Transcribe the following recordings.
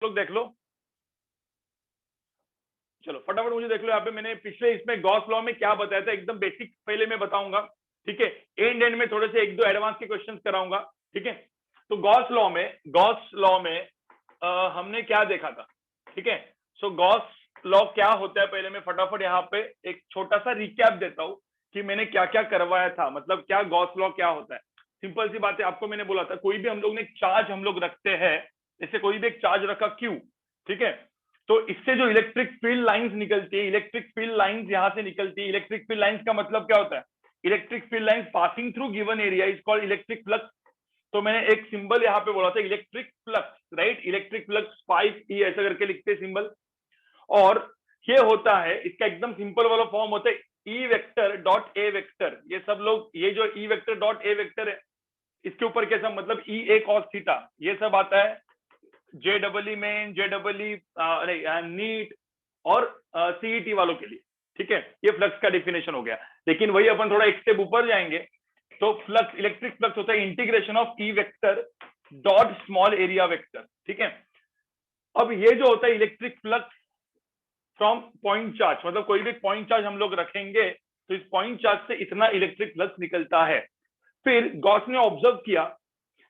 लोग देख लो, चलो फटाफट मुझे देख लो। यहाँ पे मैंने पिछले इसमें गॉस लॉ में क्या बताया था, एकदम बेसिक पहले मैं बताऊंगा, ठीक है। एंड में थोड़े से एक दो एडवांस के क्वेश्चंस कराऊंगा, ठीक है। तो गॉस लॉ में हमने क्या देखा था, ठीक है। सो गॉस लॉ क्या होता है, पहले मैं फटाफट यहाँ पे एक छोटा सा रिकैप देता हूँ कि मैंने क्या क्या करवाया था, मतलब क्या गॉस लॉ क्या होता है। सिंपल सी बात है, आपको मैंने बोला था कोई भी हम लोग ने चार्ज हम लोग रखते हैं, जैसे कोई भी एक चार्ज रखा क्यू, ठीक है। तो इससे जो इलेक्ट्रिक फील्ड लाइंस निकलती है, इलेक्ट्रिक फील्ड लाइंस यहां से निकलती है। इलेक्ट्रिक फील्ड लाइंस का मतलब क्या होता है, electric field lines passing through given area is called electric flux. तो मैंने एक सिंबल यहाँ पे बोला था electric flux, right. Electric flux 5E ऐसा करके लिखते सिंबल। और ये होता है, इसका एकदम सिंपल वाला फॉर्म होता है E vector dot A vector. ये सब लोग, ये जो E vector dot A vector है, इसके ऊपर कैसा मतलब ई ए कॉस थीटा, ये सब आता है JEE में, JEE नीट और CET वालों के लिए, ठीक है। ये फ्लक्स का डेफिनेशन हो गया। लेकिन वही अपन थोड़ा एक स्टेप ऊपर जाएंगे तो फ्लक्स, इलेक्ट्रिक फ्लक्स होता है integration of E vector dot small area vector, ठीक है। अब ये जो होता है electric flux from point charge, मतलब कोई भी पॉइंट चार्ज हम लोग रखेंगे तो इस पॉइंट चार्ज से इतना इलेक्ट्रिक फ्लक्स निकलता है। फिर गॉस ने ऑब्जर्व किया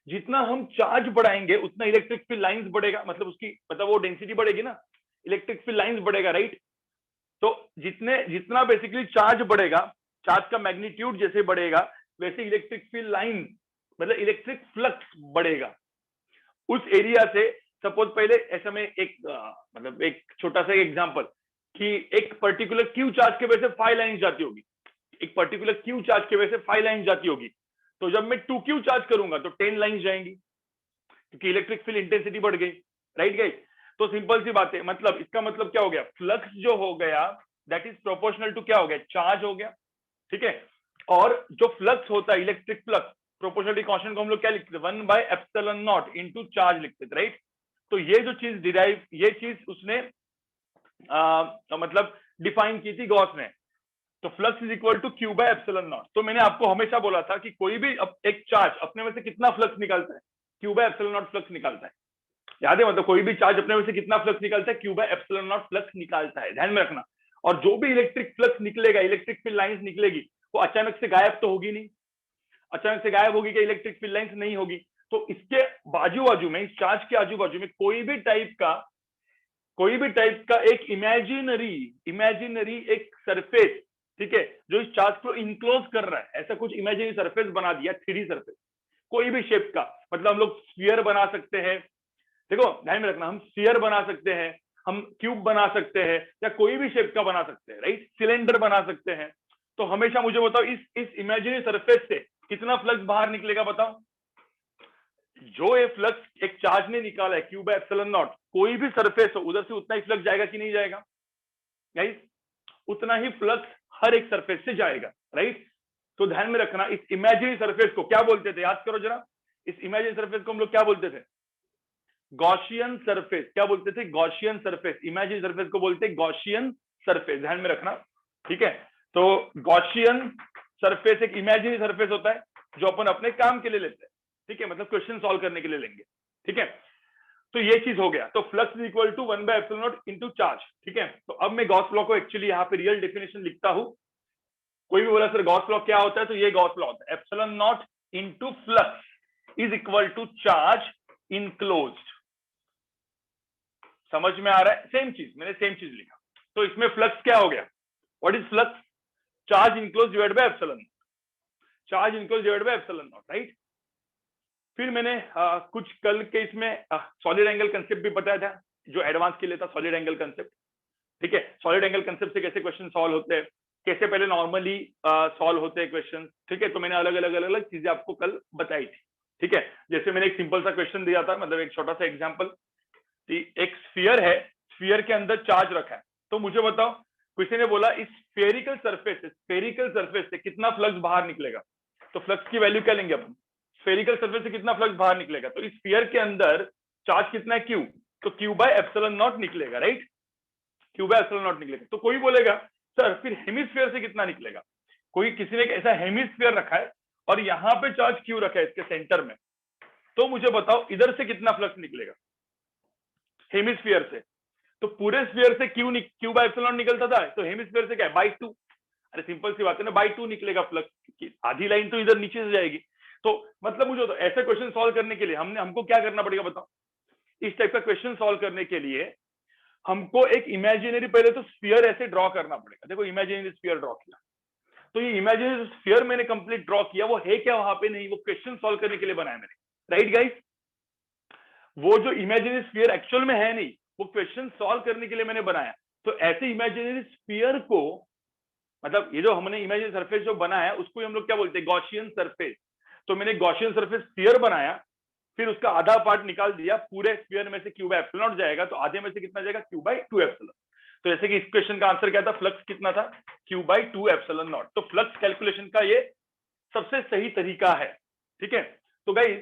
जितना हम चार्ज बढ़ाएंगे उतना इलेक्ट्रिक फील्ड लाइंस बढ़ेगा, मतलब उसकी मतलब वो डेंसिटी बढ़ेगी ना, इलेक्ट्रिक फील्ड लाइंस बढ़ेगा, राइट। तो जितना बेसिकली चार्ज बढ़ेगा, चार्ज का मैग्नीट्यूड जैसे बढ़ेगा वैसे इलेक्ट्रिक फील्ड लाइन मतलब इलेक्ट्रिक फ्लक्स बढ़ेगा उस एरिया से। सपोज पहले ऐसा में एक मतलब एक छोटा सा एग्जांपल कि एक पर्टिकुलर क्यू चार्ज के वजह से 5 लाइन जाती होगी, एक पर्टिकुलर क्यू चार्ज के वजह से 5 लाइन जाती होगी। तो जब मैं 2Q चार्ज करूंगा तो 10 लाइन जाएंगी क्योंकि इलेक्ट्रिक फील्ड इंटेंसिटी बढ़ गई, राइट गई। तो सिंपल सी बात है, मतलब इसका मतलब क्या हो गया, फ्लक्स जो हो गया दैट इज प्रोपोर्शनल टू क्या हो गया, चार्ज हो गया, ठीक है। और जो फ्लक्स होता है इलेक्ट्रिक फ्लक्स, प्रोपोर्शनलिटी कांस्टेंट को हम लोग क्या लिखते हैं, 1/ε0 इनटू चार्ज लिखते थे, राइट। तो ये जो चीज डिराइव, ये चीज उसने मतलब डिफाइन की थी गॉस ने। तो flux is equal to Q/ε0। तो मैंने आपको हमेशा बोला था कि कोई भी एक चार्ज अपने में से कितना फ्लक्स निकालता है, Q/ε0 फ्लक्स निकालता है। याद है, मतलब कोई भी चार्ज अपने में से कितना फ्लक्स निकालता है, Q/ε0 फ्लक्स निकालता है, ध्यान में रखना। और जो भी इलेक्ट्रिक फ्लक्स निकलेगा, इलेक्ट्रिक फील्ड लाइंस निकलेगी, वो अचानक से गायब तो होगी नहीं। अचानक से गायब होगी क्या, इलेक्ट्रिक फील्ड लाइंस नहीं होगी। तो इसके बाजू बाजू में, इस चार्ज के आजू बाजू में कोई भी टाइप का एक इमेजिनरी एक सरफेस, ठीक है, जो इस चार्ज को इनक्लोज कर रहा है, ऐसा कुछ इमेजिनरी सरफेस बना दिया, 3D सरफेस, कोई भी शेप का। मतलब हम लोग स्फीयर बना सकते हैं, देखो ध्यान में रखना, हम स्फीयर बना सकते हैं, हम क्यूब बना सकते हैं, या कोई भी शेप का बना सकते हैं, राइट। सिलेंडर बना सकते हैं। तो हमेशा मुझे बताओ इस इमेजिनरी सरफेस से कितना फ्लक्स बाहर निकलेगा, बताओ। जो ये फ्लक्स एक चार्ज ने निकाला है Q/ε0, कोई भी सरफेस हो उधर से उतना ही फ्लक्स जाएगा कि नहीं जाएगा, गाइस। उतना ही फ्लक्स हर एक सरफेस से जाएगा, राइट। तो ध्यान में रखना, इस इमेजिनरी सरफेस को क्या बोलते थे, याद करो जरा। इस इमेजिनरी सरफेस को हम लोग क्या बोलते थे, गॉसियन सरफेस। क्या बोलते थे, गॉसियन सरफेस। इमेजिनरी सरफेस को बोलते हैं गॉसियन सरफेस, ध्यान में रखना, ठीक है। तो गॉसियन सरफेस एक इमेजिनरी सरफेस होता है जो अपन अपने काम के लिए लेते हैं, ठीक है, मतलब क्वेश्चन सॉल्व करने के लिए लेंगे, ठीक है। तो ये चीज हो गया। तो flux is equal to 1/ε0 into charge, ठीक है। तो अब मैं गॉस लॉ को एक्चुअली यहाँ पे रियल डेफिनेशन लिखता हूं। कोई भी बोला सर गॉस लॉ क्या होता है, तो ये गॉस लॉ होता है, ε0 into flux is equal to charge enclosed. समझ में आ रहा है, सेम चीज, मैंने सेम चीज लिखा। तो इसमें फ्लक्स क्या हो गया, what is flux, charge enclose divide by epsilon, charge enclose divide by epsilon not, right. फिर मैंने कुछ कल के इसमें सॉलिड एंगल कंसेप्ट भी बताया था, जो एडवांस के लिए था, सॉलिड एंगल कंसेप्ट, ठीक है। सॉलिड एंगल कंसेप्ट से कैसे क्वेश्चन सॉल्व होते हैं, कैसे पहले नॉर्मली सॉल्व होते हैं क्वेश्चन, ठीक है। तो मैंने अलग अलग चीजें आपको कल बताई थी, ठीक है। जैसे मैंने एक सिंपल सा क्वेश्चन दिया था, मतलब एक छोटा सा एग्जाम्पल, एक स्फीयर है, स्फीयर के अंदर चार्ज रखा है। तो मुझे बताओ, किसी ने बोला इस स्फेरिकल सरफेस से कितना फ्लक्स बाहर निकलेगा। तो फ्लक्स की वैल्यू क्या लेंगे अपन, स्फेरिकल सरफेस से कितना फ्लक्स बाहर निकलेगा। तो इस स्फीयर के अंदर चार्ज कितना है, क्यू, तो Q/ε0 निकलेगा, राइट। Q/ε0 निकलेगा। तो कोई बोलेगा सर फिर हेमिस्फीयर से कितना निकलेगा। कोई किसी ने एक ऐसा हेमिस्फीयर रखा है और यहाँ पे चार्ज क्यू रखा है इसके सेंटर में, तो मुझे बताओ इधर से कितना फ्लक्स निकलेगा। हेमिस्फीयर से। तो पूरे स्फीयर से क्यू बाय एप्सिलॉन निकलता था, तो हेमिस्फीयर से क्या है, बाई 2। अरे सिंपल सी बात है ना, बाई 2 निकलेगा फ्लक्स, आधी लाइन तो इधर नीचे से जाएगी। तो मतलब मुझे तो ऐसे क्वेश्चन सॉल्व करने के लिए हमको क्या करना पड़ेगा बताओ? इस टाइप का क्वेश्चन सॉल्व करने के लिए हमको एक इमेजिनरी, पहले तो स्फीयर ऐसे ड्रॉ करना पड़ेगा। देखो इमेजिनरी स्फीयर ड्रॉ किया, तो ये इमेजिनरी स्फीयर मैंने कंप्लीट ड्रॉ किया, वो है क्या वहां पे, नहीं, वो क्वेश्चन सॉल्व करने के लिए बनाया मैंने, राइट गाइस? वो जो इमेजिनरी स्फीयर एक्चुअल में है नहीं, वो क्वेश्चन सॉल्व करने के लिए मैंने बनाया। तो ऐसे इमेजिनरी स्फीयर को, मतलब ये जो हमने इमेजिनरी सरफेस जो बनाया है उसको हम लोग क्या बोलते हैं, गॉसियन सरफेस। तो मैंने गॉसियन सरफेस स्फीयर बनाया, फिर उसका आधा पार्ट निकाल दिया, पूरे स्फीयर में से क्यू बाय एप्सिलॉन जाएगा, तो आधे में से कितना जाएगा, क्यू बाय 2 एप्सिलॉन। तो जैसे कि इस क्वेश्चन का आंसर क्या था, फ्लक्स कितना था, क्यू बाय 2 एप्सिलॉन नॉट। तो फ्लक्स कैलकुलेशन का ये सबसे सही तरीका है, ठीक है? तो गाइस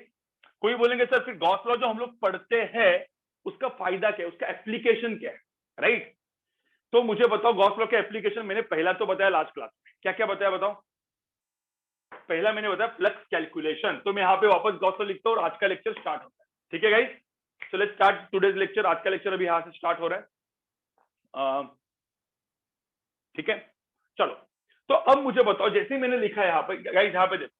कोई बोलेंगे सर फिर गॉस लॉ जो हम लोग पढ़ते हैं उसका फायदा क्या है, उसका एप्लीकेशन क्या है, राइट? तो मुझे बताओ, गॉस लॉ का एप्लीकेशन मैंने पहला तो बताया लास्ट क्लास में, क्या क्या बताया बताओ? पहला मैंने बताया फ्लक्स कैलकुलेशन। तो मैं यहाँ पे वापस गॉस लॉ लिखता हूँ और आज का लेक्चर स्टार्ट होता है, ठीक है guys? So let's start today's lecture. आज का लेक्चर अभी यहाँ से स्टार्ट हो रहा है, ठीक है? चलो, तो अब मुझे बताओ, जैसे मैंने लिखा है यहाँ पे गाइस, यहाँ पे देखो,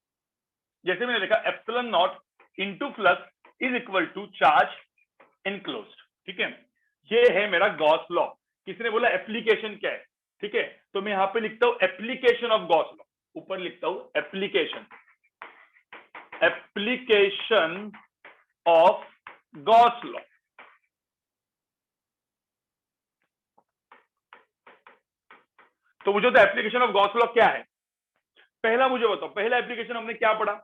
जैसे मैंने लिखा epsilon naught into flux is equal to charge enclosed, ठीक है? ये है मेरा गॉस लॉ। किसने बोला एप्लीकेशन क्या है, ठीक है? तो मैं यहाँ पे लिखता हूं एप्लीकेशन ऑफ गॉस लॉ, ऊपर लिखता हूं application, application of Gauss law. तो मुझे तो एप्लीकेशन ऑफ गॉस लॉ क्या है, पहला मुझे बताओ, पहला एप्लीकेशन हमने क्या पढ़ा,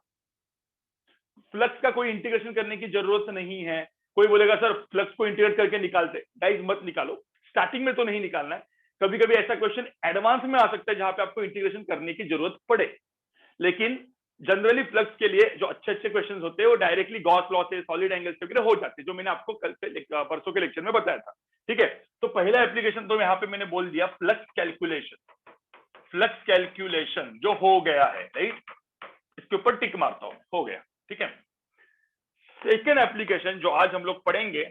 फ्लक्स का कोई इंटीग्रेशन करने की जरूरत नहीं है। कोई बोलेगा सर फ्लक्स को इंटीग्रेट करके निकालते, गाइस मत निकालो, स्टार्टिंग में तो नहीं निकालना है। कभी कभी ऐसा क्वेश्चन एडवांस में आ सकता है जहां पे आपको इंटीग्रेशन करने की जरूरत पड़े, लेकिन जनरली फ्लक्स के लिए जो अच्छे अच्छे क्वेश्चन होते हैं वो डायरेक्टली गॉस लॉ से, सॉलिड एंगल्स वगैरह हो जाते हैं, जो मैंने आपको कल से परसों के लेक्चर में बताया था, ठीक है? तो पहला एप्लीकेशन तो यहाँ पे मैंने बोल दिया फ्लक्स कैलकुलेशन। फ्लक्स कैलकुलेशन जो हो गया है, राइट, इसके ऊपर टिक मारता हूं, हो गया, ठीक है? सेकेंड एप्लीकेशन जो आज हम लोग पढ़ेंगे,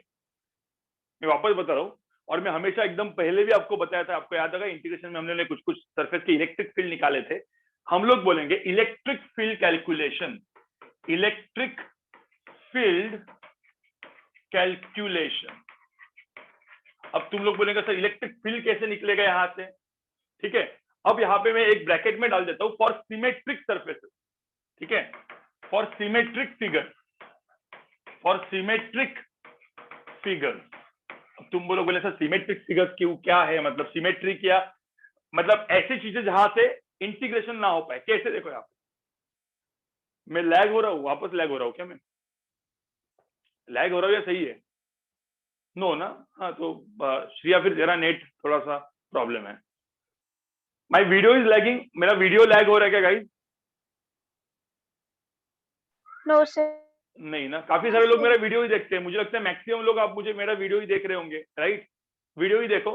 मैं वापस बता रहा हूं, और मैं हमेशा एकदम पहले भी आपको बताया था, आपको याद होगा इंटीग्रेशन में हमने कुछ कुछ सरफेस के इलेक्ट्रिक फील्ड निकाले थे। हम लोग बोलेंगे electric field calculation, electric field calculation. अब तुम लोग बोलेंगे सर इलेक्ट्रिक फील्ड कैसे निकलेगा यहां से, ठीक है? अब यहां पे मैं एक ब्रैकेट में डाल देता हूं फॉर सिमेट्रिक सरफेसेस, ठीक है? For symmetric figure, for symmetric figure. तुम बोलोगे सर सिमेट्रिक फिगर क्यों, क्या है मतलब सिमेट्री, क्या मतलब ऐसी चीजें जहां से इंटीग्रेशन ना हो पाए, कैसे? देखो यहाँ मैं लैग हो रहा हूँ, वापस लैग हो रहा हूँ क्या, मैं लैग हो रहा हूँ या सही है? नो ना? हाँ तो श्रिया फिर जरा नेट थोड़ा सा प्रॉब्लम है। माय वीडियो इज लैगिंग, मेरा वीडियो लैग हो रहा है क्या गाइस? No sir. नहीं ना, काफी सारे लोग मेरा वीडियो ही देखते हैं, मुझे लगता है मैक्सिमम लोग आप मुझे मेरा वीडियो ही देख रहे होंगे, राइट? वीडियो ही देखो,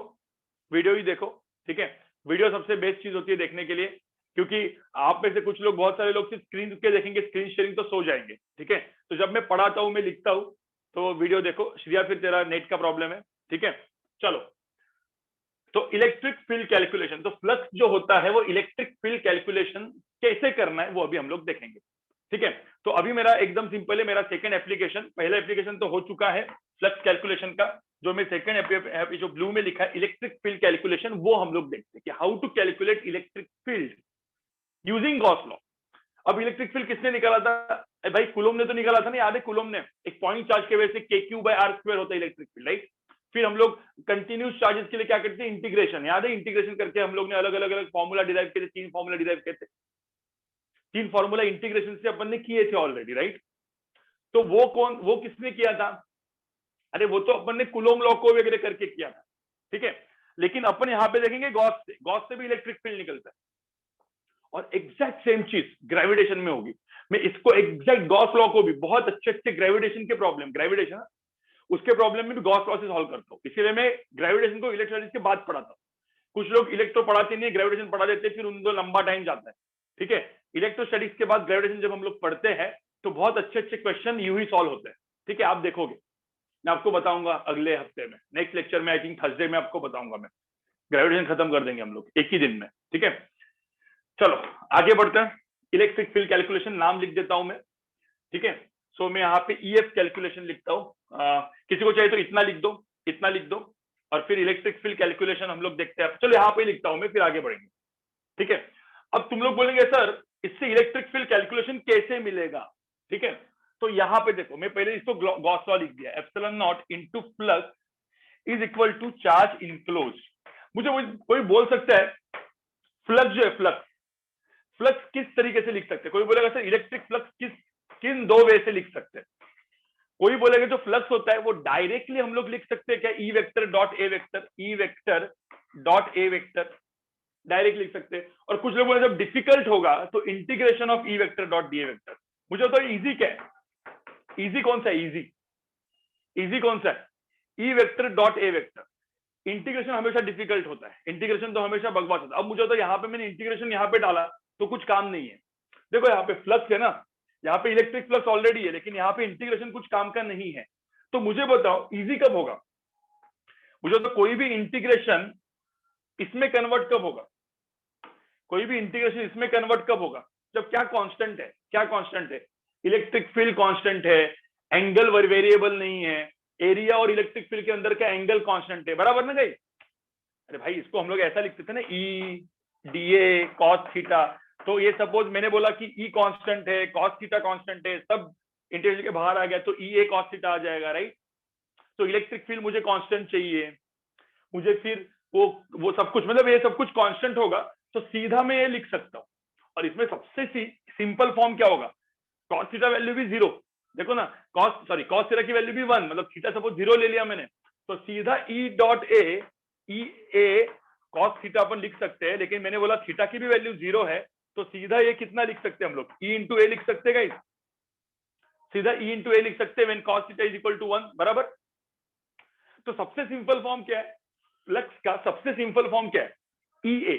वीडियो ही देखो, ठीक है? वीडियो सबसे बेस्ट चीज होती है देखने के लिए, क्योंकि आप में से कुछ लोग, बहुत सारे लोग सिर्फ स्क्रीन के देखेंगे, स्क्रीन शेयरिंग तो सो जाएंगे, ठीक है? तो जब मैं पढ़ाता हूँ, मैं लिखता हूँ, तो वीडियो देखो। श्रिया फिर तेरा नेट का प्रॉब्लम है, ठीक है? चलो, तो इलेक्ट्रिक फील्ड कैलकुलेशन, तो फ्लक्स जो होता है वो इलेक्ट्रिक फील्ड कैलकुलेशन कैसे करना है वो अभी हम लोग देखेंगे, ठीक है? तो अभी मेरा एकदम सिंपल है, मेरा सेकंड एप्लीकेशन, पहला एप्लीकेशन तो हो चुका है फ्लक्स कैलकुलेशन का, जो मैं सेकंड जो ब्लू में लिखा है इलेक्ट्रिक फील्ड कैलकुलेशन, वो हम लोग देखते हैं कि how to calculate electric field using Gauss law. अब इलेक्ट्रिक फील्ड किसने निकाला था भाई? कुलोम ने तो निकाला था ना, याद है? कुलोम ने, एक पॉइंट चार्ज के वजह से के क्यू बाय आर स्क्वायर होता है इलेक्ट्रिक फील्ड, राइट? फिर हम लोग कंटिन्यूस चार्जेस के लिए क्या करते हैं, इंटीग्रेशन, याद है? इंटीग्रेशन करके हम लोग ने अलग अलग अलग फॉर्मूला डिराइव किए थे, 3 फॉर्मूला डिराइव किए थे, 3 फॉर्मूला इंटीग्रेशन से अपन ने किए थे ऑलरेडी, राइट? तो वो किसने किया था? अरे वो तो अपन ने कुलोम लॉ को वगैरह करके किया था, ठीक है? लेकिन अपन यहां पे देखेंगे गॉस से भी इलेक्ट्रिक फील्ड निकलता है, और एग्जैक्ट सेम चीज ग्रेविटेशन में होगी। मैं इसको एग्जैक्ट गॉस लॉ को भी बहुत अच्छे अच्छे ग्रेविटेशन के प्रॉब्लम, ग्रेविटेशन उसके प्रॉब्लम में भी गॉस लॉ से सॉल्व करता हूँ, इसीलिए मैं ग्रेविटेशन को इलेक्ट्रोस्टैटिक्स के बाद पढ़ाता हूँ। कुछ लोग इलेक्ट्रो पढ़ाते नहीं, ग्रेविटेशन पढ़ा देते, फिर उनको लंबा टाइम जाता है, ठीक है? इलेक्ट्रोस्टैटिक्स के बाद ग्रेविटेशन जब हम लोग पढ़ते हैं तो बहुत अच्छे अच्छे क्वेश्चन यूं ही सॉल्व होते हैं, ठीक है? आप देखोगे, मैं आपको बताऊंगा अगले हफ्ते में, नेक्स्ट लेक्चर में, आई थिंक थर्सडे में आपको बताऊंगा मैं। ग्रेविटेशन खत्म कर देंगे हम लोग एक ही दिन में, ठीक है। चलो आगे बढ़ते हैं। इलेक्ट्रिक फील्ड कैलकुलेशन नाम लिख देता हूं मैं, ठीक है। सो मैं यहाँ पे ईएफ कैलकुलेशन लिखता हूँ, किसी को चाहिए तो इतना लिख दो, इतना लिख दो, और फिर इलेक्ट्रिक फील्ड कैलकुलेशन हम लोग देखते हैं। चलो यहाँ पे लिखता हूं मैं, फिर आगे बढ़ेंगे, ठीक है। अब तुम लोग बोलेंगे सर इससे इलेक्ट्रिक फील्ड कैलकुलेशन कैसे मिलेगा, ठीक है। तो यहाँ पे देखो, मैं पहले इसको गॉस लॉ लिख दिया, epsilon naught into flux is equal to charge enclose. मुझे कोई बोल सकता है फ्लक्स जो है, फ्लक्स फ्लक्स किस तरीके से लिख सकते हैं? कोई बोलेगा सर इलेक्ट्रिक फ्लक्स किन दो वे से लिख सकते हैं? कोई बोलेगा जो फ्लक्स होता है वो डायरेक्टली हम लोग लिख सकते हैं क्या, E vector dot A vector, E vector dot A vector, direct लिख सकते हैं। और कुछ लोग बोले जब डिफिकल्ट होगा तो integration of E vector dot D A vector. मुझे बताओ इजी क्या है, इजी कौन सा है, इजी इजी कौन सा है? E vector dot A vector. Integration हमेशा डिफिकल्ट होता है, इंटीग्रेशन तो हमेशा बकवास होता है। अब मुझे तो यहाँ पे मैंने इंटीग्रेशन यहाँ पे डाला तो कुछ काम नहीं है। देखो यहाँ पे फ्लक्स है ना, यहाँ पे इलेक्ट्रिक फ्लक्स ऑलरेडी है, लेकिन यहाँ पे इंटीग्रेशन कुछ काम का नहीं है। तो मुझे बताओ इजी कब होगा? मुझे तो कोई भी इंटीग्रेशन इसमें कन्वर्ट कब होगा, कोई भी इंटीग्रेशन इसमें कन्वर्ट कब होगा? जब क्या कांस्टेंट है, क्या कांस्टेंट है? इलेक्ट्रिक फील्ड कांस्टेंट है, एंगल वेरिएबल नहीं है, एरिया और इलेक्ट्रिक फील्ड के अंदर का एंगल कांस्टेंट है, बराबर ना गई? अरे भाई इसको हम लोग ऐसा लिखते थे ना, E D A cos theta. तो ये सपोज मैंने बोला कि ई कांस्टेंट है, कॉस थीटा कांस्टेंट है, सब इंटीग्रेशन के बाहर आ गया तो ई ए कॉस थीटा आ जाएगा, राइट। तो इलेक्ट्रिक फील्ड मुझे कांस्टेंट चाहिए, मुझे फिर वो सब कुछ, मतलब ये सब कुछ कांस्टेंट होगा, तो सीधा मैं ये लिख सकता हूँ। और इसमें सबसे सिंपल फॉर्म क्या होगा? कॉस थीटा वैल्यू भी 0, देखो ना, कॉस थीटा की वैल्यू भी 1, मतलब थीटा सपोज 0 ले लिया मैंने, तो सीधा E dot A, E A cos theta अपन लिख सकते हैं। लेकिन मैंने बोला थीटा की भी वैल्यू 0 है, तो सीधा ये कितना लिख सकते हैं हम लोग, ई इंटू ए लिख सकते हैं, सीधा ई इंटू ए लिख सकते हैं when cos theta is equal to 1, बराबर। तो सबसे सिंपल फॉर्म क्या है फ्लक्स का? सबसे सिंपल फॉर्म क्या है? ई ए,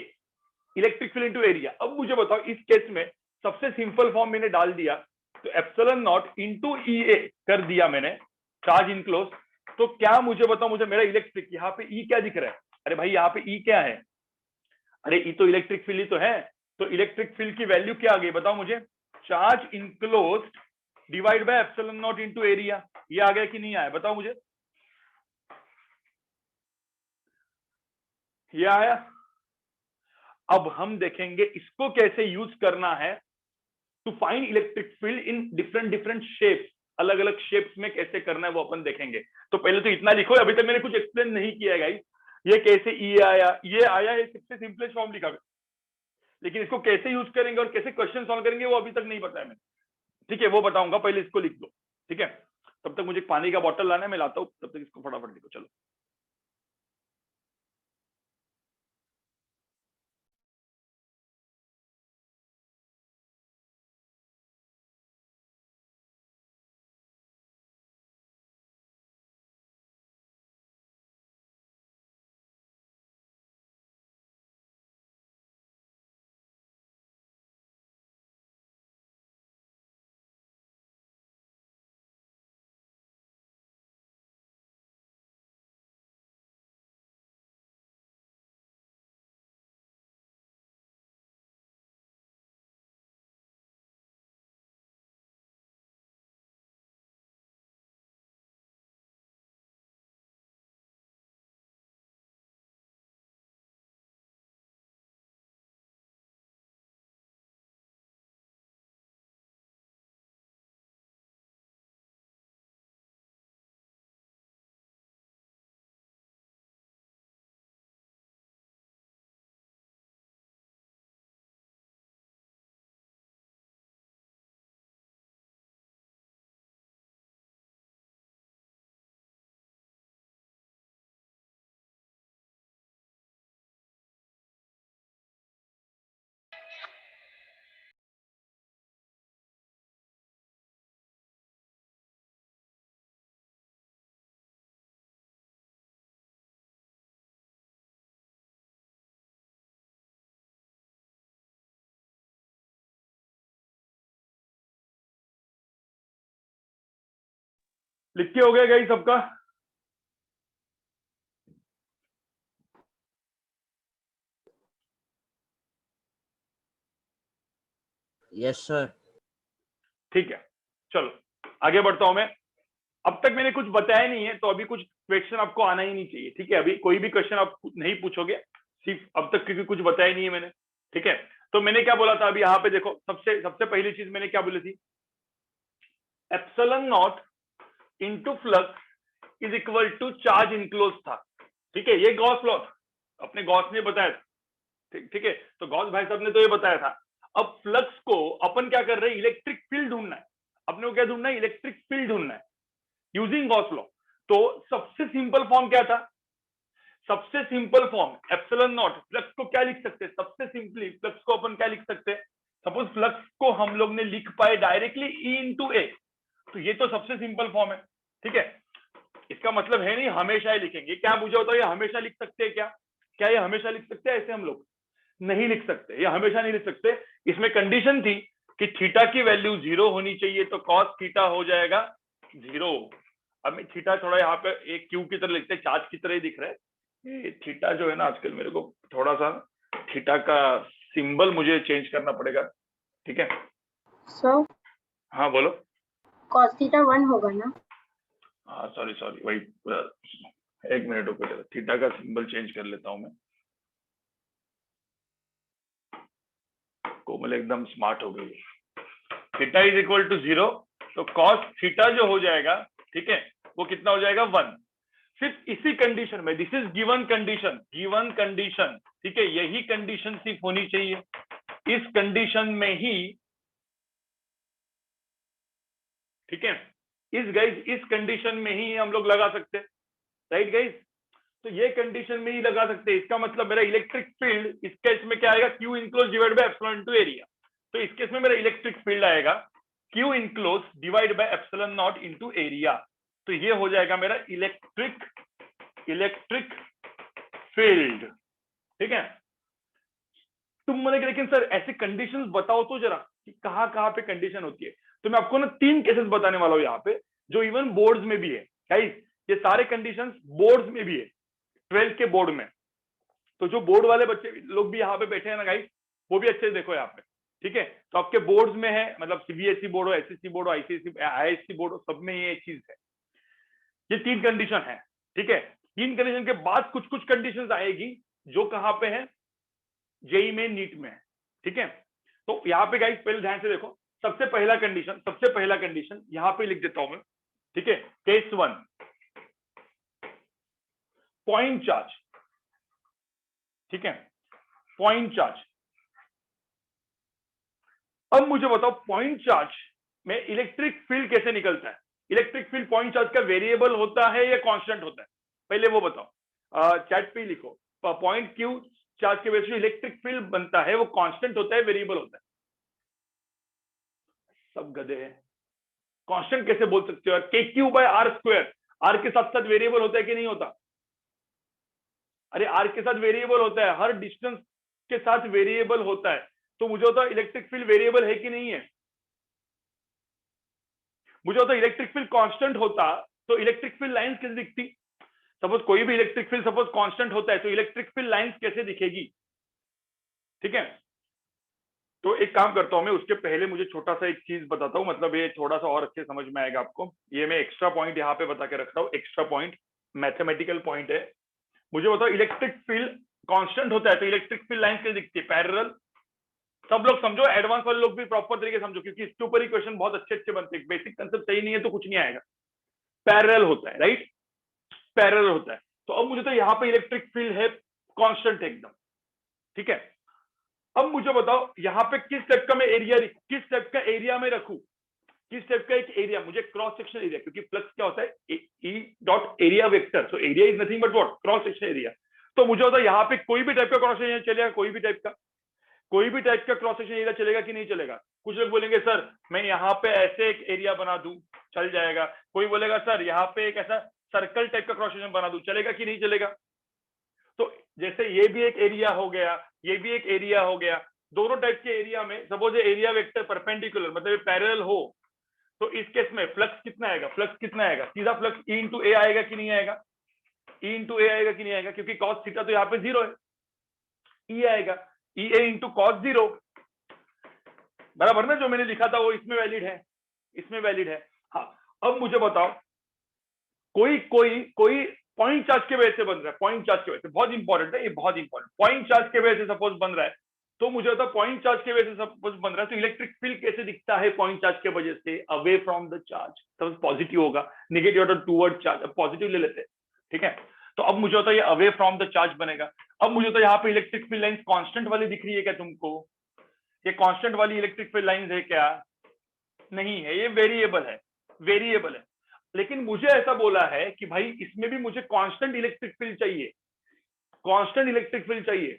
इलेक्ट्रिक फील्ड इनटू एरिया। अब मुझे बताओ इस केस में सबसे सिंपल फॉर्म मैंने डाल दिया, तो एप्सिलॉन नॉट इनटू ई ए कर दिया मैंने, चार्ज इनक्लोज। तो क्या मुझे बताओ, मुझे मेरा इलेक्ट्रिक यहाँ पे ई क्या दिख रहा है? अरे भाई यहाँ पे ई क्या है? अरे ई तो इलेक्ट्रिक फील्ड ही तो है। तो इलेक्ट्रिक फील्ड की वैल्यू क्या आ गई बताओ मुझे? Charge enclose divide by epsilon naught into area. ये आ गया कि नहीं आया बताओ मुझे? ये आया। अब हम देखेंगे इसको कैसे यूज करना है to find electric field in different different shapes, अलग अलग शेप्स में कैसे करना है वो अपन देखेंगे। तो पहले तो इतना लिखो, अभी तक मैंने कुछ एक्सप्लेन नहीं किया है गाइस। ये कैसे ये आया है, सबसे सिंपलेस्ट फॉर्म लिखा है, लेकिन इसको कैसे यूज करेंगे और कैसे क्वेश्चन सॉल्व करेंगे वो अभी तक नहीं पता है मैंने, ठीक है। वो बताऊंगा, पहले इसको लिख दो, ठीक है। तब तक मुझे पानी का बॉटल लाना है, मैं लाता हूँ, तब तक इसको फटाफट लिखो चलो। लिख के हो गया गाइस सबका? Yes sir. ठीक है, चलो आगे बढ़ता हूं मैं। अब तक मैंने कुछ बताया नहीं है, तो अभी कुछ क्वेश्चन आपको आना ही नहीं चाहिए, ठीक है? अभी कोई भी क्वेश्चन आप नहीं पूछोगे, सिर्फ अब तक क्योंकि कुछ बताया नहीं है मैंने, ठीक है? तो मैंने क्या बोला था अभी यहाँ पे देखो, सबसे सबसे पहली चीज मैंने क्या बोली थी, epsilon naught into flux is equal to charge enclose था, ठीक है? ये गॉस लॉ अपने गॉस ने बताया था, ठीक है? तो गॉस भाई साहब ने तो ये बताया था। अब फ्लक्स को अपन क्या कर रहे हैं, इलेक्ट्रिक फील्ड ढूंढना है अपने को। क्या ढूंढना है? इलेक्ट्रिक फील्ड ढूंढना है यूजिंग गॉस लॉ। तो सबसे सिंपल फॉर्म क्या था? सबसे simple form epsilon naught, flux को क्या लिख सकते हैं सबसे सिंपली? फ्लक्स को अपन क्या लिख सकते हैं? सपोज फ्लक्स को हम लोग ने लिख पाए डायरेक्टली ई इंटू ए, तो ये तो सबसे सिंपल फॉर्म है, ठीक है? इसका मतलब है नहीं हमेशा ही लिखेंगे, क्या मुझे बताओ, ये हमेशा लिख सकते हैं क्या? क्या ये हमेशा लिख सकते हैं? ऐसे हम लोग नहीं लिख सकते, ये हमेशा नहीं लिख सकते। इसमें कंडीशन थी कि थीटा की वैल्यू 0 होनी चाहिए, तो कॉस थीटा हो जाएगा 0। अब मैं थीटा थोड़ा यहाँ पे एक क्यू की तरह लिखते हैं, चार्ज की तरह ही दिख रहा है ये थीटा जो है ना। आजकल मेरे को थोड़ा सा थीटा का सिंबल मुझे चेंज करना पड़ेगा, ठीक है? सर हाँ बोलो। cos थीटा 1 होगा ना? हाँ सॉरी वही, एक मिनट रुको, थीटा का सिंबल चेंज कर लेता हूं मैं। कोमल एकदम स्मार्ट हो गई। थीटा इज इक्वल टू 0, तो कॉस थीटा जो हो जाएगा, ठीक है, वो कितना हो जाएगा? 1। सिर्फ इसी कंडीशन में, दिस इज गिवन कंडीशन, ठीक है? यही कंडीशन सिर्फ होनी चाहिए, इस कंडीशन में ही, ठीक है? इस कंडीशन में ही हम लोग लगा सकते हैं, राइट गाइज? तो ये कंडीशन में ही लगा सकते हैं। इसका मतलब मेरा इलेक्ट्रिक फील्ड इस केस में क्या आएगा? Q enclose divide by epsilon into area. तो इस केस में मेरा इलेक्ट्रिक फील्ड आएगा Q enclose divide by epsilon naught into area. तो ये हो जाएगा मेरा इलेक्ट्रिक फील्ड, ठीक है? तुम मुझे लेकिन सर ऐसे कंडीशंस बताओ तो जरा कि कहां कहां पे कंडीशन होती है। तो मैं आपको ना 3 केसेस बताने वाला हूं यहाँ पे, जो इवन बोर्ड्स में भी है गाइस। ये सारे कंडीशंस बोर्ड्स में भी है, 12th के बोर्ड में। तो जो बोर्ड वाले बच्चे लोग भी यहाँ पे बैठे हैं ना गाइस, वो भी अच्छे से देखो यहाँ पे, ठीक है? तो आपके बोर्ड्स में है, मतलब सीबीएसई बोर्ड हो, एसएससी बोर्ड हो, आईएससी बोर्ड हो, सब में ये चीज है। ये 3 कंडीशन है, ठीक है? 3 कंडीशन के बाद कुछ कुछ कंडीशन आएगी जो कहां पे है? जेई में, नीट में, ठीक है? तो यहाँ पे गाइस पहले ध्यान से देखो, सबसे पहला कंडीशन यहाँ पे लिख देता हूं मैं, ठीक है? केस 1, पॉइंट चार्ज, ठीक है? Point charge. अब मुझे बताओ पॉइंट चार्ज में इलेक्ट्रिक फील्ड कैसे निकलता है? इलेक्ट्रिक फील्ड पॉइंट चार्ज का वेरिएबल होता है या कांस्टेंट होता है? पहले वो बताओ, चैट पे लिखो। पॉइंट क्यू चार्ज के वजह से इलेक्ट्रिक फील्ड बनता है, वो कांस्टेंट होता है, वेरिएबल होता है? सब गधे हैं, कांस्टेंट कैसे बोल सकते हो? K q by r square, r के साथ साथ वेरिएबल होता है कि नहीं होता? अरे आर के साथ वेरिएबल होता है, हर डिस्टेंस के साथ वेरिएबल होता है। तो मुझे होता इलेक्ट्रिक फील्ड वेरिएबल है कि नहीं है? मुझे होता इलेक्ट्रिक फील्ड कांस्टेंट होता तो इलेक्ट्रिक फील्ड लाइंस कैसे दिखती? सपोज कोई भी इलेक्ट्रिक फील्ड सपोज कांस्टेंट होता है, तो इलेक्ट्रिक फील्ड लाइंस कैसे दिखेगी? ठीक है? तो एक काम करता हूं मैं, उसके पहले मुझे छोटा सा एक चीज बताता हूं, मतलब ये थोड़ा सा और अच्छे समझ में आएगा आपको। ये मैं एक्स्ट्रा पॉइंट यहाँ पे बता के रखता हूँ, एक्स्ट्रा पॉइंट, मैथमेटिकल पॉइंट है। मुझे बताओ इलेक्ट्रिक फील्ड कांस्टेंट होता है तो इलेक्ट्रिक फील्ड लाइंस कैसे दिखती है? पैरेलल। सब लोग समझो, एडवांस वाले लोग भी प्रॉपर तरीके से समझो, क्योंकि इसके ऊपर ही क्वेश्चन बहुत अच्छे अच्छे बनते हैं। बेसिक कंसेप्ट सही नहीं है तो कुछ नहीं आएगा। पैरेलल होता है, राइट? पैरेलल होता है। तो अब मुझे तो यहाँ पे इलेक्ट्रिक फील्ड है कांस्टेंट एकदम, ठीक है? अब मुझे बताओ यहाँ पे किस टाइप का मैं एरिया, किस टाइप का एरिया में रखूं, किस टाइप का एक एरिया मुझे, क्रॉस सेक्शन एरिया, क्योंकि फ्लक्स क्या होता है? ई dot area vector, so area is nothing but what? Cross section area. तो मुझे होता है यहाँ पे कोई भी टाइप का क्रॉस सेक्शन चलेगा, कोई भी टाइप का क्रॉस सेक्शन एरिया चलेगा कि नहीं चलेगा? कुछ लोग बोलेंगे सर मैं यहाँ पे ऐसे एक एरिया बना दूं, चल जाएगा। कोई बोलेगा सर यहाँ पे एक ऐसा सर्कल टाइप का क्रॉस सेक्शन बना दूं, चलेगा कि नहीं चलेगा? तो जैसे ये भी एक एरिया हो गया, ये भी एक एरिया हो गया, दोनों टाइप के एरिया में सपोज एरिया वेक्टर परपेंडिकुलर मतलब पैरेलल हो, तो इस केस में फ्लक्स कितना आएगा, फ्लक्स कितना आएगा, सीधा फ्लक्स E इंटू ए आएगा कि नहीं आएगा, E इंटू ए आएगा कि नहीं आएगा, क्योंकि कॉस थीटा तो यहाँ पे 0 है, E आएगा, ई ए इंटू कॉस 0, बराबर ना, जो मैंने लिखा था वो इसमें वैलिड है, इसमें वैलिड है। हाँ, अब मुझे बताओ, कोई कोई कोई पॉइंट चार्ज के वजह से बन रहा है, पॉइंट चार्ज की वजह से, बहुत इंपॉर्टेंट है ये, बहुत इंपॉर्टेंट, पॉइंट चार्ज के वजह से सपोज बन रहा है, तो मुझे बताओ पॉइंट चार्ज की वजह से सपोज बन रहा है, तो इलेक्ट्रिक फील्ड कैसे दिखता है पॉइंट चार्ज के वजह से, away from the charge, suppose positive होगा, नेगेटिव होगा टूवर्ड चार्ज, अब पॉजिटिव ले लेते हैं, ठीक है। तो अब मुझे होता है ये अवे फ्रॉम द चार्ज बनेगा। अब मुझे तो यहाँ पे इलेक्ट्रिक फील्ड लाइंस कांस्टेंट वाली दिख रही है क्या तुमको, ये कांस्टेंट वाली इलेक्ट्रिक फील्ड लाइंस है क्या, नहीं है, ये वेरिएबल है, वेरिएबल है। लेकिन मुझे ऐसा बोला है कि भाई इसमें भी मुझे कांस्टेंट इलेक्ट्रिक फील्ड चाहिए, कांस्टेंट इलेक्ट्रिक फील्ड चाहिए,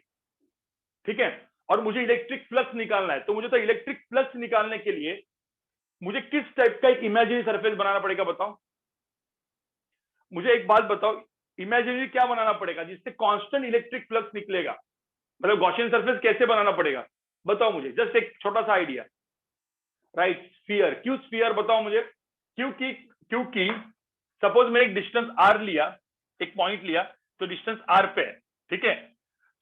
ठीक है, और मुझे इलेक्ट्रिक फ्लक्स निकालना है। तो मुझे तो इलेक्ट्रिक फ्लक्स निकालने के लिए मुझे किस टाइप का एक इमेजिनरी सरफेस बनाना पड़ेगा, बताओ मुझे, एक बात बताओ, इमेजिनरी क्या बनाना पड़ेगा जिससे कांस्टेंट इलेक्ट्रिक फ्लक्स निकलेगा, मतलब गॉसियन सरफेस कैसे बनाना पड़ेगा, बताओ मुझे, जस्ट एक छोटा सा आइडिया, राइट। स्फीयर, क्यों स्फीयर, बताओ मुझे, क्योंकि सपोज मैं एक डिस्टेंस r लिया, एक पॉइंट लिया, तो डिस्टेंस r पे है, ठीक है,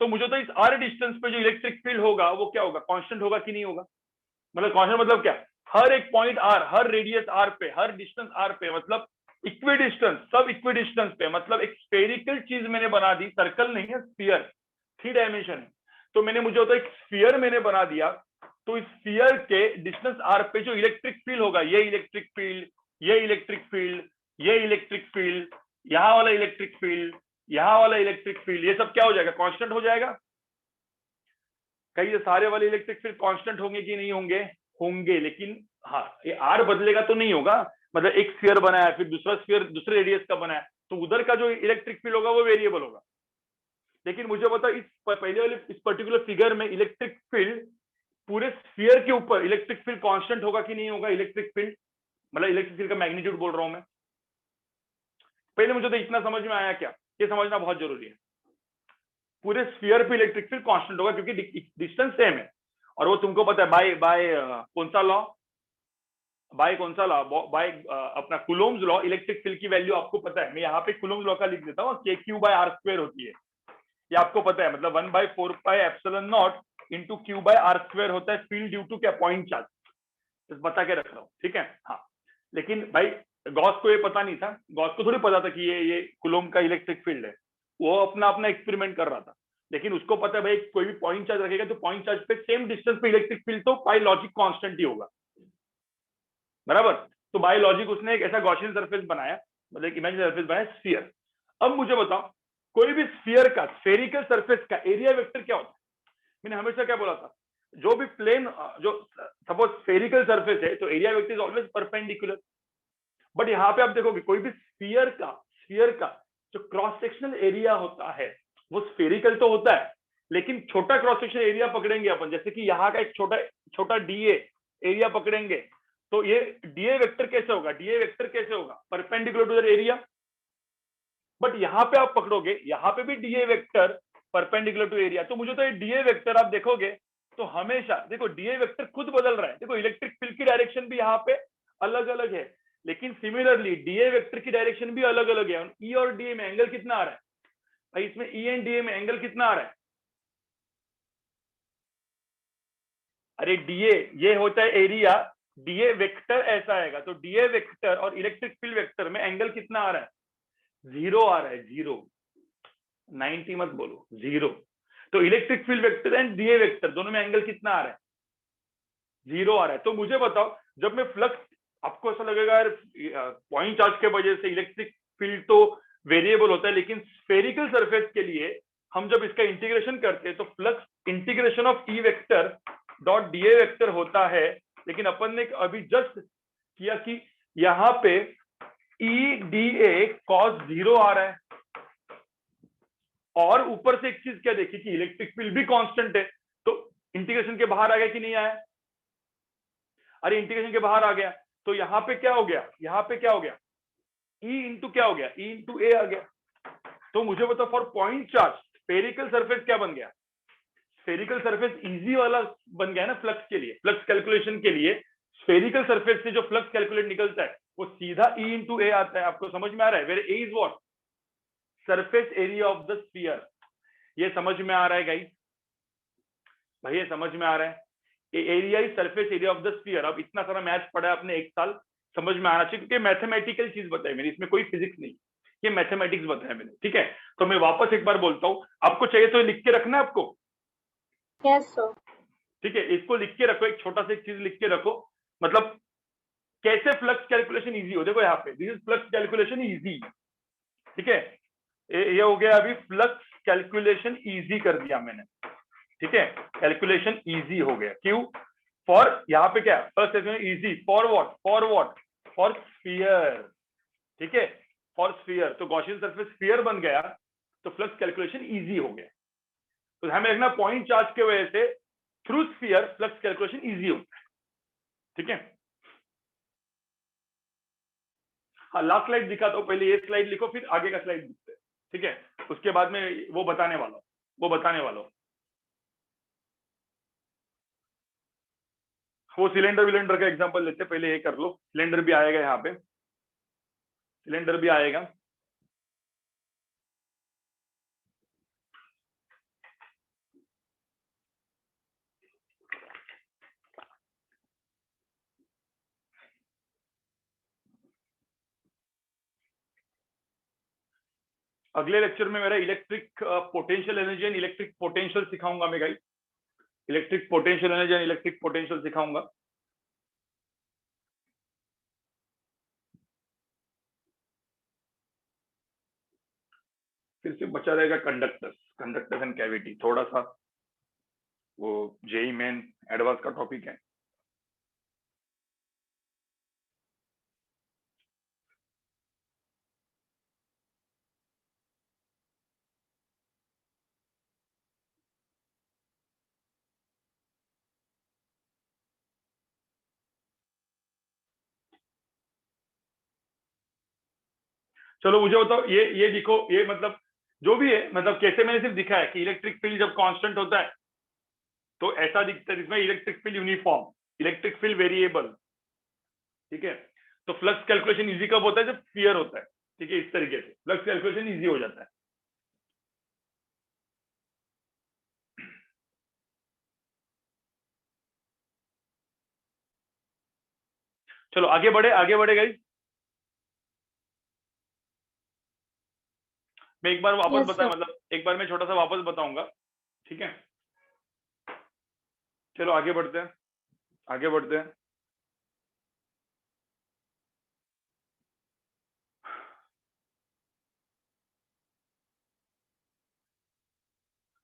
तो मुझे तो इस r डिस्टेंस पे जो इलेक्ट्रिक फील्ड होगा वो क्या होगा, कांस्टेंट होगा कि नहीं होगा, मतलब कांस्टेंट मतलब क्या, हर एक पॉइंट r, हर रेडियस r पे, हर डिस्टेंस r पे, मतलब इक्वी डिस्टेंस, सब इक्वी डिस्टेंस पे, मतलब एक स्फेरिकल चीज मैंने बना दी, सर्कल नहीं है, स्फीयर, 3 डायमेंशन, तो मैंने, मुझे होता है एक स्फीयर मैंने बना दिया, तो इस स्फीयर के डिस्टेंस r पे जो इलेक्ट्रिक फील्ड होगा, ये इलेक्ट्रिक फील्ड, ये इलेक्ट्रिक फील्ड, ये इलेक्ट्रिक फील्ड, यहां वाला इलेक्ट्रिक फील्ड, यहां वाला इलेक्ट्रिक फील्ड, ये सब क्या हो जाएगा, कांस्टेंट हो जाएगा। कहीं ये सारे वाले इलेक्ट्रिक फील्ड कांस्टेंट होंगे कि नहीं होंगे, होंगे, लेकिन हाँ ये r बदलेगा तो नहीं होगा, मतलब एक स्फीयर बनाया फिर दूसरा स्फीयर दूसरे रेडियस का बनाया, तो उधर का जो इलेक्ट्रिक फील्ड होगा वो वेरिएबल होगा। लेकिन मुझे पता इस पहले वाले इस पर्टिकुलर फिगर में इलेक्ट्रिक फील्ड पूरे स्फीयर के ऊपर इलेक्ट्रिक फील्ड कांस्टेंट होगा कि नहीं होगा, इलेक्ट्रिक फील्ड, मतलब इलेक्ट्रिक फील्ड का मैग्नीट्यूड बोल रहा हूं मैं। पहले मुझे तो इतना समझ में आया क्या, ये समझना बहुत जरूरी है, पूरे स्फीयर पे इलेक्ट्रिक फील्ड कांस्टेंट होगा क्योंकि डिस्टेंस सेम है, और वो तुमको पता है बाय बाय कौन सा लॉ, बाय कौन सा लॉ, बाय अपना कुलोम्स लॉ, इलेक्ट्रिक फील्ड की वैल्यू आपको पता है, मैं यहाँ पे कुलोम्स लॉ का लिख देता हूँ, k3/r² होती है, ये आपको पता है, मतलब 1/4πε0 इंटू q/r² होता है फील्ड ड्यू टू क्या, पॉइंट चार्ज, बता के रख रहा हूँ, ठीक है। हाँ, लेकिन भाई गॉस को ये पता नहीं था, गॉस को थोड़ी पता था कि ये कुलोम का इलेक्ट्रिक फील्ड है, वो अपना अपना एक्सपेरिमेंट कर रहा था, लेकिन उसको पता है भाई कोई भी पॉइंट चार्ज रखेगा तो पॉइंट चार्ज पे सेम डिस्टेंस पे इलेक्ट्रिक फील्ड तो बाय लॉजिक कांस्टेंट ही होगा, बराबर। तो बाय लॉजिक उसने एक ऐसा गॉसियन सरफेस बनाया, मतलब एक इमेजिनरी सरफेस बनाया, स्फीयर। अब मुझे बताओ कोई भी स्फीयर का, स्फेरिकल सरफेस का एरिया वेक्टर क्या होता है, मैंने हमेशा क्या बोला था, जो भी प्लेन, जो सपोज स्फेरिकल सरफेस है तो area vector is always perpendicular, but यहाँ पे आप देखोगे कोई भी स्फीयर का जो क्रॉस सेक्शनल एरिया होता है वो स्फेरिकल तो होता है, लेकिन छोटा क्रॉस सेक्शनल एरिया पकड़ेंगे अपन, जैसे कि यहाँ का एक छोटा डीए एरिया पकड़ेंगे, तो ये डीए वेक्टर कैसे होगा, डीए वेक्टर कैसे होगा, perpendicular to the area, but यहाँ पे आप पकड़ोगे, यहाँ पे भी dA vector perpendicular to area, तो मुझे तो ये डीए वेक्टर आप देखोगे तो हमेशा देखो डीए वेक्टर खुद बदल रहा है, देखो इलेक्ट्रिक फील्ड की डायरेक्शन भी यहाँ पे अलग अलग है, लेकिन सिमिलरली डीए वेक्टर की डायरेक्शन भी अलग अलग है, ई और डीए में एंगल कितना आ रहा है भाई, इसमें ई एंड डीए में एंगल कितना आ रहा है, अरे डीए ये होता है एरिया, डीए वेक्टर ऐसा आएगा, तो डीए वेक्टर और इलेक्ट्रिक फील्ड वेक्टर में एंगल कितना आ रहा है, 0 आ रहा है, 0, 90 मत बोलो, 0। तो electric field vector and DA vector दोनों में एंगल कितना आ रहा है, 0 आ रहा है। तो मुझे बताओ जब मैं फ्लक्स, आपको ऐसा लगेगा यार पॉइंट चार्ज के वजह से इलेक्ट्रिक फील्ड तो वेरिएबल होता है, लेकिन स्फेरिकल सरफेस के लिए हम जब इसका इंटीग्रेशन करते हैं तो flux integration of E vector dot DA vector होता है, लेकिन अपन ने अभी जस्ट किया कि यहाँ पे ई डी ए कॉस 0 आ रहा है, और ऊपर से एक चीज क्या देखी कि इलेक्ट्रिक फील्ड भी कांस्टेंट है, तो इंटीग्रेशन के बाहर आ गया कि नहीं आया, अरे इंटीग्रेशन के बाहर आ गया, तो यहाँ पे क्या हो गया, यहाँ पे क्या हो गया, ई इंटू क्या हो गया, ई इंटू ए आ गया। तो मुझे बताओ for point charge spherical surface क्या बन गया, स्फेरिकल सरफेस इजी वाला बन गया ना फ्लक्स के लिए, फ्लक्स कैलकुलेशन के लिए स्फेरिकल सरफेस से जो फ्लक्स कैलकुलेट निकलता है वो सीधा E इंटू ए आता है। आपको समझ में आ रहा है? Where A is what? Surface area of the sphere. ये समझ में आ रहा है गाइस? भाई ये समझ में आ रहा है? Area is surface area of the sphere. अब इतना सारा मैथ्स पढ़ा है आपने एक साल, समझ में आना चाहिए, क्योंकि मैथमेटिकल चीज बताई मैंने, इसमें कोई फिजिक्स नहीं, ये मैथमेटिक्स बताया मैंने। ठीक है, तो मैं वापस एक बार बोलता हूँ, आपको चाहिए तो लिख के रखना है आपको। Yes sir. ठीक है, इसको लिख के रखो, एक छोटा सा एक चीज लिख के रखो, मतलब कैसे फ्लक्स कैलकुलेशन इजी हो। देखो यहाँ पे this is flux calculation easy. ठीक है, ये हो गया अभी फ्लक्स कैलकुलेशन इजी कर दिया मैंने। ठीक है, कैलकुलेशन इजी हो गया। क्यों? फॉर यहाँ पे क्या first easy for what? For what? For sphere. ठीक है, फॉर स्फीयर। तो गॉसियन सरफेस स्फीयर बन गया तो फ्लक्स कैलकुलेशन इजी हो गया। तो हमें देखना पॉइंट चार्ज की वजह से through sphere flux calculation easy होता है। ठीक है, हाँ लास्ट स्लाइड दिखाता हूं, पहले ये स्लाइड लिखो फिर आगे का स्लाइड दिखते हैं। ठीक है, उसके बाद में वो बताने वाला हूं। वो सिलेंडर विलेंडर का एग्जांपल लेते हैं, पहले ये कर लो। सिलेंडर भी आएगा यहाँ पे, सिलेंडर भी आएगा। अगले लेक्चर में मेरा electric potential energy and electric potential सिखाऊंगा मैं guys. Electric potential energy and electric potential सिखाऊंगा। फिर से बचा रहेगा कंडक्टर्स एंड कैविटी, थोड़ा सा वो जेई मेन एडवांस का टॉपिक है। चलो मुझे बताओ, ये लिखो, ये मतलब जो भी है, मतलब कैसे मैंने सिर्फ दिखा है कि इलेक्ट्रिक फील्ड जब कांस्टेंट होता है तो ऐसा दिखता है, जिसमें electric field uniform, electric field variable. ठीक है, तो फ्लक्स कैलकुलेशन इजी कब होता है? जब स्फीयर होता है। ठीक है, इस तरीके से फ्लक्स कैलकुलेशन इजी हो जाता है। चलो आगे बढ़े गाइस। मैं एक बार वापस Yes, बताया, sir. मतलब एक बार मैं छोटा सा वापस बताऊंगा। ठीक है, चलो आगे बढ़ते हैं।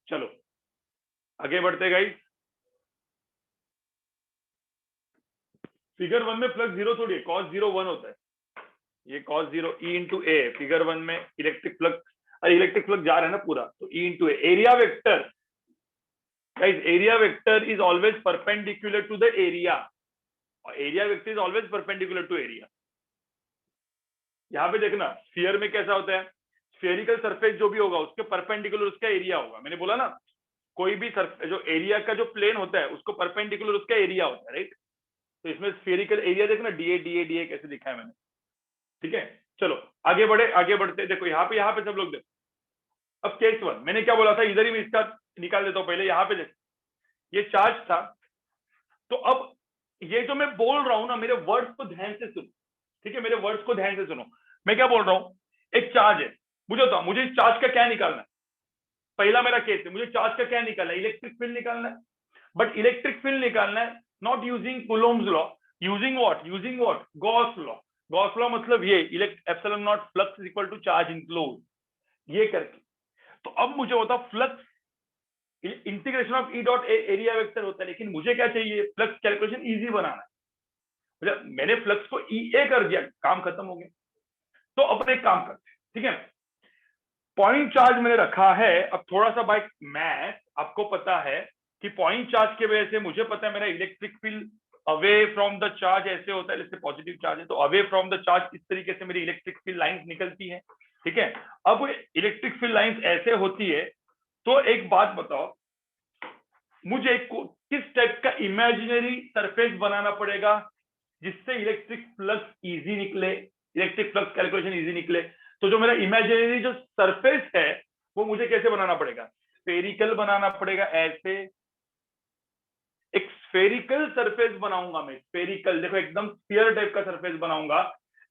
चलो आगे बढ़ते गाइस। फिगर 1 में फ्लक्स जीरो थोड़ी है, cos 0 1 होता है। ये cos 0 E into A. Figure 1 में इलेक्ट्रिक फ्लक्स, अरे इलेक्ट्रिक फ्लक्स जा रहा है ना पूरा, तो E into A. Area vector guys, area vector is always perpendicular to the area. Area vector is always perpendicular to area. यहाँ पे देखना स्फीयर में कैसा होता है, स्फेरिकल सरफेस जो भी होगा उसके परपेंडिकुलर उसका एरिया होगा। मैंने बोला ना, कोई भी जो एरिया का जो प्लेन होता है उसको परपेंडिकुलर उसका एरिया होता है, राइट? तो इसमें स्फेरिकल एरिया देखना, डीए कैसे लिखा है मैंने। ठीक है, चलो आगे बढ़ते। देखो यहाँ पे सब लोग देखो। अब केस 1 मैंने क्या बोला था, इधर ही मैं इसका निकाल देता हूँ। पहले यहाँ पे देखो, ये चार्ज था। तो अब ये जो मैं बोल रहा हूं ना, मेरे वर्ड्स को ध्यान से सुनो। ठीक है, मेरे वर्ड्स को ध्यान से सुनो। मैं क्या बोल रहा हूं, एक चार्ज है, मुझे इस चार्ज का क्या निकालना है? पहला मेरा केस है, मुझे चार्ज का क्या निकालना है? इलेक्ट्रिक फील्ड निकालना है। बट इलेक्ट्रिक फील्ड निकालना है not using Coulomb's law, using what? Gauss law. Gauss law मतलब ये epsilon naught flux equal to charge enclose, ये करके। तो अब मुझे होता flux integration of E dot area vector होता है, लेकिन मुझे क्या चाहिए? फ्लक्स कैलकुलेशन इजी बनाना है। मतलब मैंने फ्लक्स को ई ए कर दिया, काम खत्म हो गया। तो अब एक काम करते हैं, ठीक है, पॉइंट चार्ज मैंने रखा है। अब थोड़ा सा बाइक मैथ, आपको पता है कि पॉइंट चार्ज की वजह से मुझे पता है मेरा electric field away from the charge ऐसे होता है, जैसे पॉजिटिव चार्ज है तो अवे फ्रॉम द चार्ज इस तरीके से मेरी इलेक्ट्रिक फील्ड लाइंस निकलती है। ठीक है, अब इलेक्ट्रिक फील्ड लाइंस ऐसे होती है, तो एक बात बताओ मुझे किस टाइप का इमेजिनरी सरफेस बनाना पड़ेगा जिससे इलेक्ट्रिक फ्लक्स इजी निकले, इलेक्ट्रिक फ्लक्स कैलकुलेशन इजी निकले। तो जो मेरा इमेजिनरी जो सरफेस है वो मुझे कैसे बनाना पड़ेगा, स्फेरिकल बनाना पड़ेगा। ऐसे एक स्फेरिकल सरफेस बनाऊंगा मैं, स्फेरिकल, देखो एकदम स्फीयर टाइप का सरफेस बनाऊंगा,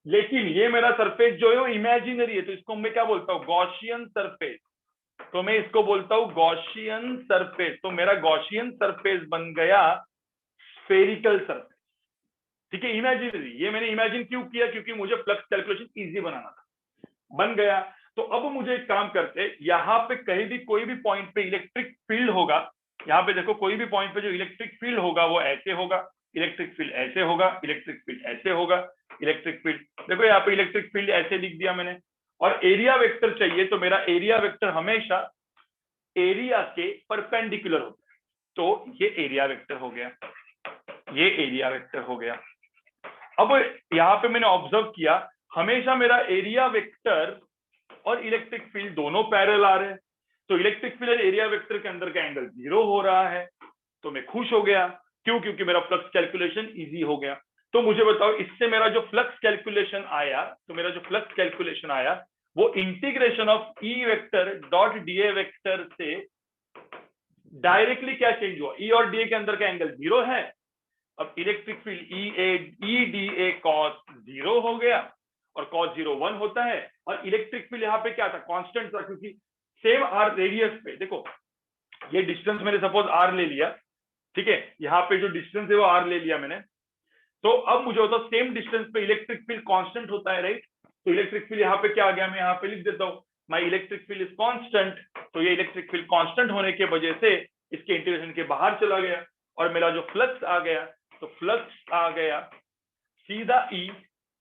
लेकिन ये मेरा सरफेस जो है वो इमेजिनरी है, तो इसको मैं क्या बोलता हूँ, गॉसियन सरफेस। तो मैं इसको बोलता हूँ गॉसियन सरफेस। तो मेरा गॉसियन सरफेस बन गया स्फेरिकल सरफेस, ठीक है, इमेजिनरी। ये मैंने इमेजिन क्यों किया, क्योंकि मुझे फ्लक्स कैलकुलेशन इजी बनाना था, बन गया। तो अब मुझे एक काम करते, यहाँ पे कहीं भी कोई भी पॉइंट पे इलेक्ट्रिक फील्ड होगा, यहाँ पे देखो कोई भी पॉइंट पे जो इलेक्ट्रिक फील्ड होगा वो ऐसे होगा, इलेक्ट्रिक फील्ड ऐसे होगा, इलेक्ट्रिक फील्ड ऐसे होगा, इलेक्ट्रिक फील्ड, देखो यहाँ पे इलेक्ट्रिक फील्ड ऐसे लिख दिया मैंने। और एरिया वेक्टर चाहिए, तो मेरा एरिया वेक्टर हमेशा एरिया के परपेंडिकुलर होता है। तो ये एरिया वेक्टर हो गया, ये एरिया वेक्टर हो गया। अब यहाँ पे मैंने ऑब्जर्व किया, हमेशा मेरा एरिया वेक्टर और इलेक्ट्रिक फील्ड दोनों पैरेलल आ रहे हैं, तो इलेक्ट्रिक फील्ड और एरिया वेक्टर के अंदर का एंगल 0 हो रहा है। तो मैं खुश हो गया, क्यों, क्योंकि मेरा फ्लक्स कैलकुलेशन इजी हो गया। तो मुझे बताओ, इससे मेरा जो फ्लक्स कैलकुलेशन आया, तो मेरा जो फ्लक्स कैलकुलेशन आया वो integration of E vector dot DA vector से डायरेक्टली क्या चेंज हुआ, ई और डीए के अंदर का एंगल 0 है। अब electric field E D A cos 0 हो गया, और कॉस 0 1 होता है, और इलेक्ट्रिक फील्ड यहाँ पे क्या था, कांस्टेंट था, क्योंकि सेम आर रेडियस पे, देखो ये डिस्टेंस मैंने सपोज आर ले लिया, ठीक है, यहाँ पे जो डिस्टेंस है वो आर ले लिया मैंने। तो अब मुझे होता है सेम डिस्टेंस पे इलेक्ट्रिक फील्ड कांस्टेंट होता है, राइट। तो इलेक्ट्रिक फील्ड यहाँ पे क्या आ गया, मैं यहाँ पे लिख देता हूँ, माई इलेक्ट्रिक फील्ड इज कांस्टेंट। तो ये इलेक्ट्रिक फील्ड कांस्टेंट होने के वजह से इसके इंटीग्रेशन के बाहर चला गया, और मेरा जो फ्लक्स आ गया, तो फ्लक्स आ गया सीधा ई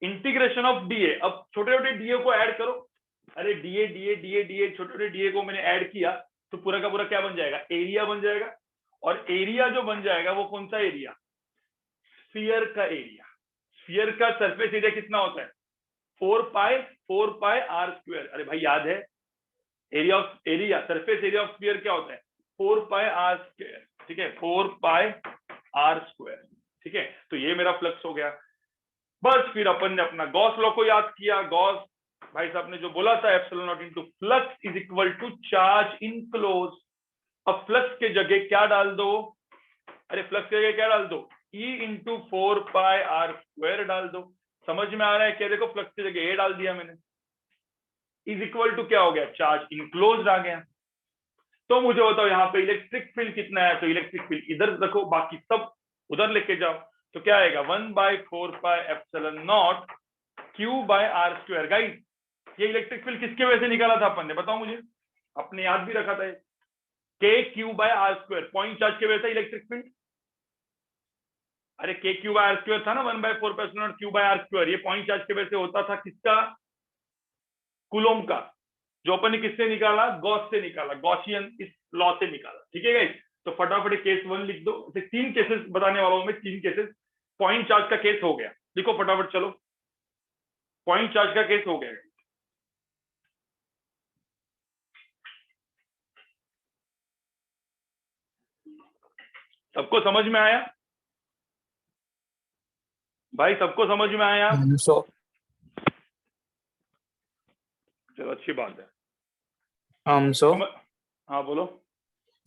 इंटीग्रेशन ऑफ डीए। अब छोटे छोटे डीए को ऐड करो, अरे डीए डीए डीए डीए, छोटे छोटे डीए को मैंने ऐड किया, तो पूरा का पूरा क्या बन जाएगा, एरिया बन जाएगा। और एरिया जो बन जाएगा वो कौन सा एरिया, स्फीयर का एरिया। स्फीयर का सरफेस एरिया कितना होता है, 4 पाई आर स्क्वायर। अरे भाई याद है, area of area, surface area of sphere क्या होता है, 4 पाई आर स्क्वायर, ठीक है, 4 पाई आर स्क्वायर, ठीक है। तो ये मेरा फ्लक्स हो गया। बस फिर अपन ने अपना गॉस लॉ को याद किया। गॉस भाई साहब ने जो बोला था, epsilon naught into flux is equal to charge enclose. अब फ्लक्स के जगह क्या डाल दो, अरे फ्लक्स के जगह क्या डाल दो, E into 4 pi r square डाल दो। समझ में आ रहा है क्या, देखो फ्लक्स की जगह ए डाल दिया मैंने, इज इक्वल टू क्या हो गया, चार्ज इनक्लोज आ गया। तो मुझे बताओ यहाँ पे इलेक्ट्रिक फील्ड कितना है, तो इलेक्ट्रिक फील्ड इधर रखो, बाकी सब उधर लेके जाओ। तो क्या आएगा, 1/4 pi epsilon naught q by r square. Guys ये इलेक्ट्रिक फील्ड किसके वजह से निकाला था अपन ने, बताओ मुझे, अपने याद भी रखा था, k q by r square, point charge के वजह से इलेक्ट्रिक फील्ड। अरे के क्यू बाय आर स्क्वायर था ना, 1/4 pi epsilon naught q by r square, ये पॉइंट चार्ज के वजह से होता था, किसका, कूलोम का, जो अपन ने किससे निकाला, गॉस से निकाला, गॉसियन इस लॉ से निकाला, ठीक है गाइस। तो फटाफट केस 1 लिख दो, 3 केसेस बताने वाला हूं मैं, 3 केसेस। पॉइंट चार्ज का केस हो गया, लिखो फटाफट, चलो पॉइंट चार्ज का केस हो गया। सबको समझ में आया भाई, सबको समझ में आया, चलो अच्छी बात है। हाँ बोलो।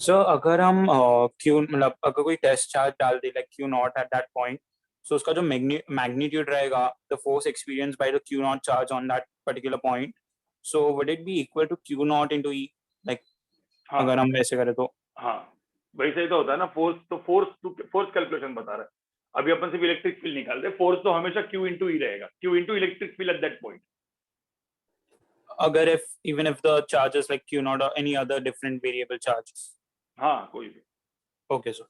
सो अगर हम क्यू मतलब अगर कोई टेस्ट चार्ज डाल दे like Q naught at that point, so उसका जो मैग्नीट्यूड रहेगा, the force experience by the Q naught charge on that particular point, so would it be equal to Q naught into E, like अगर हम वैसे करें तो। हाँ वैसे ही तो होता है ना, फोर्स तो फोर्स कैलकुलेशन बता रहा है। अभी अपन सिर्फ इलेक्ट्रिक फील्ड निकाल दे, फोर्स तो हमेशा क्यू इंटू ई रहेगा, Q into electric field at that point. अगर even if the charges like q naught or any other different variable charges, हाँ कोई भी। okay sir,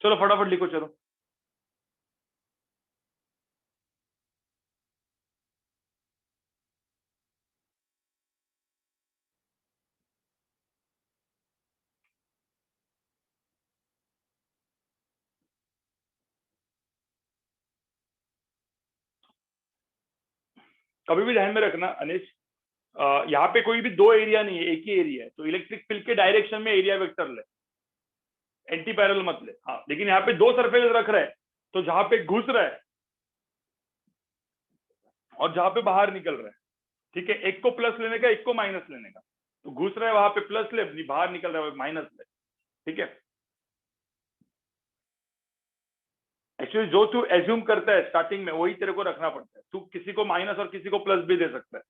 चलो फटाफट लिखो, चलो कभी भी ध्यान में रखना अनिश, यहाँ पे कोई भी दो एरिया नहीं है, एक ही एरिया है, तो इलेक्ट्रिक फील्ड के डायरेक्शन में एरिया वेक्टर ले, एंटी पैरेलल मत ले। हाँ, लेकिन यहाँ पे दो सरफेस रख रहा है, तो जहां पे घुस रहा है और जहां पे बाहर निकल रहा है, ठीक है, एक को प्लस लेने का, एक को माइनस लेने का। तो घुस रहा है वहां पे प्लस ले, बाहर निकल रहा है माइनस ले, ठीक है। एक्चुअली जो तू एज्यूम करता है स्टार्टिंग में वही तेरे को रखना पड़ता है। तू किसी को माइनस और किसी को प्लस भी दे सकता है।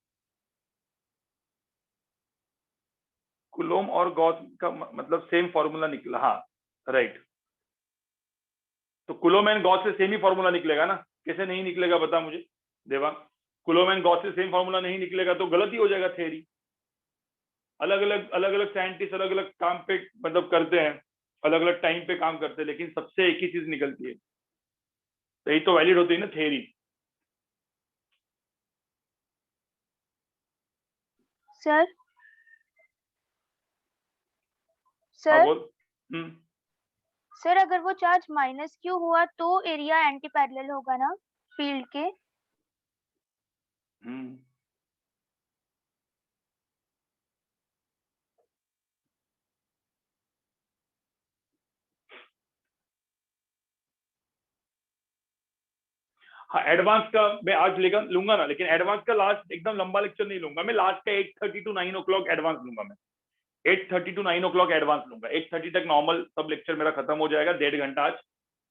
कुलोम और गॉस का मतलब सेम फॉर्मूला निकला, हाँ राइट। तो कुलोम एंड गॉस से सेम ही फॉर्मूला निकलेगा ना, कैसे नहीं निकलेगा बता मुझे देवा। कुलोम एंड गॉस से सेम फॉर्मूला नहीं निकलेगा तो गलत ही हो जाएगा थ्योरी। अलग अलग साइंटिस्ट अलग अलग काम पे मतलब करते हैं, अलग अलग टाइम पे काम करते हैं, लेकिन सबसे एक ही चीज निकलती है, तो यही तो वैलिड होती है ना थ्योरी। सर हाँ सर बोल। सर अगर वो चार्ज माइनस क्यू हुआ तो एरिया एंटी पैरेलल होगा ना फील्ड के? हाँ, एडवांस का मैं आज लूंगा ना, लेकिन एडवांस का लास्ट एकदम लंबा लेक्चर नहीं लूंगा मैं। लास्ट का 8:30 to 9 o'clock एडवांस लूंगा मैं। 8:30 to 9 o'clock एडवांस लूंगा। 8:30 तक नॉर्मल सब लेक्चर मेरा खत्म हो जाएगा, 1.5 घंटा आज,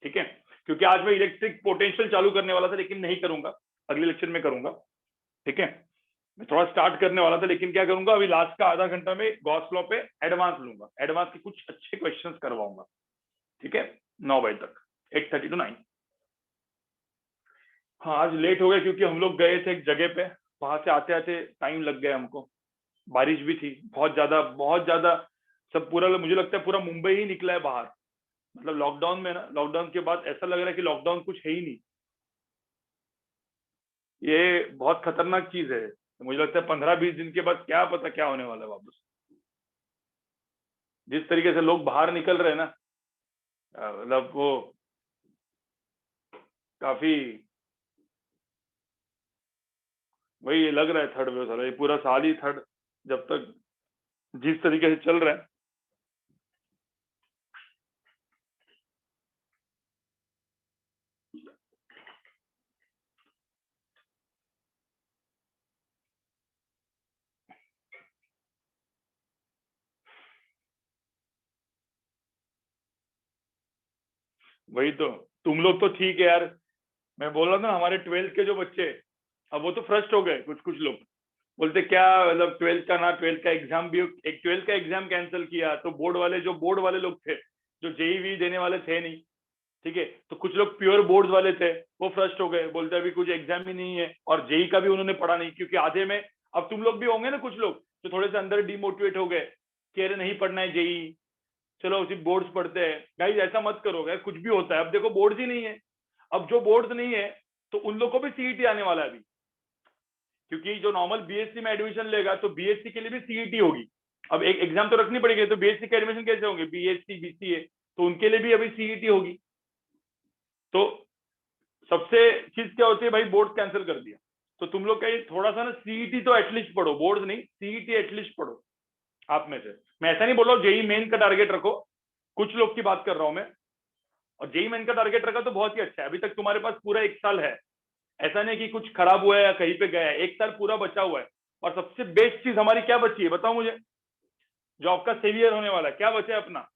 ठीक है। क्योंकि आज मैं इलेक्ट्रिक पोटेंशियल चालू करने वाला था, लेकिन नहीं करूंगा, अगले लेक्चर में करूंगा, ठीक है। मैं थोड़ा स्टार्ट करने वाला था, लेकिन क्या करूंगा अभी लास्ट का आधा घंटा में गॉस लॉ पे एडवांस लूंगा। एडवांस के कुछ अच्छे क्वेश्चंस करवाऊंगा, ठीक है, 9 बजे तक, 8:30 to 9। हाँ, आज लेट हो गया क्योंकि हम लोग गए थे एक जगह पे, वहां से आते आते टाइम लग गया हमको। बारिश भी थी बहुत ज्यादा। सब पूरा मुझे लगता है पूरा मुंबई ही निकला है बाहर। मतलब लॉकडाउन में ना, लॉकडाउन के बाद ऐसा लग रहा है कि लॉकडाउन कुछ है ही नहीं। ये बहुत खतरनाक चीज है। मुझे लगता है 15-20 दिन के बाद क्या पता क्या होने वाला है वापस। जिस तरीके से लोग बाहर निकल रहे हैं ना, मतलब वो काफी वही लग रहा है थर्ड वेव साला। ये पूरा साल ही थर्ड, जब तक जिस तरीके से चल रहा है। वही तो, तुम लोग तो ठीक है यार। मैं बोल रहा था ना, हमारे 12th के जो बच्चे, अब वो तो फ्रस्ट हो गए। कुछ कुछ लोग बोलते क्या मतलब 12th का ना, 12th का एग्जाम भी, एक 12th का एग्जाम कैंसिल किया तो बोर्ड वाले, जो बोर्ड वाले लोग थे, जो जेईई देने वाले थे नहीं, ठीक है, तो कुछ लोग प्योर बोर्ड वाले थे, वो फ्रस्ट हो गए। बोलते अभी कुछ एग्जाम ही नहीं है, और जेई का भी उन्होंने पढ़ा नहीं, क्योंकि आधे में, अब तुम लोग भी होंगे ना कुछ लोग जो थोड़े से अंदर डिमोटिवेट हो गए कि अरे नहीं पढ़ना है जेई, चलो उसी बोर्ड्स पढ़ते हैं। गाइस ऐसा मत करो यार, कुछ भी होता है। अब देखो बोर्ड्स ही नहीं है, अब जो बोर्ड्स नहीं है तो उन लोग को भी सीईटी आने वाला है अभी, क्योंकि जो नॉर्मल बीएससी में एडमिशन लेगा तो बीएससी के लिए भी सीईटी होगी। अब एक एग्जाम तो रखनी पड़ेगी, तो बीएससी के एडमिशन कैसे होंगे, बीएससी बीसीए, तो उनके लिए भी अभी सीईटी होगी। तो सबसे चीज क्या होती है भाई, बोर्ड कैंसिल कर दिया, तो तुम लोग कहीं थोड़ा सा ना सीईटी तो एटलीस्ट पढ़ो, बोर्ड नहीं, सीईटी एटलीस्ट पढ़ो आप में से। मैं ऐसा नहीं बोल रहा हूँ जेई मेन का टारगेट रखो, कुछ लोग की बात कर रहा हूं मैं। और जेई मेन का टारगेट रखा तो बहुत ही अच्छा है। अभी तक तुम्हारे पास पूरा 1 साल है, ऐसा नहीं कि कुछ खराब हुआ है या कहीं पे गया है, 1 साल पूरा बचा हुआ है। और सबसे बेस्ट चीज हमारी क्या बची है बताओ मुझे, जो आपका सेवियर होने वाला है, क्या बचा है अपना?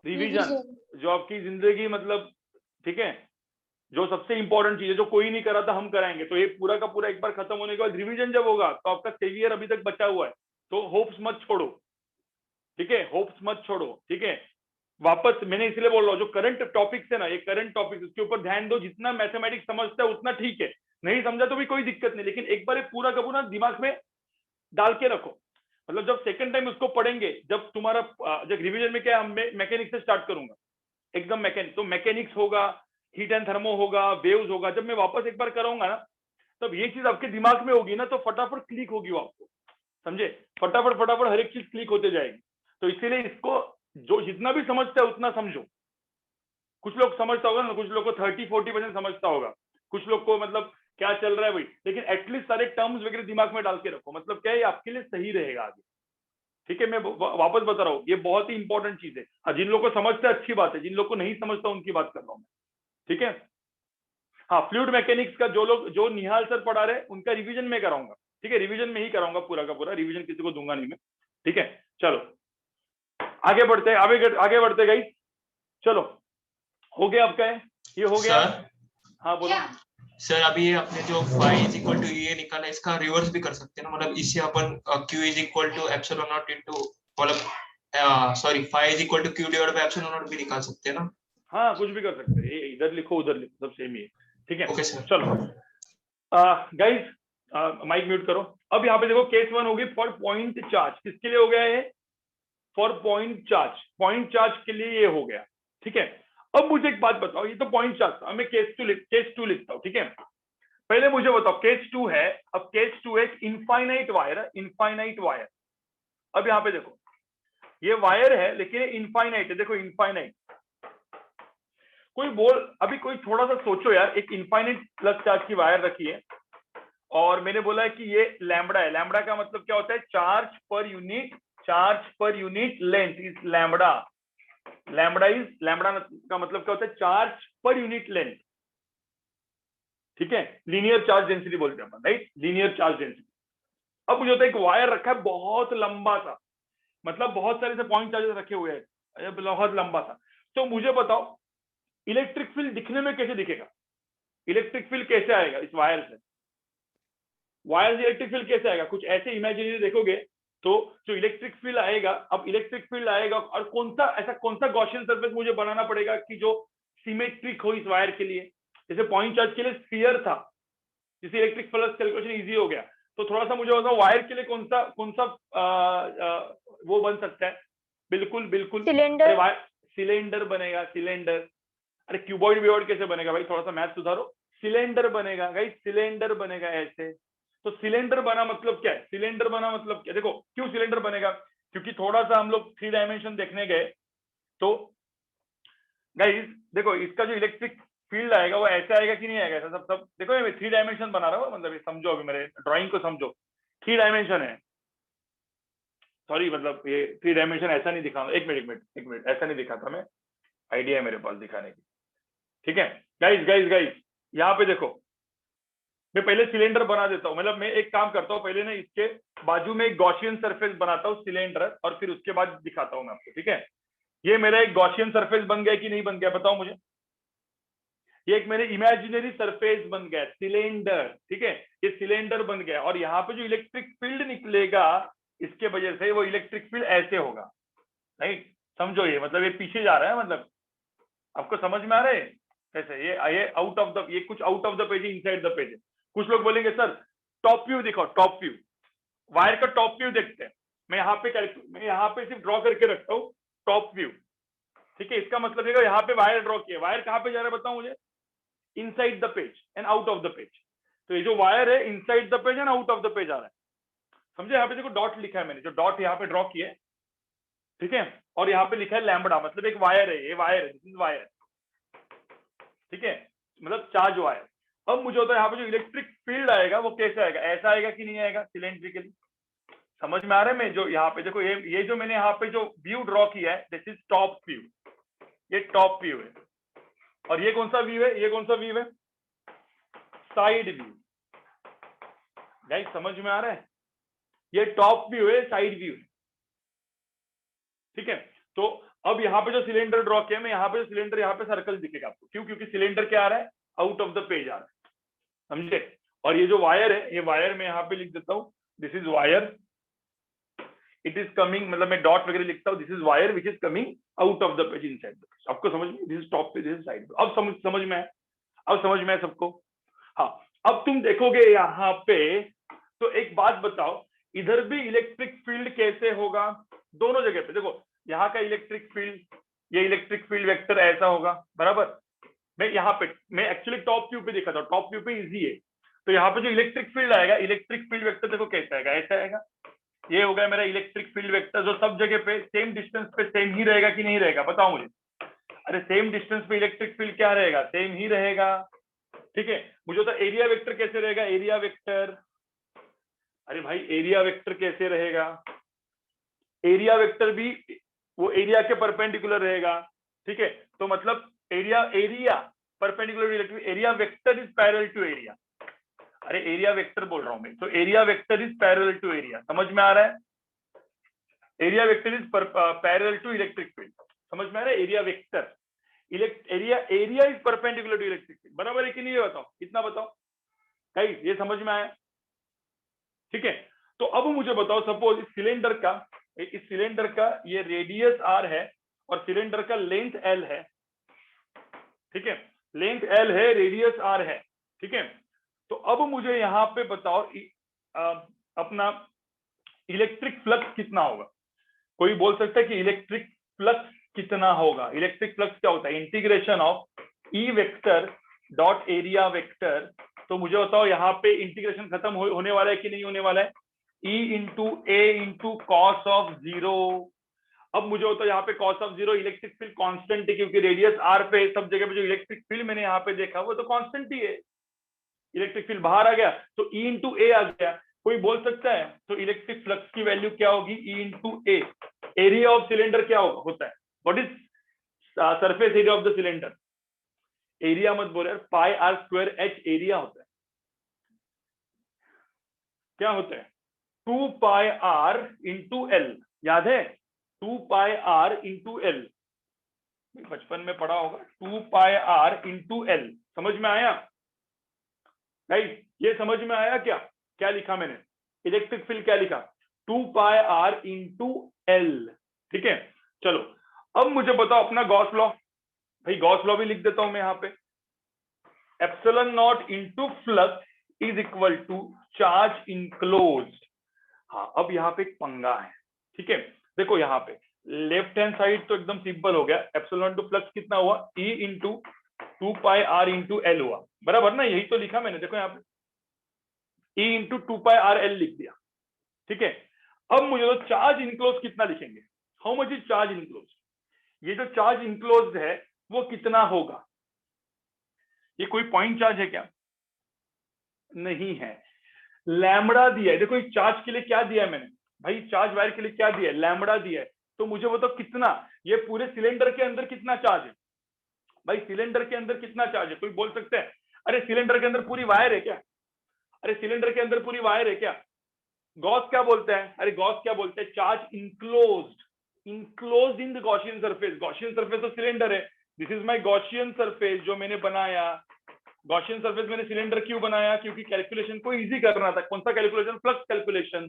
रिवीजन। जो आपकी जिंदगी मतलब, ठीक है, जो सबसे इंपॉर्टेंट चीज है, जो कोई नहीं करा था हम कराएंगे। तो ये पूरा का पूरा एक बार खत्म होने के बाद रिवीजन जब होगा तो आपका सेवियर अभी तक बचा हुआ है। तो होप्स मत छोड़ो, ठीक है, होप्स मत छोड़ो, ठीक है। वापस मैंने इसलिए बोल रहा हूँ, जो करंट टॉपिक्स है ना, ये करंट टॉपिक्स, उसके ऊपर ध्यान दो। जितना मैथमेटिक्स समझता है उतना ठीक है, नहीं समझा तो भी कोई दिक्कत नहीं, लेकिन एक बार पूरा का पूरा दिमाग में डाल के रखो। मतलब जब सेकंड टाइम उसको पढ़ेंगे, जब तुम्हारा जब रिवीजन में क्या, मैकेनिक्स से स्टार्ट करूंगा एकदम मैकेनिक्स, तो मैकेनिक्स होगा, हीट एंड थर्मो होगा, वेव्स होगा। जब मैं वापस एक बार कराऊंगा ना, तब ये चीज आपके दिमाग में होगी ना, तो फटाफट क्लिक होगी वो आपको, समझे, फटाफट फटाफट हर एक चीज क्लिक होते जाएगी। तो इसीलिए इसको जो जितना भी समझता है उतना समझो। कुछ लोग समझता होगा ना, कुछ लोग को 30-40% समझता होगा, कुछ लोग को मतलब क्या चल रहा है भाई, लेकिन एटलीस्ट सारे टर्म्स वगैरह दिमाग में डाल के रखो। मतलब क्या है, आपके लिए सही रहेगा आगे, ठीक है, मैं वापस बता रहा हूँ, ये बहुत ही इंपॉर्टेंट चीज है। हाँ, जिन लोगों को समझते हैं अच्छी बात है, जिन लोगों को नहीं समझता उनकी बात कर रहा हूँ मैं, ठीक है। हाँ, फ्लूइड मैकेनिक्स का जो निहाल सर पढ़ा रहे उनका रिवीजन में कराऊंगा, ठीक है, रिवीजन में ही कराऊंगा, पूरा का पूरा रिवीजन किसी को दूंगा नहीं मैं, ठीक है। चलो आगे बढ़ते हैं, आगे बढ़ते गई, चलो हो गया आपका है, ये हो गया। हाँ बोलो सर, अभी ये अपने जो फाई इज इक्वल टू ये निकाला है, इसका रिवर्स भी कर सकते हैं ना, मतलब इससे अपन Q is equal to epsilon naught into, मतलब sorry, phi is equal to Q divided by epsilon naught भी निकाल सकते हैं ना। हाँ, कुछ भी कर सकते हैं, ये इधर लिखो उधर लिखो, सब सेम ही है, ठीक है। Okay sir. चलो गाइस, माइक म्यूट करो। अब यहाँ पे देखो केस 1 होगी फॉर पॉइंट चार्ज, किसके लिए हो गया है, फॉर पॉइंट चार्ज के लिए ये हो गया, ठीक है। अब मुझे एक बात बताओ, ये तो पॉइंट चार्ज था, मैं केस 2 लिखता हूँ, ठीक है। पहले मुझे बताओ केस 2 है, अब केस 2 एक इनफाइनाइट वायर। अब यहाँ पे देखो ये वायर है लेकिन इनफाइनाइट है, देखो इनफाइनाइट। अभी कोई थोड़ा सा सोचो यार, एक इनफाइनाइट प्लस चार्ज की वायर रखी है और मैंने बोला है कि ये लैम्बडा है। लैम्बडा का मतलब क्या होता है, charge per unit length is lambda. Lambda का मतलब क्या होता है, चार्ज पर यूनिट लेंथ, ठीक है। लीनियर चार्ज डेंसिटी बोलते हैं अपन, राइट, लीनियर चार्ज डेंसिटी। अब मुझे होता है एक वायर रखा है बहुत लंबा सा, मतलब बहुत सारे से पॉइंट चार्जेस रखे हुए हैं, बहुत लंबा सा। तो मुझे बताओ इलेक्ट्रिक फील्ड दिखने में कैसे दिखेगा, इलेक्ट्रिक फील्ड कैसे आएगा इस वायर से, इलेक्ट्रिक फील्ड कैसे आएगा, कुछ ऐसे इमेजिनरी देखोगे तो जो इलेक्ट्रिक फील्ड आएगा, अब इलेक्ट्रिक फील्ड आएगा और कौन सा गॉसियन सरफेस मुझे बनाना पड़ेगा कि जो सिमेट्रिक हो इस वायर के लिए। जैसे पॉइंट चार्ज के लिए स्फीयर था, जिससे इलेक्ट्रिक फ्लक्स कैलकुलेशन इजी हो गया, तो थोड़ा सा मुझे बताओ वायर के लिए कौन सा वो बन सकता है, बिल्कुल सिलेंडर बनेगा, सिलेंडर। अरे क्यूबॉइड वेवॉइड कैसे बनेगा भाई, थोड़ा सा मैथ सुधारो। सिलेंडर बनेगा गाइस, सिलेंडर बनेगा ऐसे। तो सिलेंडर बना मतलब क्या है, सिलेंडर बना मतलब क्या, देखो क्यों सिलेंडर बनेगा, क्योंकि थोड़ा सा हम लोग 3 डायमेंशन देखने गए तो गाइस देखो इसका जो इलेक्ट्रिक फील्ड आएगा वो ऐसे आएगा कि नहीं आएगा, ऐसा सब देखो मैं 3 डायमेंशन बना रहा हूँ, मतलब ये समझो, अभी मेरे ड्राइंग को समझो, 3 डायमेंशन है, सॉरी मतलब ये 3 डायमेंशन ऐसा नहीं दिखा, एक मिनट ऐसा नहीं दिखाता मैं, आइडिया है मेरे पास दिखाने की, ठीक है। गाइस यहाँ पे देखो, मैं पहले सिलेंडर बना देता हूँ, मतलब मैं एक काम करता हूँ, पहले ना इसके बाजू में एक गॉसियन सरफेस बनाता हूँ सिलेंडर, और फिर उसके बाद दिखाता हूँ मैं आपको, ठीक है। ये मेरा एक गॉसियन सरफेस बन गया कि नहीं बन गया, बताओ मुझे। ये एक मेरे इमेजिनरी सरफेस बन गया सिलेंडर, ठीक है, ये सिलेंडर बन गया। और यहाँ पे जो इलेक्ट्रिक फील्ड निकलेगा इसके वजह से, वो इलेक्ट्रिक फील्ड ऐसे होगा, राइट, समझो ये, मतलब ये पीछे जा रहा है, मतलब आपको समझ में आ रहा है कैसे, ये आउट ऑफ द, ये कुछ आउट ऑफ द पेज है, इनसाइड द पेज है। कुछ लोग बोलेंगे सर टॉप व्यू दिखाओ, टॉप व्यू, वायर का टॉप व्यू देखते हैं। मैं यहाँ पे सिर्फ ड्रॉ करके रखता हूँ टॉप व्यू, ठीक है। इसका मतलब है यहाँ पे वायर ड्रॉ किया, वायर कहाँ पे जा रहा है बताओ मुझे, inside the page and out of the page. तो ये जो वायर है inside the page and out of the page आ रहा है, समझे। यहाँ पे देखो डॉट लिखा है मैंने, जो डॉट यहाँ पे ड्रॉ किया है, ठीक है, और यहाँ पे लिखा है लैम्बडा, मतलब एक वायर है, ये वायर है, दिस इज वायर, ठीक है, मतलब चार्ज वायर। अब मुझे होता है यहाँ पे जो इलेक्ट्रिक फील्ड आएगा वो कैसे आएगा, ऐसा आएगा कि नहीं आएगा, सिलेंड्रिकली, समझ में आ रहा है। मैं जो यहाँ पे देखो ये जो मैंने यहाँ पे जो व्यू ड्रॉ किया है, दिस इज टॉप व्यू, ये टॉप व्यू है। और ये कौन सा व्यू है, ये कौन सा व्यू है, साइड व्यू। गाइस समझ में आ रहा है, ये टॉप व्यू है, साइड व्यू है, ठीक है। तो अब यहाँ पे जो सिलेंडर ड्रॉ किया, मैं यहाँ पे जो सिलेंडर, यहाँ पे सर्कल दिखेगा आपको, क्यों, क्योंकि सिलेंडर क्या आ रहा है, आउट ऑफ द पेज आ रहा है, समझे। और ये जो वायर है, ये वायर मैं यहाँ पे लिख देता हूँ, this is wire, it is coming, मतलब मैं डॉट वगैरह लिखता हूँ, this is wire which is coming out of the page inside the page. आपको समझ में, this is top page, this is side. अब समझ में है, अब समझ में है सबको। हाँ, अब तुम देखोगे यहाँ पे, तो एक बात बताओ, इधर भी इलेक्ट्रिक फील्ड कैसे होगा, दोनों जगह पे देखो, यहाँ का इलेक्ट्रिक फील्ड, ये इलेक्ट्रिक फील्ड वेक्टर ऐसा होगा, बराबर। मैं यहाँ पे, मैं एक्चुअली टॉप व्यू पे देखा था, टॉप व्यू पे इजी है। तो यहाँ पे जो इलेक्ट्रिक फील्ड आएगा, इलेक्ट्रिक फील्ड वेक्टर देखो कैसे आएगा, ऐसा आएगा, ये हो गया मेरा इलेक्ट्रिक फील्ड वेक्टर, जो सब जगह पे सेम डिस्टेंस पे सेम ही रहेगा कि नहीं रहेगा, बताओ मुझे। अरे सेम डिस्टेंस पे इलेक्ट्रिक फील्ड क्या रहेगा, सेम ही रहेगा, ठीक है। मुझे तो एरिया वेक्टर कैसे रहेगा, एरिया वेक्टर, अरे भाई एरिया वेक्टर कैसे रहेगा, एरिया वेक्टर भी वो एरिया के परपेंडिकुलर रहेगा, ठीक है। तो मतलब area perpendicular electric, area vector is parallel to area, अरे एरिया वेक्टर बोल रहा हूं मैं, तो area vector is parallel to area, समझ में आ रहा है? Area vector is parallel to electric field, समझ में आ रहा है? Area vector area is perpendicular to electric field, बराबर है कि नहीं? ये बताओ, कितना बताओ गाइस, ये समझ में आया? ठीक है। तो अब मुझे बताओ, सपोज इस सिलेंडर का ये रेडियस r है और सिलेंडर का लेंथ l है, ठीक है, लेंथ l है, रेडियस r है, ठीक है। तो अब मुझे यहाँ पे बताओ अपना इलेक्ट्रिक फ्लक्स कितना होगा? कोई बोल सकता है कि इलेक्ट्रिक फ्लक्स कितना होगा? इलेक्ट्रिक फ्लक्स क्या होता है? Integration of E vector dot area vector. तो मुझे बताओ यहाँ पे इंटीग्रेशन खत्म होने वाला है कि नहीं होने वाला है? E into A into cos of 0। अब मुझे होता है यहाँ पे cos of 0, electric field constant है क्योंकि रेडियस r पे सब जगह पे जो इलेक्ट्रिक फील्ड मैंने यहाँ पे देखा वो तो कांस्टेंट ही है, इलेक्ट्रिक फील्ड बाहर आ गया तो ई इंटू ए आ गया। कोई बोल सकता है तो इलेक्ट्रिक फ्लक्स की वैल्यू क्या होगी? E into A. Area of cylinder क्या होता है? What is surface area of the cylinder? Area मत बोले, पाई आर स्क्वायर एच एरिया होता है। क्या होता है? 2 पाई आर इंटू एल, याद है? 2 पाई आर इंटू एल, बचपन में पढ़ा होगा, 2 पाई आर इंटू एल। समझ में आया राइट? ये समझ में आया क्या? क्या लिखा मैंने? इलेक्ट्रिक फील्ड क्या लिखा? 2 पाई आर इंटू एल, ठीक है। चलो अब मुझे बताओ अपना गॉस लॉ। भाई गॉस लॉ भी लिख देता हूं मैं यहाँ पे, epsilon naught into flux is equal to charge enclosed. हाँ, अब यहाँ पे एक पंगा है, ठीक है। देखो यहाँ पे लेफ्ट हैंड साइड तो एकदम सिंपल हो गया, एप्सिलॉन टू फ्लक्स कितना हुआ? E into 2 pi r into l हुआ, बराबर ना? यही तो लिखा मैंने, देखो यहाँ पे ई इंटू 2 पाई आर एल लिख दिया, ठीक है। अब मुझे तो चार्ज इनक्लोज कितना लिखेंगे? How much is charge enclose? ये जो चार्ज इनक्लोज है वो कितना होगा? ये कोई पॉइंट चार्ज है क्या? नहीं है। लैम्बडा दिया है, देखो इस चार्ज के लिए क्या दिया है मैंने भाई? चार्ज वायर के लिए क्या दिया है? लैम्बडा दिया है। तो मुझे बताओ कितना, ये पूरे सिलेंडर के अंदर कितना चार्ज है? भाई सिलेंडर के अंदर कितना चार्ज है? कोई बोल सकता है अरे सिलेंडर के अंदर पूरी वायर है क्या? अरे सिलेंडर के अंदर पूरी वायर है क्या? गॉस क्या बोलते हैं? अरे गॉस क्या बोलते हैं? Charge enclosed, enclosed in the Gaussian surface. Gaussian surface तो सिलेंडर है, this is my Gaussian surface जो मैंने बनाया। गॉसियन सरफेस मैंने सिलेंडर क्यों बनाया? क्योंकि कैलकुलेशन को इजी करना था। कौन सा कैलकुलेशन? Flux calculation.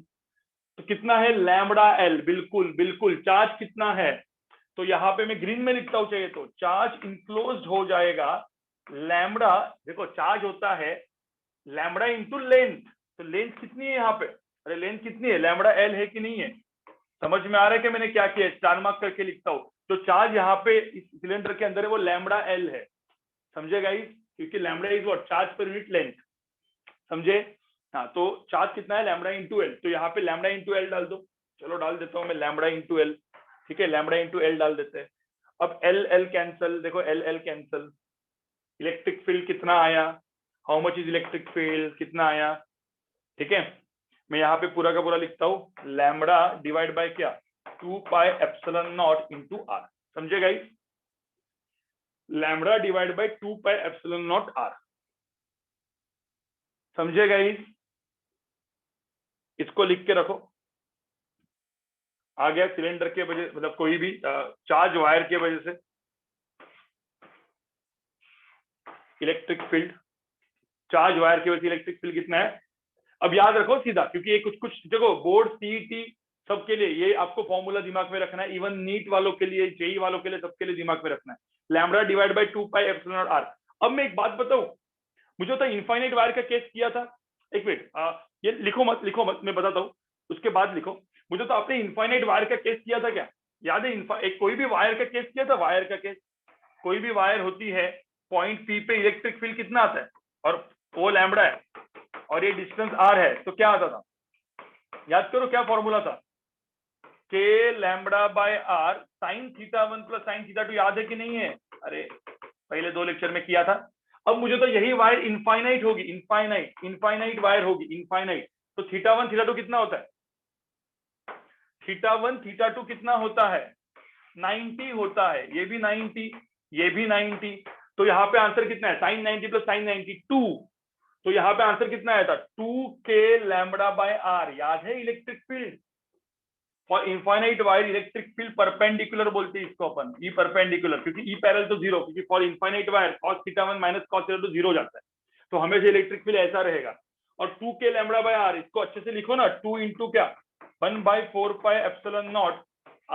तो कितना है? Lambda L. बिल्कुल बिल्कुल। चार्ज कितना है? तो यहाँ पे मैं ग्रीन में लिखता हूँ चाहिए तो, चार्ज इनक्लोज्ड हो जाएगा लैम्बडा। देखो चार्ज होता है लैम्बडा इंटू लेंथ, तो लेंथ कितनी है यहाँ पे? अरे लेंथ कितनी है? लैम्बडा एल है कि नहीं है? समझ में आ रहा है कि मैंने क्या किया? स्टार मार्क करके लिखता हूँ। जो चार्ज यहाँ पे इस सिलेंडर के अंदर है वो लैम्बडा एल है, समझे गाइस? क्योंकि lambda is what? Charge per unit length, समझे? हाँ, तो चार्ज कितना है? Lambda into L. तो यहाँ पे लैम्बडा इंटू एल डाल दो। चलो डाल देता हूँ मैं लैम्बडा इंटू एल, ठीक है। लैम्बडा इंटू एल डाल देते हैं। अब एल एल कैंसल, देखो L L cancel. Electric field कितना आया? How much is electric field? कितना आया? ठीक है, मैं यहाँ पे पूरा का पूरा लिखता हूँ, लैम्बडा डिवाइड बाय क्या? 2 pi epsilon naught into R, समझे guys? Lambda divide by 2 pi epsilon naught R, समझे गाइस? इसको लिख के रखो। आ गया सिलेंडर के वजह, मतलब कोई भी चार्ज वायर के वजह से इलेक्ट्रिक फील्ड, चार्ज वायर की वजह से इलेक्ट्रिक फील्ड कितना है? अब याद रखो सीधा, क्योंकि ये कुछ देखो बोर्ड सीईटी सबके लिए ये आपको फॉर्मूला दिमाग में रखना है, इवन नीट वालों के लिए, जेई वालों के लिए, सबके लिए दिमाग में रखना है। Lambda divide by 2 pi epsilon naught r. अब मैं एक बात बताऊं, मुझे तो इनफाइनाइट वायर का केस किया था। एक मिनट, ये लिखो मत, मैं बताता हूँ, उसके बाद लिखो। मुझे तो आपने इनफाइनाइट वायर का केस किया था क्या? याद है? एक कोई भी वायर का केस किया था, वायर का केस। कोई भी वायर होती है, पॉइंट पी पे इलेक्ट्रिक फील्ड कितना आता है? और वो लैम्बडा है और ये डिस्टेंस आर है, तो क्या आता था? याद करो क्या फॉर्मूला था? K lambda by r sine theta 1 plus sine theta 2। याद है कि नहीं है? अरे पहले 2 लेक्चर में किया था। अब मुझे तो यही वायर इनफाइनाइट होगी, इनफाइनाइट वायर होगी, इनफाइनाइट। तो थीटा 1 थीटा 2 कितना होता है? θ1 θ2 कितना होता है 90 होता है, ये भी 90, ये भी 90, तो यहाँ पे आंसर कितना है sin 90 प्लस sin 90 2, तो यहाँ पे आंसर कितना आया था 2k लैम्बडा बाय r। याद है electric field for infinite wire electric field perpendicular बोलते हैं इसको अपन, ई परपेंडिकुलर, क्योंकि ई पैरेलल तो जीरो, क्योंकि for infinite wire cos θ1 minus cos θ2 तो जीरो जाता है, तो हमेशा इलेक्ट्रिक फील्ड ऐसा रहेगा। और 2k लैम्बडा बाय r, इसको अच्छे से लिखो ना, 2 इंटू क्या 1/4 pi epsilon not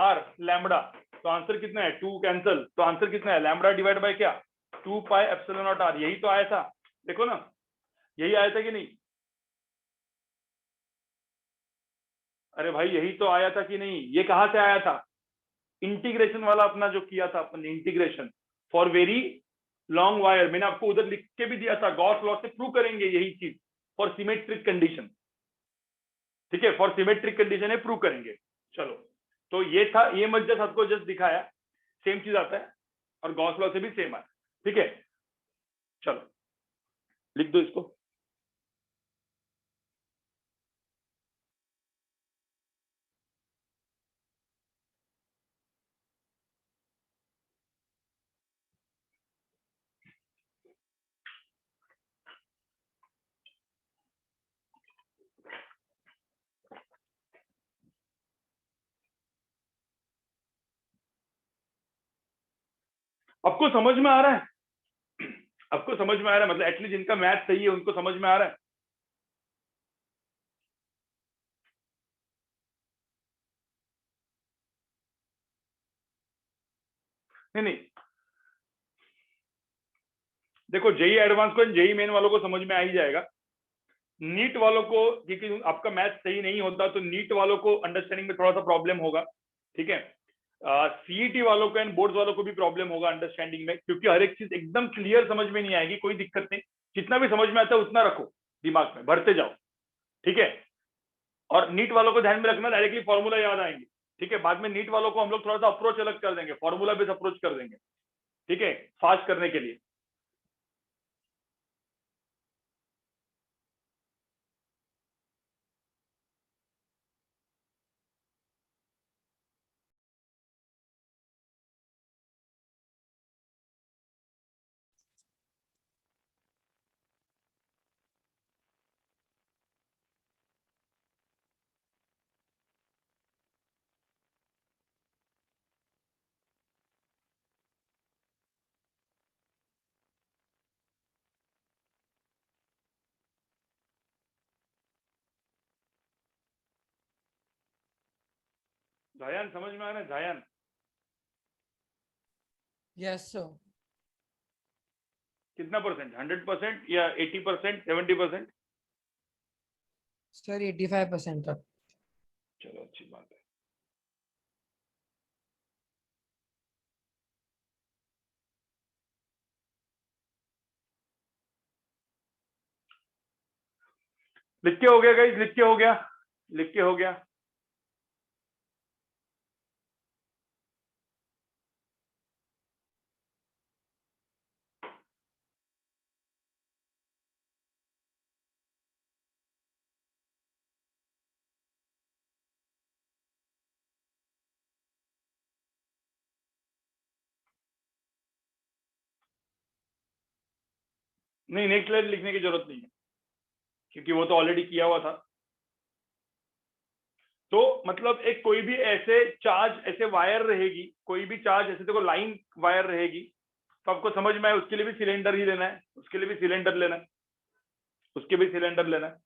r lambda, तो आंसर कितना है 2 कैंसिल, तो आंसर कितना है लैम्बडा डिवाइड बाय क्या 2 पाई एप्सिलॉन नॉट r। यही तो आया था, देखो ना यही आया था कि नहीं, अरे भाई यही तो आया था कि नहीं, ये कहां से आया था इंटीग्रेशन वाला अपना जो किया था अपन integration for very long wire, मैंने आपको उधर लिख के भी दिया था, गॉस लॉ से प्रूव करेंगे यही चीज फॉर सिमेट्रिक कंडीशन, ठीक है, फॉर सिमेट्रिक कंडीशन है प्रूव करेंगे। चलो तो ये था, ये मत जस्ट आपको जस्ट दिखाया, सेम चीज आता है और गॉस लॉ से भी सेम आया, ठीक है। चलो लिख दो इसको, आपको समझ में आ रहा है, आपको समझ में आ रहा है, मतलब एटलीस्ट जिनका मैथ सही है उनको समझ में आ रहा है। नहीं नहीं देखो, जेई एडवांस को जेई मेन वालों को समझ में आ ही जाएगा, नीट वालों को, क्योंकि आपका मैथ सही नहीं होता तो नीट वालों को अंडरस्टैंडिंग में थोड़ा सा प्रॉब्लम होगा, ठीक है। सीईटी वालों को एंड बोर्ड वालों को भी प्रॉब्लम होगा अंडरस्टैंडिंग में, क्योंकि हर एक चीज एकदम क्लियर समझ में नहीं आएगी, कोई दिक्कत नहीं, जितना भी समझ में आता है उतना रखो दिमाग में, भरते जाओ, ठीक है। और नीट वालों को ध्यान में रखना, डायरेक्टली फॉर्मूला याद आएंगे, ठीक है। बाद में नीट वालों को हम लोग थोड़ा सा अप्रोच अलग कर देंगे, फॉर्मूला बेस्ड अप्रोच कर देंगे, ठीक है, फास्ट करने के लिए। जायान समझ में आ रहा है जायान? Yes, sir. कितना परसेंट, 100% या 80%, 70%? Sir, 85% तक। चलो अच्छी बात है। लिख के हो गया गाइस, लिख के हो गया, लिख के हो गया। नहीं, नेक्स्ट स्लाइड लिखने की जरूरत नहीं है, क्योंकि वो तो ऑलरेडी किया हुआ था। तो मतलब एक कोई भी ऐसे चार्ज, ऐसे वायर रहेगी, कोई भी चार्ज ऐसे देखो लाइन वायर रहेगी, तो आपको समझ में आए उसके लिए भी सिलेंडर ही लेना है, उसके लिए भी सिलेंडर लेना है, उसके भी सिलेंडर लेना है।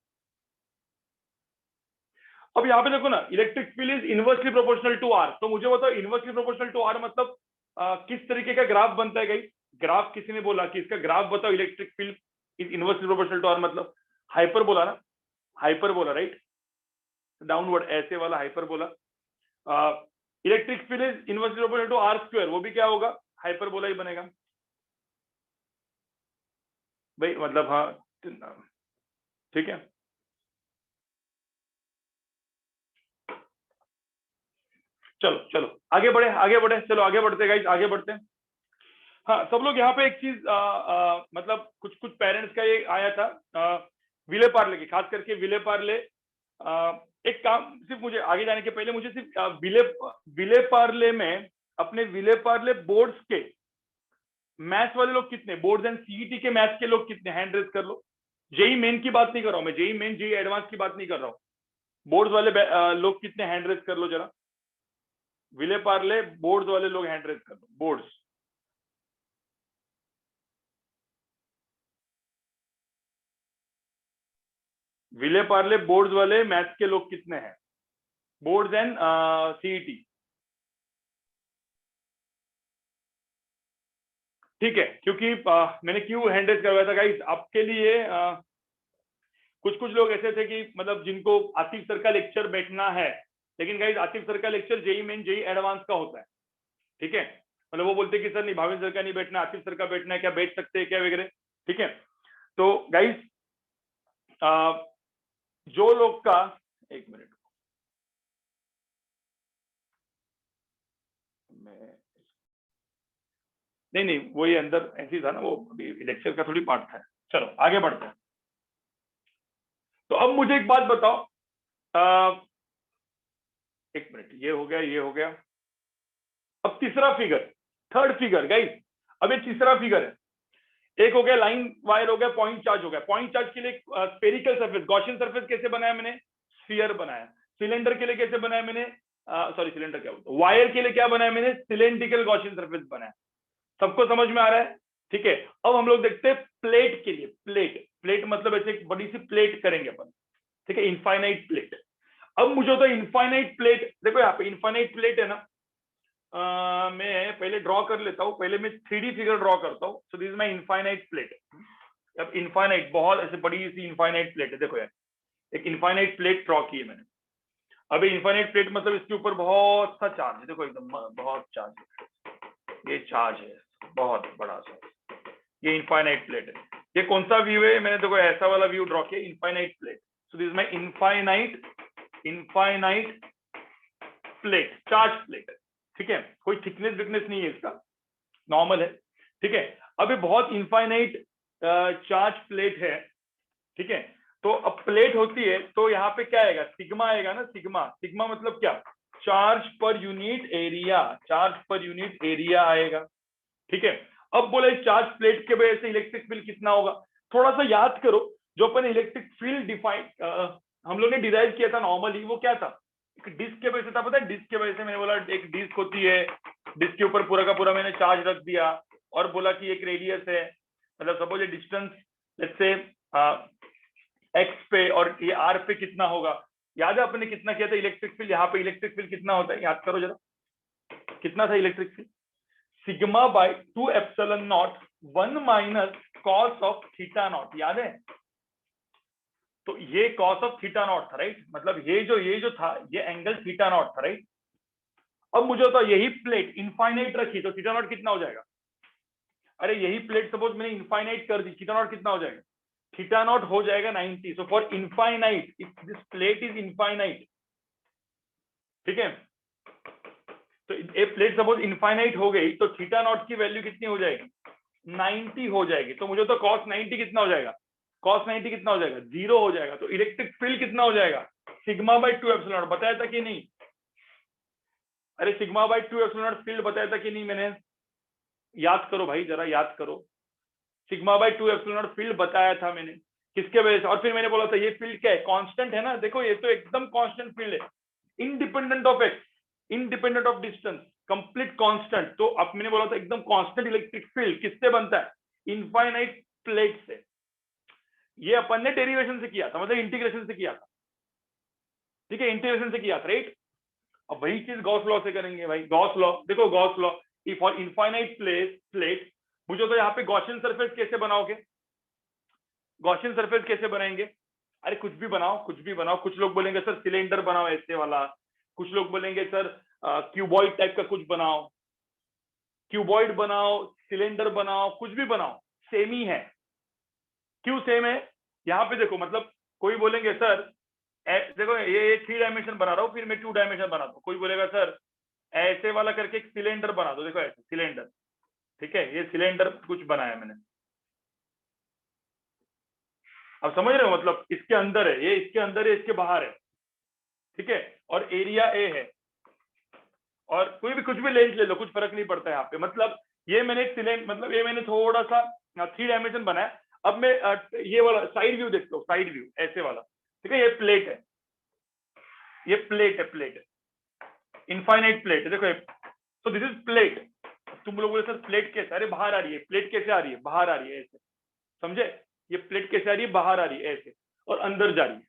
अब यहाँ पे देखो ना, electric field is inversely proportional to r, तो मुझे बताओ इनवर्सली प्रोपोर्शनल टू आर मतलब किस तरीके का ग्राफ बनता है गाइस? ग्राफ किसी ने बोला कि इसका ग्राफ बताओ, electric field is inversely proportional to r मतलब हाइपर बोला ना, हाइपर बोला, राइट, डाउनवर्ड ऐसे वाला हाइपर बोला। Electric field is inversely proportional to r square, वो भी क्या होगा, हाइपर बोला ही बनेगा भाई, मतलब हाँ ठीक है। चलो चलो आगे बढ़े, आगे बढ़े, चलो आगे बढ़ते गाइस, आगे बढ़ते हैं। हाँ सब लोग यहाँ पे एक चीज मतलब कुछ कुछ पेरेंट्स का ये आया था, विले पार्ले की, खास करके विले पार्ले एक काम, सिर्फ मुझे आगे जाने के पहले मुझे सिर्फ विले पार्ले में अपने विले पार्ले बोर्ड्स के मैथ्स वाले लोग कितने, बोर्ड्स एंड सीईटी के मैथ्स के लोग कितने, हैंड रेज कर लो। जेई मेन की बात नहीं कर रहा हूं मैं, जेई मेन जेई एडवांस की बात नहीं कर रहा हूं, बोर्ड्स वाले लोग कितने, हैंड रेज कर लो जरा। विले पार्ले बोर्ड्स वाले लोग हैंड रेज कर लो, बोर्ड्स। विले पार्ले बोर्ड्स वाले मैथ्स के लोग कितने हैं, बोर्ड्स एंड सीईटी। ठीक है, क्योंकि मैंने क्यों हैंड रेज करवाया था गाइस आपके लिए, कुछ कुछ लोग ऐसे थे कि मतलब जिनको आतिफ सर का लेक्चर बैठना है, लेकिन गाइस आतिफ सर का lecture JEE main JEE advance का होता है। ठीक है, मतलब वो बोलते कि सर नहीं, भावेश सर का नहीं बैठना, आतिफ सर का बैठना है, क्या बैठ सकते हैं क्या वगैरह। ठीक है, तो गाइस जो लोग का, एक मिनट नहीं वो ये अंदर ऐसे ही था ना, वो लेक्चर का थोड़ी पार्ट था। चलो आगे बढ़ते हैं। तो अब मुझे एक बात बताओ, एक मिनट, ये हो गया, ये हो गया। अब तीसरा फिगर, थर्ड फिगर गाइस, अब ये तीसरा फिगर है। एक हो गया लाइन वायर, हो गया पॉइंट चार्ज, हो गया पॉइंट चार्ज के लिए स्फेरिकल सरफेस, गॉसियन सरफेस कैसे बनाया मैंने, स्फीयर बनाया। सिलेंडर के लिए कैसे बनाया मैंने, सॉरी सिलेंडर क्या बोलता, वायर के लिए क्या बनाया मैंने, सिलेंड्रिकल गॉसियन सरफेस बनाया। सबको समझ में आ रहा है? ठीक है, अब हम लोग देखते हैं प्लेट के लिए। प्लेट मतलब ऐसे एक बड़ी सी प्लेट करेंगे अपन। ठीक है, इनफाइनाइट प्लेट। अब मुझे तो इनफाइनाइट प्लेट, देखो यहाँ पे इनफाइनाइट प्लेट है ना, मैं पहले ड्रॉ कर लेता हूँ, पहले मैं 3D फिगर ड्रॉ करता हूँ। So this is my infinite plate. अब इनफाइनाइट, बहुत ऐसे बड़ी सी इनफाइनाइट प्लेट है, देखो यार एक इनफाइनाइट प्लेट ड्रॉ की है मैंने। अब इनफाइनाइट प्लेट मतलब इसके ऊपर बहुत सा चार्ज है, देखो एकदम बहुत चार्ज है, ये चार्ज है बहुत बड़ा सा, ये इनफाइनाइट प्लेट है। ये कौन सा व्यू है, मैंने देखो ऐसा वाला व्यू ड्रॉ किया, infinite plate. So this is my infinite plate, charge plate है। ठीक है, कोई थिकनेस विकनेस नहीं है इसका, नॉर्मल है। ठीक है, अब ये बहुत इनफाइनाइट चार्ज प्लेट है। ठीक है, तो अब प्लेट होती है तो यहाँ पे क्या आएगा, सिग्मा आएगा ना, सिग्मा। सिग्मा मतलब क्या, charge per unit area, charge per unit area आएगा। ठीक है, अब बोले चार्ज प्लेट के वजह से इलेक्ट्रिक फील्ड कितना होगा। थोड़ा सा याद करो, जो अपन इलेक्ट्रिक फील्ड डिफाइन हम लोग ने डिराइव किया था नॉर्मली, वो क्या था, एक डिस्क के वजह से था, पता है डिस्क के वजह से। मैंने बोला एक डिस्क होती है, डिस्क के ऊपर पूरा का पूरा मैंने चार्ज रख दिया और बोला कि एक रेडियस है, मतलब सपोज ये डिस्टेंस लेट्स से एक्स पे और ये आर पे कितना होगा। याद है अपने कितना किया था इलेक्ट्रिक फील्ड, यहाँ पे इलेक्ट्रिक फील्ड कितना होता है, याद करो जरा, कितना था electric field, sigma bye 2 epsilon not 1 minus cos of theta naught, याद है। तो ये कॉस ऑफ थीटा नॉट था, राइट, मतलब ये जो था ये एंगल थीटा नॉट था, राइट। अब मुझे तो यही प्लेट इनफाइनाइट रखी तो थीटा नॉट कितना हो जाएगा, अरे यही प्लेट सपोज मैंने इनफाइनाइट कर दी, थीटा नॉट कितना हो जाएगा, थीटा नॉट हो जाएगा 90। So for infinite, if this plate is infinite, ठीक है, तो ये प्लेट सपोज इनफाइनाइट हो गई तो थीटा नॉट की वैल्यू कितनी हो जाएगी, 90 हो जाएगी। तो मुझे तो cos 90 कितना हो जाएगा, cos 90 कितना हो जाएगा, 0 हो जाएगा। तो इलेक्ट्रिक फील्ड कितना हो जाएगा, सिग्मा बाय 2 एप्सिलॉन नॉट, बताया था कि नहीं, अरे sigma bye 2 epsilon not field बताया था कि नहीं मैंने, याद करो भाई जरा याद करो, sigma bye 2 epsilon not field बताया था मैंने, किसके वजह से। और फिर मैंने बोला था ये फील्ड क्या है, कांस्टेंट है ना, देखो ये तो एकदम कांस्टेंट फील्ड है, independent of x, independent of distance, complete constant. तो अब मैंने बोला था एकदम कांस्टेंट इलेक्ट्रिक फील्ड किससे बनता है, इनफाइनाइट प्लेट से। ये अपन ने डेरिवेशन से किया था, मतलब इंटीग्रेशन से किया था, ठीक है, इंटीग्रेशन से किया था, राइट। अब वही चीज गॉस लॉ से करेंगे भाई, गॉस लॉ, देखो Gauss law for infinite plate, मुझे तो यहाँ पे गॉसियन सरफेस कैसे बनाओगे, गॉसियन सरफेस कैसे बनाएंगे, अरे कुछ भी बनाओ, कुछ भी बनाओ। कुछ लोग बोलेंगे सर सिलेंडर बनाओ ऐसे वाला, कुछ लोग बोलेंगे सर क्यूबॉइड टाइप का कुछ बनाओ, क्यूबॉइड बनाओ, सिलेंडर बनाओ, कुछ भी बनाओ, सेम ही है। क्यों सेम है, यहाँ पे देखो, मतलब कोई बोलेंगे सर देखो ये 3 डायमेंशन बना रहा हूँ, फिर मैं 2 डायमेंशन बनाता हूँ। कोई बोलेगा सर ऐसे वाला करके एक सिलेंडर बना दो, देखो ऐसे सिलेंडर, ठीक है, ये सिलेंडर कुछ बनाया मैंने। अब समझ रहे हो, मतलब इसके अंदर है ये, इसके अंदर है, इसके बाहर है, ठीक है, और एरिया ए है, और कोई भी कुछ भी लेंथ ले लो, कुछ फर्क नहीं पड़ता है यहाँ पे। मतलब ये मैंने एक सिलेंडर, मतलब ये मैंने थोड़ा सा 3 डायमेंशन बनाया। अब मैं ये वाला साइड व्यू देखता हूँ, साइड व्यू ऐसे वाला, ठीक है, ये प्लेट है, ये प्लेट है, प्लेट है, इनफाइनाइट प्लेट है, देखो। तो दिस इज प्लेट। तुम लोग बोले सर प्लेट कैसे, अरे बाहर आ रही है, प्लेट कैसे आ रही है, बाहर आ रही है ऐसे, समझे? ये प्लेट कैसे आ रही है, बाहर आ रही है ऐसे, और अंदर जा रही है,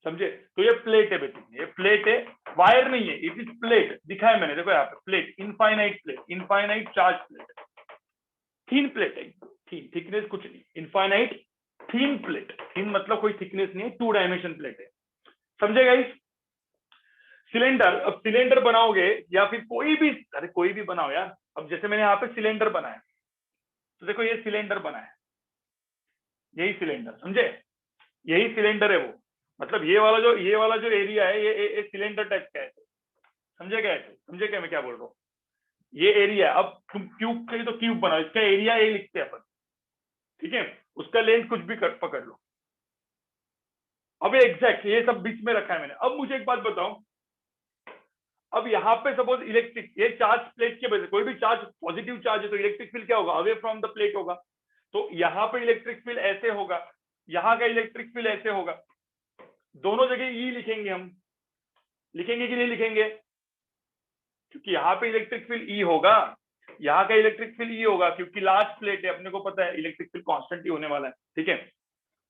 समझे? तो ये प्लेट है बेसिकली, ये प्लेट है, वायर नहीं है, इट इज प्लेट, दिखा है मैंने, देखो यहाँ पे plate, infinite plate, infinite charge plate, thin plate है, थीन, थिकनेस कुछ नहीं, इनफाइनाइट थीन प्लेट, थीन मतलब कोई थिकनेस नहीं है, 2 डायमेंशन प्लेट है, समझे गाइस? सिलेंडर, अब सिलेंडर बनाओगे या फिर कोई भी, अरे कोई भी बनाओ यार। अब जैसे मैंने यहाँ पे सिलेंडर बनाया, तो देखो ये सिलेंडर बना है, यही सिलेंडर, समझे? यही सिलेंडर है वो, मतलब ये वाला जो एरिया है, ये सिलेंडर टाइप का है, समझे क्या है? समझे क्या मैं क्या बोल रहा हूँ? ये एरिया, अब तुम क्यूब चाहिए तो क्यूब बनाओ, इसका एरिया ये लिखते हैं अपन, ठीक है, उसका लेंथ कुछ भी पकड़ लो। अब एग्जैक्ट ये सब बीच में रखा है मैंने। अब मुझे एक बात बताओ, अब यहाँ पे सपोज इलेक्ट्रिक, ये चार्ज प्लेट के वजह से, कोई भी चार्ज पॉजिटिव चार्ज है तो इलेक्ट्रिक फील्ड क्या होगा, अवे फ्रॉम द प्लेट होगा। तो यहाँ पे इलेक्ट्रिक फील्ड ऐसे होगा, यहाँ का इलेक्ट्रिक फील्ड ऐसे होगा, दोनों जगह ई लिखेंगे हम, लिखेंगे कि नहीं लिखेंगे? क्योंकि यहाँ पे इलेक्ट्रिक फील्ड ई होगा, यहाँ का इलेक्ट्रिक फील्ड ई होगा, क्योंकि लार्ज प्लेट है, अपने को पता है इलेक्ट्रिक फील्ड कांस्टेंट ही होने वाला है, ठीक है?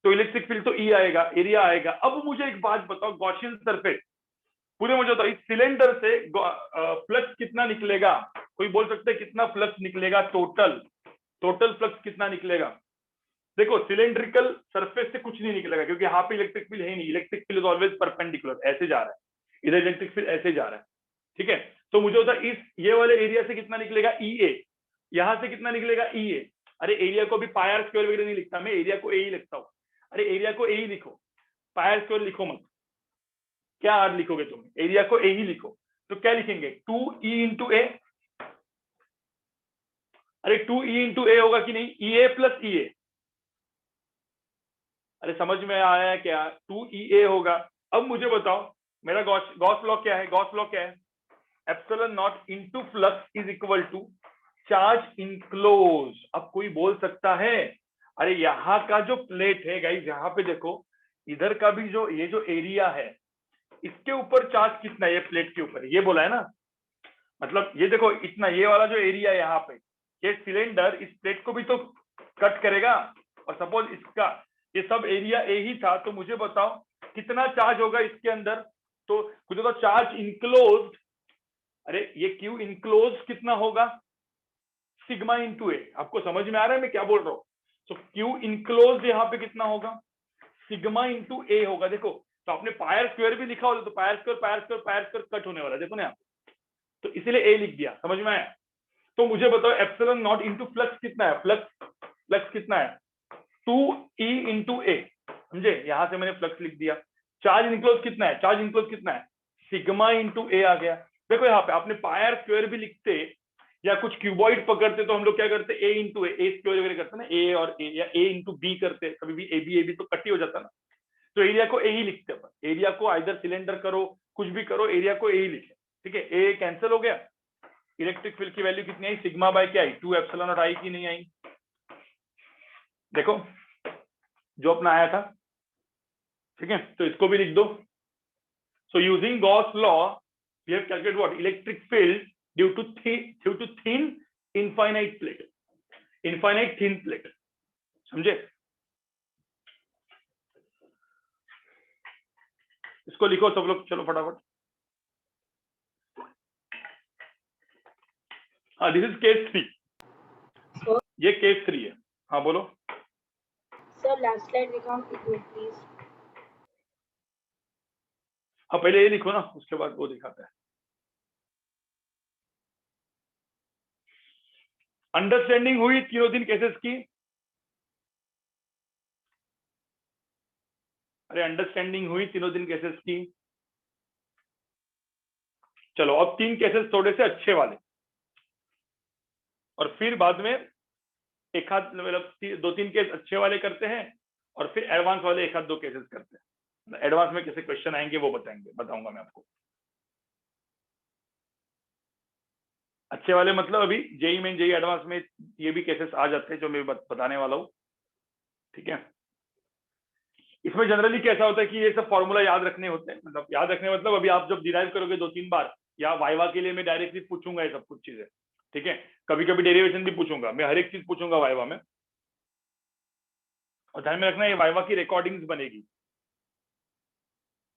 तो इलेक्ट्रिक फील्ड तो ई आएगा, एरिया आएगा। अब मुझे एक बात बताओ, गॉसियन सरफेस पूरे मुझे बताओ, इस सिलेंडर से फ्लक्स कितना निकलेगा? कोई बोल सकते है कितना फ्लक्स निकलेगा? टोटल फ्लक्स कितना निकलेगा? देखो सिलेंड्रिकल सरफेस से कुछ नहीं निकलेगा, क्योंकि यहाँ पे इलेक्ट्रिक फील्ड है नहीं, electric field is always perpendicular, ऐसे जा रहा है, इधर इलेक्ट्रिक फील्ड ऐसे जा रहा है, ठीक है? तो मुझे होता है इस ये वाले एरिया से कितना निकलेगा? ई ए। यहाँ से कितना निकलेगा? ई ए। अरे एरिया को भी पाई आर स्क्वायर वगैरह नहीं लिखता मैं, एरिया को ए ही लिखता हूँ। अरे एरिया को ए ही लिखो, पाई आर स्क्वायर लिखो मत, क्या आर लिखोगे तुम? एरिया को ए ही लिखो। तो क्या लिखेंगे? 2e इंटू ए। अरे 2e इंटू ए होगा कि नहीं? ई ए प्लस ई ए। अरे समझ में आया क्या? 2e होगा। अब मुझे बताओ मेरा गॉस लॉ क्या है? गॉस लॉ क्या है? Epsilon naught into flux is equal to charge enclose. अब कोई बोल सकता है अरे यहाँ का जो प्लेट है गाइस, यहाँ पे देखो, इधर का भी जो ये जो एरिया है, इसके ऊपर चार्ज कितना है? ये प्लेट के ऊपर, ये बोला है ना, मतलब ये देखो इतना, ये वाला जो एरिया है यहाँ पे, ये सिलेंडर इस प्लेट को भी तो कट करेगा, और सपोज इसका ये सब एरिया ए ही था, तो मुझे बताओ कितना चार्ज होगा इसके अंदर? तो मुझे तो चार्ज इनक्लोज, अरे ये क्यू इनक्लोज कितना होगा? सिग्मा इंटू ए। आपको समझ में आ रहा है मैं क्या बोल रहा हूँ? तो क्यू इनक्लोज यहाँ पे कितना होगा? सिग्मा इंटू ए होगा। देखो तो आपने पायर स्क्वायर भी लिखा होता तो पायर स्क्वायर कट होने वाला, देखो ना यहाँ, तो इसीलिए ए लिख दिया, समझ में आया? तो मुझे बताओ एप्सिलॉन नॉट इंटू फ्लक्स कितना है? फ्लक्स कितना है? 2e इंटू ए, समझे? यहां से मैंने फ्लक्स लिख दिया। चार्ज इनक्लोज कितना है? चार्ज इनक्लोज कितना है? सिग्मा इंटू ए आ गया। देखो यहाँ पे आपने पायर स्क्वायर भी लिखते या कुछ क्यूबॉइड पकड़ते तो हम लोग क्या करते? ए इंटू ए स्क्वायर वगैरह करते ना, ए और ए, या ए इंटू बी करते, कभी भी ए बी तो कट ही हो जाता ना। तो एरिया को ए ही लिखते हैं, एरिया को आइदर सिलेंडर करो, कुछ भी करो, एरिया को ए ही लिखे, ठीक है? ए कैंसिल हो गया। इलेक्ट्रिक फील्ड की वैल्यू कितनी आई? सिग्मा बाय क्या आई? 2 एप्सिलॉन नॉट आई की नहीं आई? देखो जो अपना आया था, ठीक है? तो इसको भी लिख दो। So using Gauss law we have calculated what? Electric field due to thin infinite plate, infinite thin plate, समझे? इसको लिखो सब लोग, चलो फटाफट। हाँ, दिस इज केस 3, ये केस 3 है। हाँ बोलो। Sir, last slide become equal, please. हाँ पहले ये लिखो ना, उसके बाद वो दिखाता है। अंडरस्टैंडिंग हुई तीनों दिन केसेस की? अरे अंडरस्टैंडिंग हुई तीनों दिन केसेस की? चलो अब 3 केसेस थोड़े से अच्छे वाले, और फिर बाद में एक आध मतलब 2-3 केस अच्छे वाले करते हैं, और फिर एडवांस वाले 1-2 केसेस करते हैं, एडवांस में कैसे क्वेश्चन आएंगे वो बताऊंगा मैं आपको। अच्छे वाले मतलब अभी जेई मेन जेई एडवांस में ये भी केसेस आ जाते हैं जो मैं बताने वाला हूँ, ठीक है। इसमें जनरली कैसा होता है कि ये सब फॉर्मूला याद रखने होते हैं, मतलब याद रखने मतलब अभी आप जब डिराइव करोगे 2-3 बार, या वाइवा के लिए मैं डायरेक्टली पूछूंगा ये सब कुछ चीजें, ठीक है। कभी कभी डेरिवेशन भी पूछूंगा मैं, हर एक चीज पूछूंगा वाइवा में। और ध्यान में रखना ये वाइवा की रिकॉर्डिंग्स बनेगी,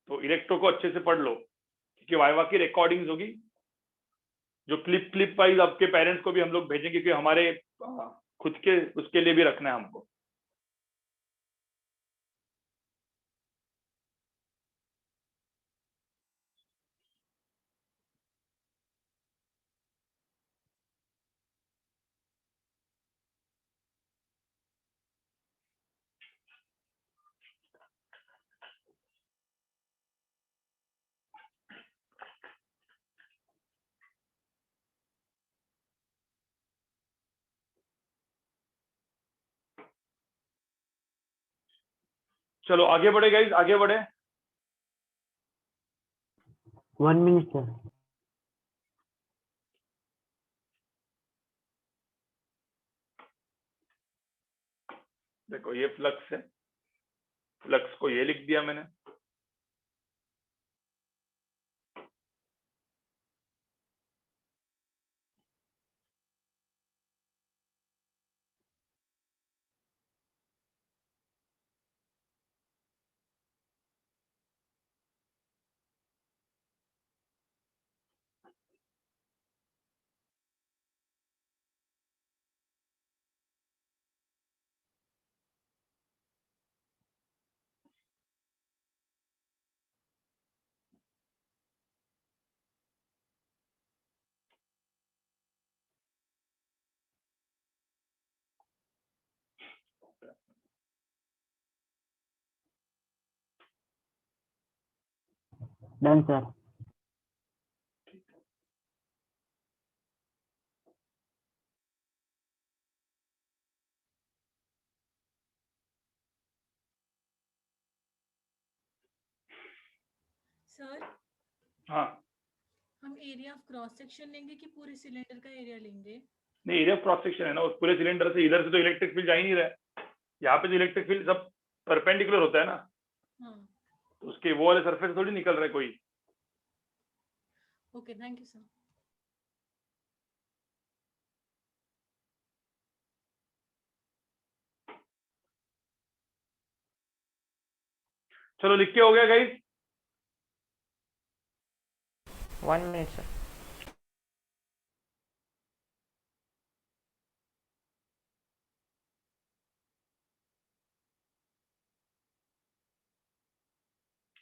तो इलेक्ट्रो को अच्छे से पढ़ लो क्योंकि वाइवा की रिकॉर्डिंग्स होगी, जो क्लिप वाइज आपके पेरेंट्स को भी हम लोग भेजेंगे क्योंकि हमारे खुद के उसके लिए भी रखना है हमको। चलो आगे बढ़े गाइस, आगे बढ़े। 1 minute, sir. देखो ये फ्लक्स है, फ्लक्स को ये लिख दिया मैंने, Done, sir. सर हाँ हम एरिया ऑफ क्रॉस सेक्शन लेंगे कि पूरे सिलेंडर का एरिया लेंगे? नहीं, एरिया क्रॉस सेक्शन है ना, उस पूरे सिलेंडर से इधर से तो इलेक्ट्रिक फील्ड जा ही नहीं रहा है, यहाँ पे तो इलेक्ट्रिक फील्ड सब परपेंडिकुलर होता है ना, हाँ तो उसके वो वाले सरफेस थोड़ी निकल रहा है कोई। Okay, thank you sir. चलो लिख के हो गया गाइस। 1 minute, sir.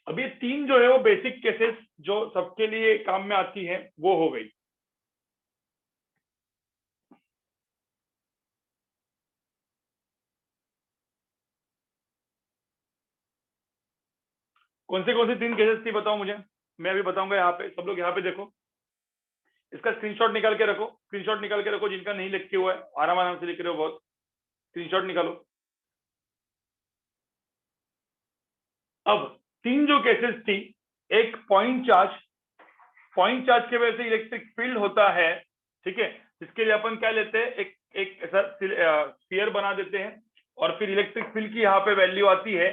अब ये 3 जो है वो बेसिक केसेस जो सबके लिए काम में आती है वो हो गई। कौन से 3 केसेस थी बताओ मुझे, मैं अभी बताऊंगा। यहाँ पे सब लोग यहाँ पे देखो, इसका स्क्रीनशॉट निकाल के रखो, स्क्रीनशॉट निकाल के रखो, जिनका नहीं लिखे हुआ है आराम आराम से लिख रहे हो बहुत, स्क्रीनशॉट निकालो। अब 3 जो केसेस थी, एक पॉइंट चार्ज के वजह से इलेक्ट्रिक फील्ड होता है, ठीक है, जिसके लिए अपन क्या लेते हैं, एक ऐसा स्फीयर बना देते हैं और फिर इलेक्ट्रिक फील्ड की यहाँ पे वैल्यू आती है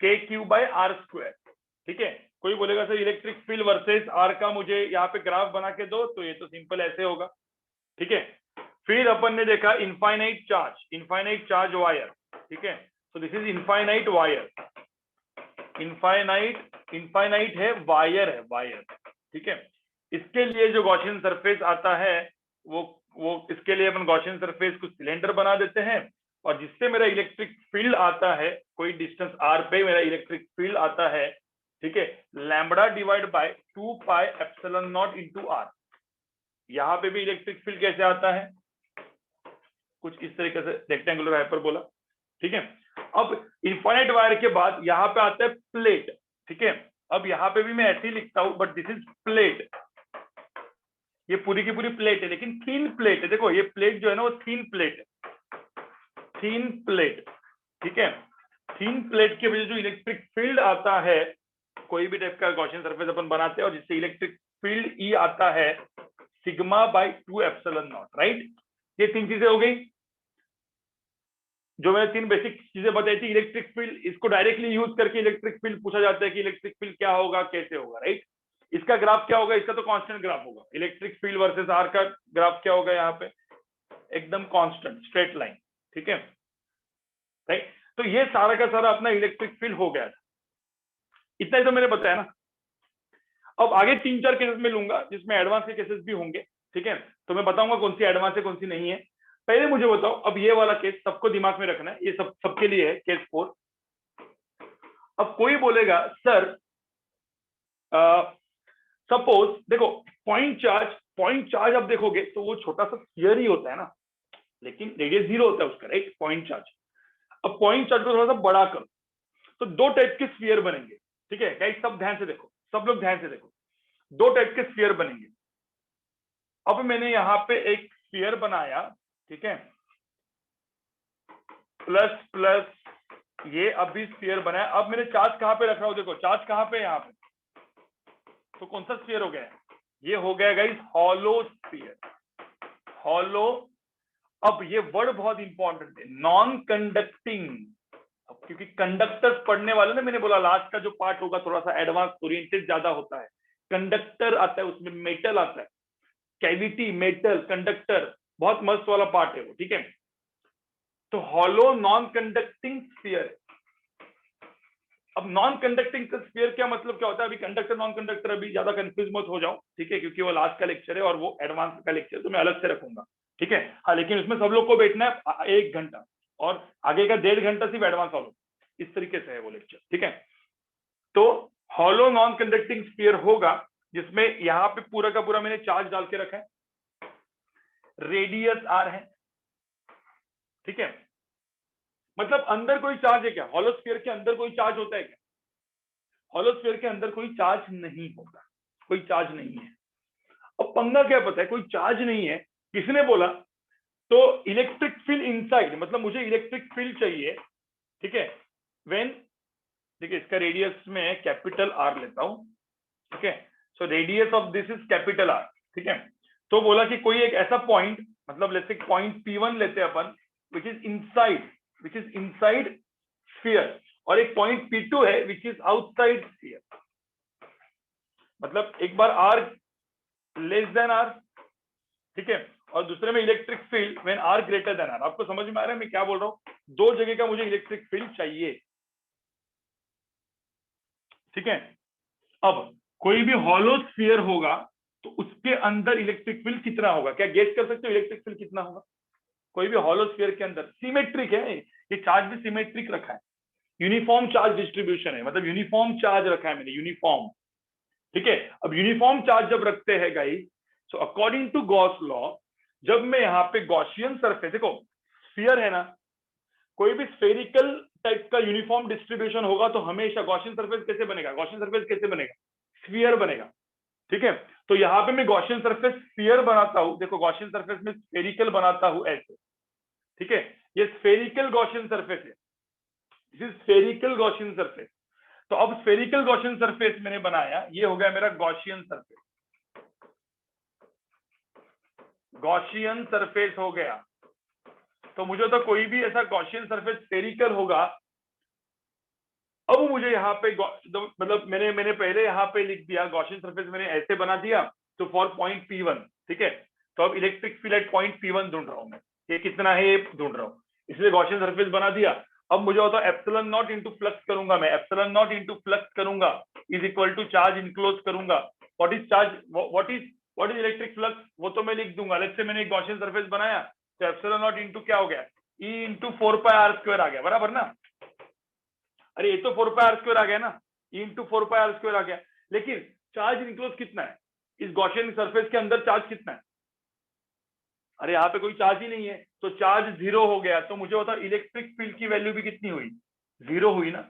KQ/R², ठीक है। कोई बोलेगा sir electric field versus r का मुझे यहाँ पे ग्राफ बना के दो, तो ये तो सिंपल ऐसे होगा, ठीक है। फिर अपन ने देखा इनफाइनाइट चार्ज वायर, ठीक है, तो this is infinite wire, infinite है वायर, ठीक है। इसके लिए जो गॉसियन सरफेस आता है वो इसके लिए अपन गॉसियन सरफेस को सिलेंडर बना देते हैं, और जिससे मेरा इलेक्ट्रिक फील्ड आता है, कोई डिस्टेंस r पे मेरा इलेक्ट्रिक फील्ड आता है, ठीक है, lambda divide by 2πε0 into r। यहाँ पे भी इलेक्ट्रिक फील्ड कैसे आता है, कुछ इस तरीके से रेक्टेंगुलर हाइपरबोला, ठीक है। अब इनफाइनाइट वायर के बाद यहाँ पे आता है प्लेट, ठीक है। अब यहाँ पे भी मैं ऐसे ही लिखता हूं, बट दिस इज प्लेट, ये पूरी की पूरी प्लेट है, लेकिन थीन प्लेट है। देखो ये प्लेट जो है ना वो थीन प्लेट है, ठीक है। थीन प्लेट के वजह जो इलेक्ट्रिक फील्ड आता है कोई भी टाइप का गॉसियन सरफेस अपन बनाते हैं और जिससे इलेक्ट्रिक फील्ड ई आता है sigma bye 2 epsilon not, right. ये 3 चीजें हो गई जो मैंने 3 बेसिक चीजें बताई थी। इलेक्ट्रिक फील्ड, इसको डायरेक्टली यूज करके इलेक्ट्रिक फील्ड पूछा जाता है कि इलेक्ट्रिक फील्ड क्या होगा, कैसे होगा, राइट। इसका ग्राफ क्या होगा, इसका तो कांस्टेंट ग्राफ होगा। इलेक्ट्रिक फील्ड वर्सेस आर का ग्राफ क्या होगा, यहाँ पे एकदम कांस्टेंट स्ट्रेट लाइन, ठीक है, राइट। तो ये सारा का सारा अपना इलेक्ट्रिक फील्ड हो गया था। इतना ही तो मैंने बताया ना। अब आगे 3-4 केसेस में लूंगा जिसमें एडवांस के केसेस भी होंगे, ठीक है। तो मैं बताऊंगा कौन सी एडवांस है कौन सी नहीं है। पहले मुझे बताओ, अब ये वाला केस सबको दिमाग में रखना है, ये सबके लिए है, केस 4। अब कोई बोलेगा सर सपोज देखो पॉइंट चार्ज अब देखोगे तो वो छोटा सा स्फीयर ही होता है ना, लेकिन रेडियस 0 होता है उसका, राइट, पॉइंट चार्ज। अब पॉइंट चार्ज को थोड़ा सा बड़ा करो तो 2 टाइप के स्फीयर बनेंगे, ठीक है गाइस। सब ध्यान से देखो, सब लोग ध्यान से देखो, 2 टाइप के स्फीयर बनेंगे। अब मैंने यहाँ पे एक स्फीयर बनाया, ठीक है, प्लस प्लस ये अभी स्फीयर बनाया। अब मैंने चार्ज कहाँ पे रख रहा हूँ, देखो चार्ज कहाँ पे है, यहाँ पे। तो कौन सा स्फीयर हो गया, ये हो गया गाइस हॉलो स्फीयर, हॉलो। अब ये वर्ड बहुत इंपॉर्टेंट है, नॉन कंडक्टिंग। अब क्योंकि कंडक्टर पढ़ने वाले ना, मैंने बोला लास्ट का जो पार्ट होगा थोड़ा सा एडवांस ओरिएंटेड ज्यादा होता है। कंडक्टर आता है उसमें, मेटल आता है, कैविटी, मेटल, कंडक्टर, बहुत मस्त वाला पार्ट है वो, ठीक है। तो हॉलो नॉन कंडक्टिंग स्फीयर। अब नॉन कंडक्टिंग स्फीयर क्या मतलब क्या होता है, अभी कंडक्टर नॉन कंडक्टर अभी ज्यादा कंफ्यूज मत हो जाओ, ठीक है, क्योंकि वो लास्ट का लेक्चर है और वो एडवांस का लेक्चर तो मैं अलग से रखूंगा, ठीक है। हाँ, लेकिन उसमें सब लोग को बैठना है 1 घंटा और आगे का 1.5 घंटा सिर्फ एडवांस फॉलो, इस तरीके से है वो लेक्चर, ठीक है। तो हॉलो नॉन कंडक्टिंग स्फीयर होगा जिसमें यहाँ पे पूरा का पूरा मैंने चार्ज डाल के रखा है, रेडियस आर है, ठीक है। मतलब अंदर कोई चार्ज है क्या, हॉलो स्फीयर के अंदर कोई चार्ज होता है क्या? हॉलो स्फीयर के अंदर कोई चार्ज नहीं होगा, कोई चार्ज नहीं है। अब पंगा क्या पता है, कोई चार्ज नहीं है, किसने बोला? तो इलेक्ट्रिक फील्ड इनसाइड, मतलब मुझे इलेक्ट्रिक फील्ड चाहिए, ठीक है, व्हेन, देखिए इसका रेडियस में कैपिटल आर लेता हूं, ठीक है। So radius of this is capital R, ठीक है। तो बोला कि कोई एक ऐसा पॉइंट, मतलब लेट्स से पॉइंट P1 लेते हैं अपन, विच इज इनसाइड स्फीयर, और एक पॉइंट P2 है विच इज आउटसाइड स्फीयर। मतलब एक बार R लेस देन R, ठीक है, और दूसरे में electric field when R greater than R। आपको समझ में आ रहा है मैं क्या बोल रहा हूं? 2 जगह का मुझे इलेक्ट्रिक फील्ड चाहिए, ठीक है। अब कोई भी हॉलो स्फीयर होगा तो उसके अंदर इलेक्ट्रिक फील्ड कितना होगा, क्या गेस कर सकते हो इलेक्ट्रिक फील्ड कितना होगा? कोई भी हॉलो स्फीयर के अंदर सिमेट्रिक है, ये चार्ज भी सिमेट्रिक रखा है, यूनिफॉर्म चार्ज डिस्ट्रीब्यूशन है, मतलब यूनिफॉर्म चार्ज रखा है मैंने, यूनिफॉर्म, ठीक है। अब यूनिफॉर्म चार्ज जब रखते हैं guys, so according to Gauss law, जब मैं यहाँ पे गॉसियन सरफेस, देखो स्फीयर है ना, कोई भी स्फेरिकल टाइप का यूनिफॉर्म डिस्ट्रीब्यूशन होगा तो हमेशा गॉसियन सरफेस कैसे बनेगा, गॉसियन सरफेस कैसे बनेगा, स्फीयर बनेगा, ठीक है। तो यहाँ पे मैं गॉसियन सरफेस स्फीयर बनाता हूं, देखो गॉसियन सरफेस में स्फेरिकल बनाता हूं ऐसे, ठीक है, ये स्फेरिकल गॉसियन सरफेस है, this is spherical Gaussian surface. तो अब स्फेरिकल गॉसियन सरफेस मैंने बनाया, ये हो गया मेरा गॉसियन सरफेस, गॉसियन सरफेस हो गया। तो मुझे तो कोई भी ऐसा गॉसियन सरफेस स्फेरिकल होगा। अब मुझे यहाँ पे मतलब मैंने पहले यहाँ पे लिख दिया गॉसियन सरफेस मैंने ऐसे बना दिया, तो फॉर पॉइंट P1, ठीक है। तो अब electric field at point P1 ढूंढ रहा हूं मैं, ये कितना है ये ढूंढ रहा हूँ, इसलिए गॉसियन सरफेस बना दिया। अब मुझे होता है एप्सिलॉन नॉट इंटू फ्लक्स करूंगा मैं, एप्सिलॉन नॉट इंटू फ्लक्स करूंगा is equal to charge enclose करूंगा। What is charge, what is electric flux, वो तो मैं लिख दूंगा। लेट्स से मैंने एक गॉसियन सरफेस बनाया, तो एप्सिलॉन नॉट इंटू क्या हो गया, E इंटू 4πr² आ गया, बराबर ना? अरे ये तो 4πr² आ गया ना, E इंटू 4πr² आ गया। लेकिन चार्ज इनक्लोज कितना है इस गॉसियन सरफेस के अंदर, चार्ज कितना है? अरे यहाँ पे कोई चार्ज ही नहीं है, तो चार्ज 0 हो गया। तो मुझे होता इलेक्ट्रिक फील्ड की वैल्यू भी कितनी हुई, 0 हुई ना।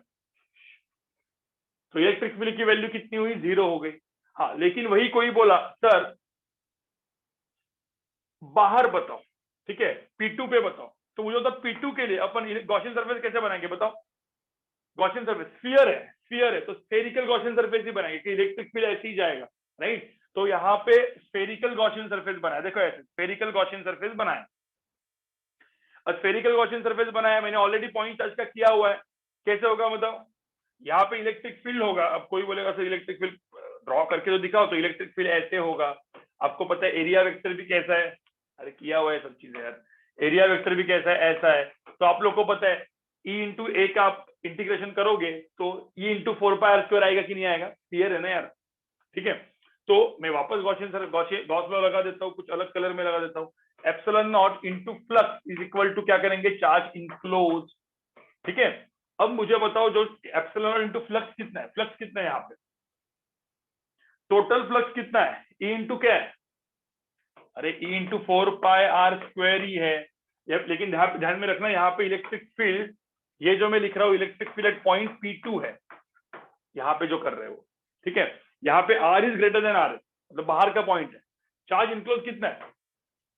तो इलेक्ट्रिक फील्ड की वैल्यू कितनी हुई, 0 हो गई। हाँ, लेकिन वही कोई बोला सर बाहर बताओ, ठीक है, P2 पे बताओ। तो मुझे होता P2 के लिए अपन गॉसियन सरफेस कैसे बनाएंगे बताओ? गॉसियन सरफेस स्फीयर है, स्फीयर है तो स्फेरिकल गॉसियन सरफेस ही बनाएंगे कि इलेक्ट्रिक फील्ड ऐसे ही जाएगा, राइट। तो यहाँ पे स्फेरिकल गॉसियन सरफेस बनाया, देखो ऐसे स्फेरिकल गॉसियन सरफेस बनाया। और स्फेरिकल गॉसियन सरफेस बनाया, मैंने ऑलरेडी पॉइंट चार्ज का किया हुआ है। कैसे होगा बताओ, यहाँ पे इलेक्ट्रिक फील्ड होगा। अब कोई बोलेगा सर इलेक्ट्रिक फील्ड ड्रॉ करके तो दिखाओ, तो इलेक्ट्रिक फील्ड ऐसे होगा। आपको पता है एरिया वेक्टर भी कैसा है, अरे किया हुआ है सब चीजें यार। एरिया वेक्टर भी कैसा है, ऐसा है। तो आप लोग को पता है ई इंटू ए का आप इंटीग्रेशन करोगे तो ई इंटू 4πr² आएगा कि नहीं आएगा, क्लियर है ना यार, ठीक है। तो मैं वापस गॉस लॉ लगा देता हूँ, कुछ अलग कलर में लगा देता हूँ। Epsilon naught into flux is equal to क्या करेंगे, चार्ज इनक्लोज, ठीक है। अब मुझे बताओ जो एप्सिलॉन नॉट इंटू फ्लक्स कितना है, फ्लक्स कितना है यहाँ पे, टोटल फ्लक्स कितना है, ई इंटू क्या है, अरे ई इंटू 4πr² ही है। लेकिन ध्यान में रखना यहाँ पे इलेक्ट्रिक फील्ड, ये जो मैं लिख रहा हूँ electric field at point P2 है, यहाँ पे जो कर रहे हो, ठीक है। यहाँ पे R is greater then R, मतलब बाहर का पॉइंट है। चार्ज इनक्लोज कितना है,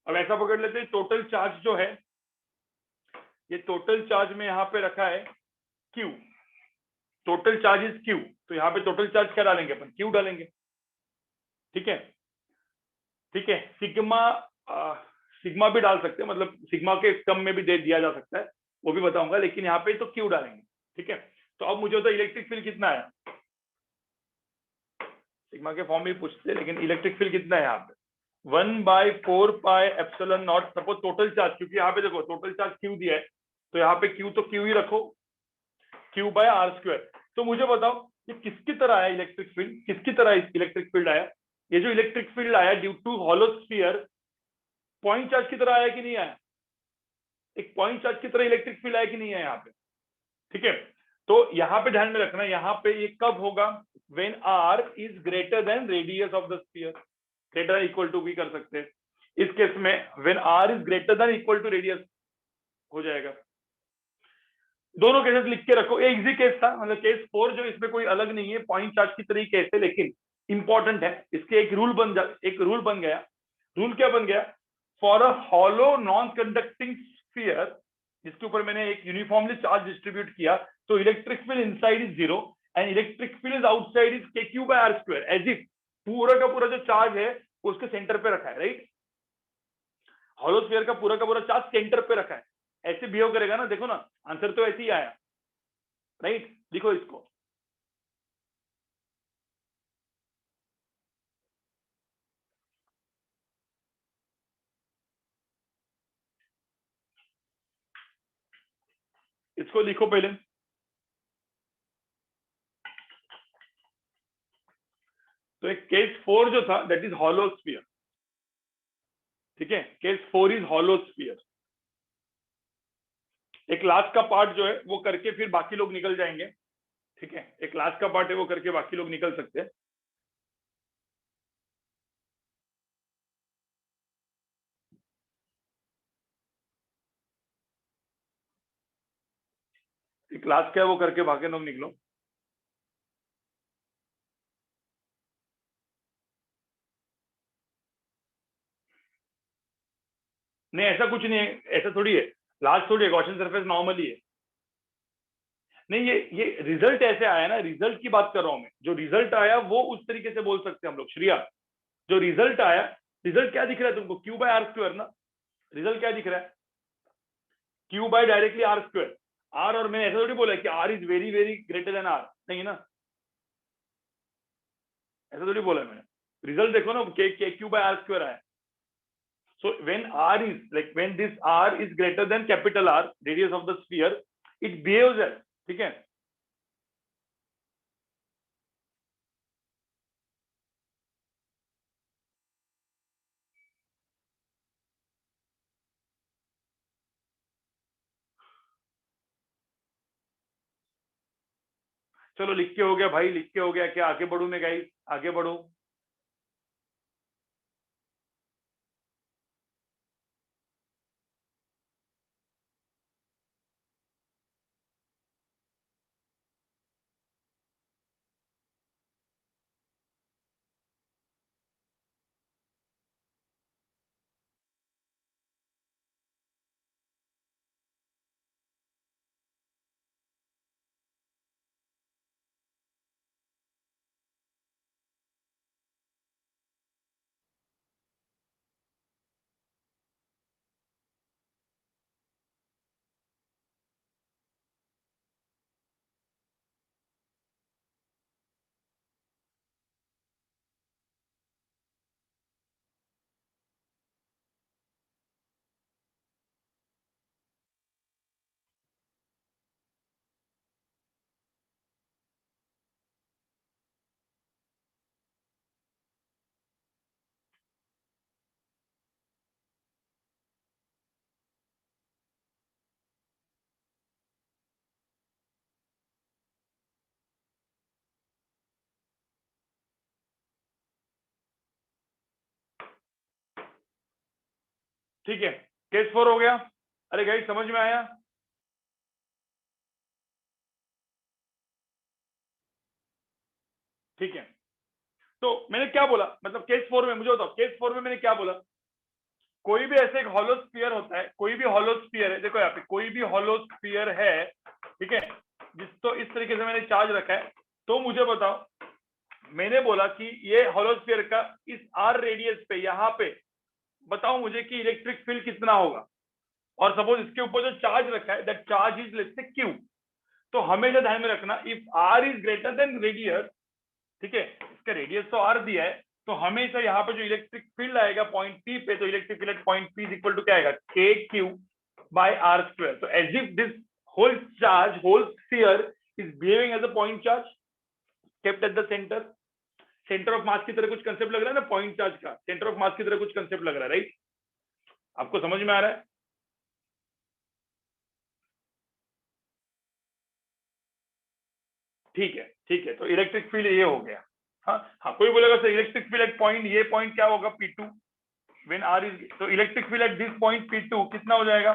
अब ऐसा पकड़ लेते हैं टोटल चार्ज जो है, ये टोटल चार्ज में यहाँ पे रखा है Q, total charge is Q। तो यहाँ पे टोटल चार्ज क्या डालेंगे अपन, Q डालेंगे, ठीक है, ठीक है। सिग्मा भी डाल सकते हैं, मतलब सिग्मा के कम में भी दे दिया जा सकता है, वो भी बताऊंगा, लेकिन यहाँ पे तो Q डालेंगे, ठीक है। तो अब मुझे तो इलेक्ट्रिक फील्ड कितना है, सिग्मा के फॉर्म में पूछते हैं, लेकिन इलेक्ट्रिक फील्ड कितना है यहाँ पे 1/4πε0। सपोज टोटल चार्ज, क्योंकि यहाँ पे देखो टोटल चार्ज Q दिया है, तो यहाँ पे Q तो Q ही रखो, Q/r²। तो मुझे बताओ ये किसकी तरह आया इलेक्ट्रिक फील्ड, किसकी तरह इलेक्ट्रिक फील्ड आया, ये जो इलेक्ट्रिक फील्ड आया due to hollow sphere, point charge की तरह आया कि नहीं आया, एक पॉइंट चार्ज की तरह इलेक्ट्रिक फील्ड आया कि नहीं है यहाँ पे, ठीक है। तो यहाँ पे ध्यान में रखना, यहाँ पे ये कब होगा, when r is greater than radius of the sphere, greater equal to भी कर सकते हैं इस केस में, when r is greater than equal to radius हो जाएगा। दोनों केसेस लिख के रखो, ये इजी केस था, मतलब केस 4 जो, इसमें कोई अलग नहीं है, पॉइंट चार्ज की तरह केस है, लेकिन इंपॉर्टेंट है, इसके एक रूल बन गया। रूल क्या बन गया, for a hollow non conducting sphere, जिसके ऊपर मैंने एक यूनिफॉर्मली चार्ज डिस्ट्रीब्यूट किया, तो electric field inside is 0 and electric field outside is kQ/r², as if पूरा का पूरा जो चार्ज है वो उसके सेंटर पे रखा है, राइट। हॉलो स्फीयर का पूरा चार्ज सेंटर पे रखा है, ऐसे बिहेव करेगा ना, देखो ना आंसर तो ऐसे ही आया, राइट। लिखो इसको, इसको लिखो पहले। तो एक केस 4 जो था दैट इज हॉलो स्फीयर, ठीक है, केस 4 इज हॉलो स्फीयर। एक लास्ट का पार्ट जो है वो करके फिर बाकी लोग निकल जाएंगे, ठीक है, एक लास्ट का पार्ट है वो करके बाकी लोग निकल सकते हैं। एक लास्ट क्या है वो करके बाकी लोग निकलो। नहीं ऐसा कुछ नहीं है, ऐसा थोड़ी है, लास्ट थोड़ी है, गॉसियन सरफेस नॉर्मली है। नहीं ये रिजल्ट ऐसे आया ना, रिजल्ट की बात कर रहा हूं मैं, जो रिजल्ट आया वो उस तरीके से बोल सकते हैं हम लोग। श्रिया, जो रिजल्ट आया, रिजल्ट क्या दिख रहा है तुमको, Q/r² ना, रिजल्ट क्या दिख रहा है, Q डायरेक्टली r², r, और मैंने ऐसा थोड़ी बोला कि r is very very greater than r, नहीं ना, ऐसा थोड़ी बोला मैंने। रिजल्ट देखो ना, Q/r² आया। So when r is like, when this r is greater than capital R, radius of the sphere, it behaves as, ठीक है। चलो लिख के हो गया भाई, लिख के हो गया, क्या आगे बढ़ू मैं गाइस, आगे बढ़ू। ठीक है, केस 4 हो गया। अरे गाइस समझ में आया? ठीक है, तो मैंने क्या बोला, मतलब केस 4 में मुझे बताओ, केस 4 में मैंने क्या बोला? कोई भी ऐसे एक हॉलो स्फीयर होता है, कोई भी हॉलो स्फीयर है, देखो यहाँ पे कोई भी हॉलो स्फीयर है, ठीक है, जिसको इस तरीके से मैंने चार्ज रखा है, तो मुझे बताओ, मैंने बोला कि ये हॉलो स्फीयर का इस आर रेडियस पे, यहाँ पे बताओ मुझे कि इलेक्ट्रिक फील्ड कितना होगा। और सपोज इसके ऊपर जो चार्ज रखा है, that charge is let's say Q. तो हमेशा ध्यान में रखना, if r is greater than radius, ठीक है, इसका रेडियस तो आर दिया है, तो हमेशा यहाँ पे जो इलेक्ट्रिक फील्ड आएगा पॉइंट पी पे, तो electric field point P is equal to क्या आएगा, k q by r square. तो as if this whole charge, whole sphere is behaving as a point charge kept at the centre, centre of mass की तरह कुछ concept लग रहा है ना, पॉइंट चार्ज का सेंटर ऑफ मास की तरह कुछ कंसेप्ट लग रहा है, राइट? आपको समझ में आ रहा है? ठीक है, ठीक है, तो इलेक्ट्रिक फील्ड ये हो गया। हाँ हाँ, कोई बोलेगा sir electric field at point, ये पॉइंट क्या होगा, P2 व्हेन R इज, तो electric field at this point P2 कितना हो जाएगा,